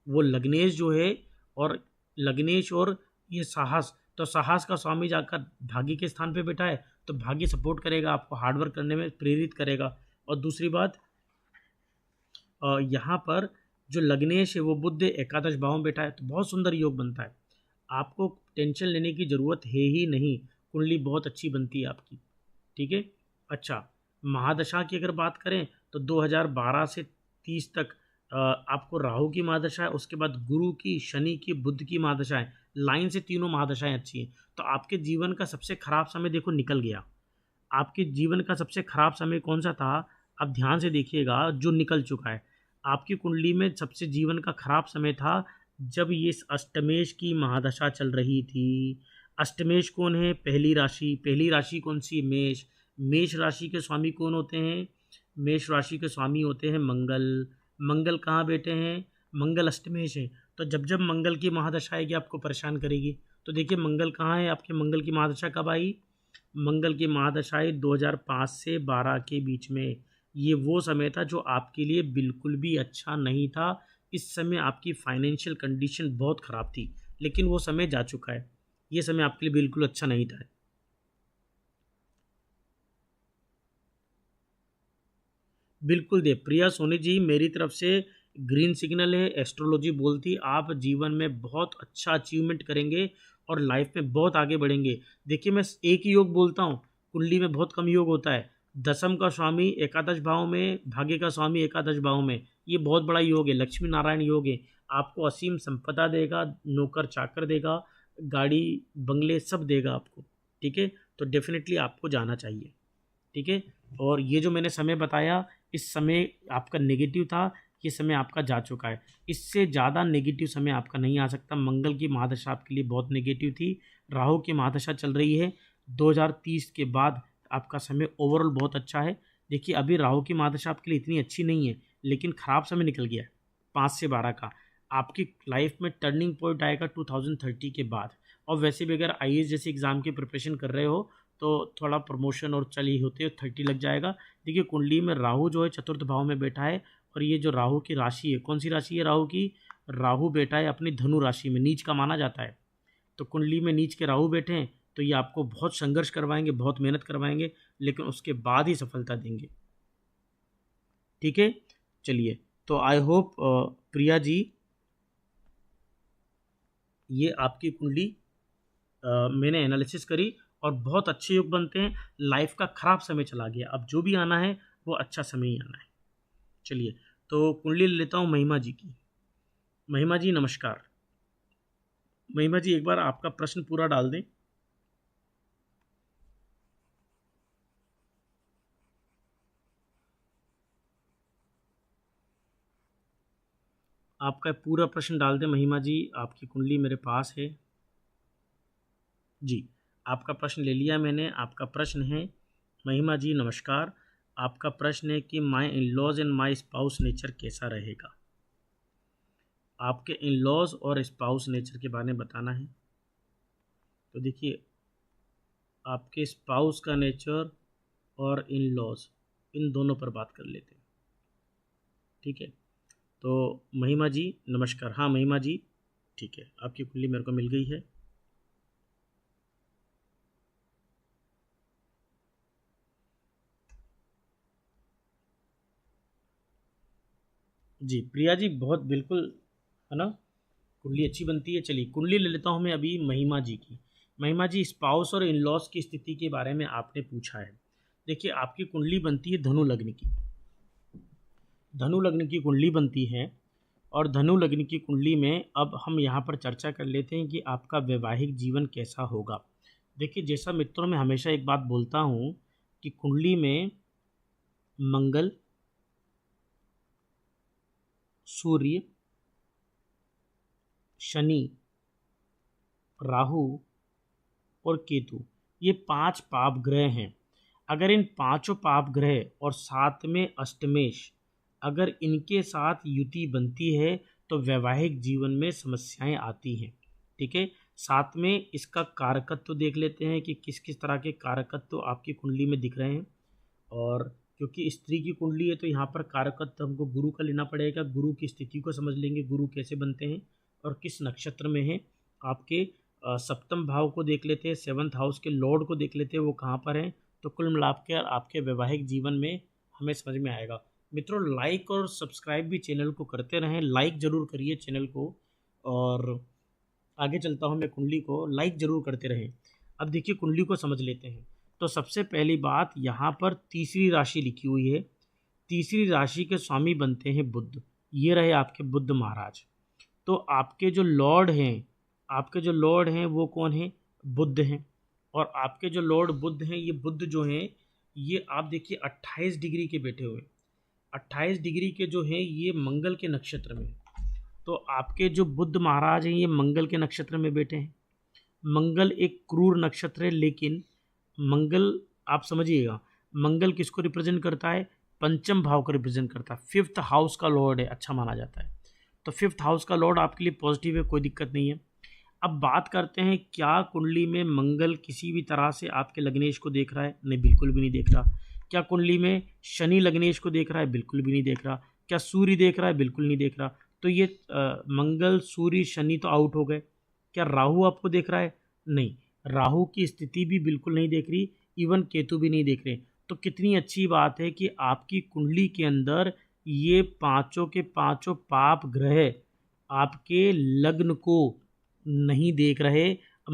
A: वो लग्नेश जो है, और लग्नेश और ये साहस, तो साहस का स्वामी जाकर भाग्य के स्थान पे बैठा है, तो भाग्य सपोर्ट करेगा, आपको हार्डवर्क करने में प्रेरित करेगा। और दूसरी बात, यहाँ पर जो लग्नेश है वो बुध एकादश भाव में बैठा है, तो बहुत सुंदर योग बनता है। आपको टेंशन लेने की ज़रूरत है ही नहीं, कुंडली बहुत अच्छी बनती है आपकी। ठीक है। अच्छा, महादशा की अगर बात करें तो 2012 से 30 तक आपको राहु की महादशा है, उसके बाद गुरु की, शनि की, बुध की महादशा है। लाइन से तीनों महादशाएं अच्छी हैं। तो आपके जीवन का सबसे खराब समय देखो निकल गया। आपके जीवन का सबसे खराब समय कौन सा था? आप ध्यान से देखिएगा, जो निकल चुका है। आपकी कुंडली में सबसे जीवन का खराब समय था जब ये अष्टमेश की महादशा चल रही थी। अष्टमेश कौन है? पहली राशि। पहली राशि कौन सी? मेष। मेष राशि के स्वामी कौन होते हैं? मेष राशि के स्वामी होते हैं मंगल। मंगल कहाँ बैठे हैं? मंगल अष्टमेश है। तो जब जब मंगल की महादशा आएगी आपको परेशान करेगी। तो देखिए मंगल कहाँ है आपके? मंगल की महादशा कब आई? मंगल की महादशाएं 2005 से 12 के बीच में। ये वो समय था जो आपके लिए बिल्कुल भी अच्छा नहीं था। इस समय आपकी फाइनेंशियल कंडीशन बहुत ख़राब थी, लेकिन वो समय जा चुका है। ये समय आपके लिए बिल्कुल अच्छा नहीं था। बिल्कुल दे प्रिया सोनी जी, मेरी तरफ से ग्रीन सिग्नल है। एस्ट्रोलॉजी बोलती आप जीवन में बहुत अच्छा अचीवमेंट करेंगे और लाइफ में बहुत आगे बढ़ेंगे। देखिए मैं एक ही योग बोलता हूँ, कुंडली में बहुत कम योग होता है। दसम का स्वामी एकादश भाव में, भाग्य का स्वामी एकादश भाव में, ये बहुत बड़ा योग है, लक्ष्मी नारायण योग है। आपको असीम संपदा देगा, नौकर चाकर देगा, गाड़ी बंगले सब देगा आपको। ठीक है, तो डेफिनेटली आपको जाना चाहिए। ठीक है, और ये जो मैंने समय बताया, इस समय आपका नेगेटिव था, ये समय आपका जा चुका है। इससे ज़्यादा नेगेटिव समय आपका नहीं आ सकता। मंगल की महादशा आपके लिए बहुत नेगेटिव थी। राहु की महादशा चल रही है। 2030 के बाद आपका समय ओवरऑल बहुत अच्छा है। देखिए अभी राहु की महादशा आपके लिए इतनी अच्छी नहीं है, लेकिन ख़राब समय निकल गया है 5 से 12 का। आपकी लाइफ में टर्निंग पॉइंट आएगा 2030 के बाद। और वैसे भी अगर आईएएस जैसे एग्ज़ाम की प्रिपरेशन कर रहे हो तो थोड़ा प्रमोशन और चल ही होते हो, 30 लग जाएगा। देखिए कुंडली में राहु जो है चतुर्थ भाव में बैठा है, और ये जो राहु की राशि है, कौन सी राशि है राहु की? राहु बैठा है अपनी धनु राशि में, नीच का माना जाता है। तो कुंडली में नीच के राहु बैठे हैं, तो ये आपको बहुत संघर्ष करवाएंगे, बहुत मेहनत करवाएंगे, लेकिन उसके बाद ही सफलता देंगे। ठीक है, चलिए, तो आई होप प्रिया जी, ये आपकी कुंडली मैंने एनालिसिस करी और बहुत अच्छे योग बनते हैं। लाइफ का खराब समय चला गया, अब जो भी आना है वो अच्छा समय ही आना है। चलिए, तो कुंडली ले लेता हूँ महिमा जी की। महिमा जी नमस्कार। महिमा जी एक बार आपका प्रश्न पूरा डाल दें। आपका पूरा प्रश्न डाल दें महिमा जी, आपकी कुंडली मेरे पास है। जी, आपका प्रश्न ले लिया मैंने। आपका प्रश्न है, महिमा जी नमस्कार, आपका प्रश्न है कि my in laws and my spouse nature कैसा रहेगा। आपके इन लॉज और स्पाउस नेचर के बारे में बताना है। तो देखिए, आपके स्पाउस का नेचर और इन लॉज, इन दोनों पर बात कर लेते हैं। ठीक है, तो महिमा जी नमस्कार। हाँ महिमा जी, ठीक है, आपकी कुंडली मेरे को मिल गई है। जी प्रिया जी, बहुत बिल्कुल, है ना, कुंडली अच्छी बनती है। चलिए कुंडली ले लेता हूँ मैं अभी महिमा जी की। महिमा जी, स्पाउस और इन लॉज की स्थिति के बारे में आपने पूछा है। देखिए, आपकी कुंडली बनती है धनु लग्न की, धनु लग्न की कुंडली बनती है। और धनु लग्न की कुंडली में अब हम यहाँ पर चर्चा कर लेते हैं कि आपका वैवाहिक जीवन कैसा होगा। देखिए, जैसा मित्रों मैं हमेशा एक बात बोलता हूँ कि कुंडली में मंगल, सूर्य, शनि, राहु और केतु, ये 5 पाप ग्रह हैं। अगर इन पांचों पाप ग्रह और साथ में अष्टमेश, अगर इनके साथ युति बनती है तो वैवाहिक जीवन में समस्याएं आती हैं। ठीक है, साथ में इसका कारकत्व देख लेते हैं कि किस किस तरह के कारकत्व आपकी कुंडली में दिख रहे हैं। और क्योंकि स्त्री की कुंडली है तो यहाँ पर कारकत्व हमको गुरु का लेना पड़ेगा। गुरु की स्थिति को समझ लेंगे, गुरु कैसे बनते हैं और किस नक्षत्र में है। आपके सप्तम भाव को देख लेते हैं, 7th हाउस के लॉर्ड को देख लेते हैं, वो कहाँ पर हैं। तो कुल मिलाप के आपके वैवाहिक जीवन में हमें समझ में आएगा। मित्रों, लाइक और सब्सक्राइब भी चैनल को करते रहें, लाइक ज़रूर करिए चैनल को। और आगे चलता हूँ मैं, कुंडली को लाइक ज़रूर करते रहें। अब देखिए, कुंडली को समझ लेते हैं। तो सबसे पहली बात, यहाँ पर तीसरी राशि लिखी हुई है। तीसरी राशि के स्वामी बनते हैं बुध। ये रहे आपके बुध महाराज। तो आपके जो लॉर्ड हैं, आपके जो लॉर्ड हैं वो कौन हैं? बुध हैं। और आपके जो लॉर्ड बुध हैं, ये बुध जो हैं, ये आप देखिए 28 डिग्री के बैठे हुए, 28 डिग्री के जो हैं ये मंगल के नक्षत्र में। तो आपके जो बुध महाराज हैं ये मंगल के नक्षत्र में बैठे हैं। मंगल एक क्रूर नक्षत्र है, लेकिन मंगल, आप समझिएगा, मंगल किसको रिप्रेजेंट करता है? पंचम भाव को रिप्रेजेंट करता है। 5th हाउस का लॉर्ड है, अच्छा माना जाता है। तो 5th हाउस का लॉर्ड आपके लिए पॉजिटिव है, कोई दिक्कत नहीं है। अब बात करते हैं, क्या कुंडली में मंगल किसी भी तरह से आपके लग्नेश को देख रहा है? नहीं, बिल्कुल भी नहीं देख रहा। क्या कुंडली में शनि लग्नेश को देख रहा है? बिल्कुल भी नहीं देख रहा। क्या सूर्य देख रहा है? बिल्कुल नहीं देख रहा। तो ये मंगल, सूर्य, शनि तो आउट हो गए। क्या राहु आपको देख रहा है? नहीं, राहु की स्थिति भी बिल्कुल नहीं देख रही, इवन केतु भी नहीं देख रहे। तो कितनी अच्छी बात है कि आपकी कुंडली के अंदर ये पांचों के पांचों पाप ग्रह आपके लग्न को नहीं देख रहे,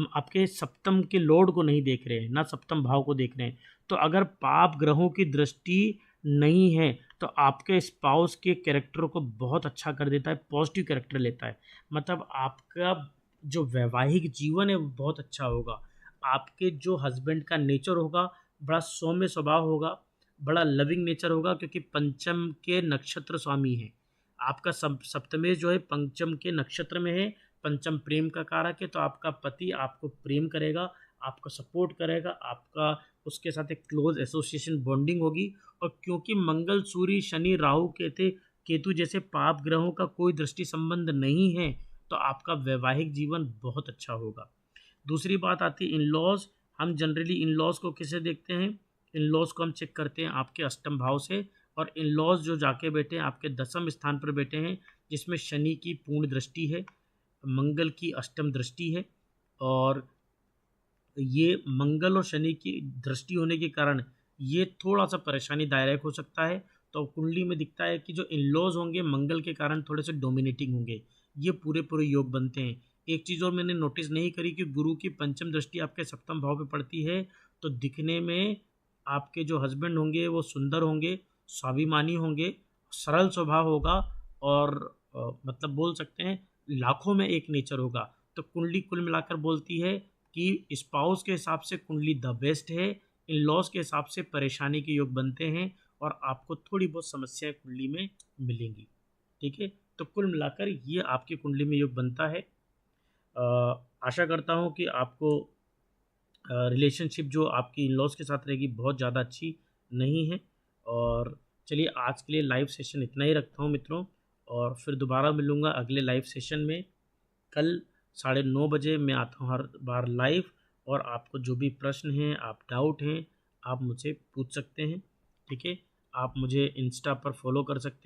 A: आपके सप्तम के लॉर्ड को नहीं देख रहे हैं, ना सप्तम भाव को देख रहे हैं। तो अगर पाप ग्रहों की दृष्टि नहीं है तो आपके स्पाउस के कैरेक्टर को बहुत अच्छा कर देता है, पॉजिटिव कैरेक्टर लेता है। मतलब आपका जो वैवाहिक जीवन है वो बहुत अच्छा होगा। आपके जो हस्बैंड का नेचर होगा बड़ा सौम्य स्वभाव होगा, बड़ा लविंग नेचर होगा, क्योंकि पंचम के नक्षत्र स्वामी है। आपका सप्तमेश जो है पंचम के नक्षत्र में है, पंचम प्रेम का कारक है। तो आपका पति आपको प्रेम करेगा, आपको सपोर्ट करेगा, आपका उसके साथ एक क्लोज एसोसिएशन बॉन्डिंग होगी। और क्योंकि मंगल, सूर्य, शनि, राहु, केतु जैसे पाप ग्रहों का कोई दृष्टि संबंध नहीं है, तो आपका वैवाहिक जीवन बहुत अच्छा होगा। दूसरी बात आती है इन लॉज। हम जनरली इन लॉज को किसे देखते हैं? इन लॉज को हम चेक करते हैं आपके अष्टम भाव से। और इन लॉज जो जाके बैठे हैं आपके 10वें स्थान पर बैठे हैं, जिसमें शनि की पूर्ण दृष्टि है, मंगल की अष्टम दृष्टि है। और ये मंगल और शनि की दृष्टि होने के कारण ये थोड़ा सा परेशानी दायक हो सकता है। तो कुंडली में दिखता है कि जो इन लॉज होंगे मंगल के कारण थोड़े से डोमिनेटिंग होंगे, ये पूरे पूरे योग बनते हैं। एक चीज़ और मैंने नोटिस नहीं करी कि गुरु की पंचम दृष्टि आपके सप्तम भाव पे पड़ती है, तो दिखने में आपके जो हस्बैंड होंगे वो सुंदर होंगे, स्वाभिमानी होंगे, सरल स्वभाव होगा। और मतलब बोल सकते हैं लाखों में एक नेचर होगा। तो कुंडली कुल मिलाकर बोलती है कि स्पाउस के हिसाब से कुंडली द बेस्ट है, इन लॉज के हिसाब से परेशानी के योग बनते हैं और आपको थोड़ी बहुत समस्याएं कुंडली में मिलेंगी। ठीक है, तो कुल मिलाकर ये आपकी कुंडली में योग बनता है। आशा करता हूँ कि आपको रिलेशनशिप जो आपकी इन लॉज के साथ रहेगी बहुत ज़्यादा अच्छी नहीं है। और चलिए, आज के लिए लाइव सेशन इतना ही रखता हूँ मित्रों। और फिर दोबारा मिलूँगा अगले लाइव सेशन में। कल 9:30 बजे मैं आता हूँ हर बार लाइव, और आपको जो भी प्रश्न हैं, आप डाउट हैं, आप मुझसे पूछ सकते हैं। ठीक है, आप मुझे इंस्टा पर फॉलो कर सकते हैं।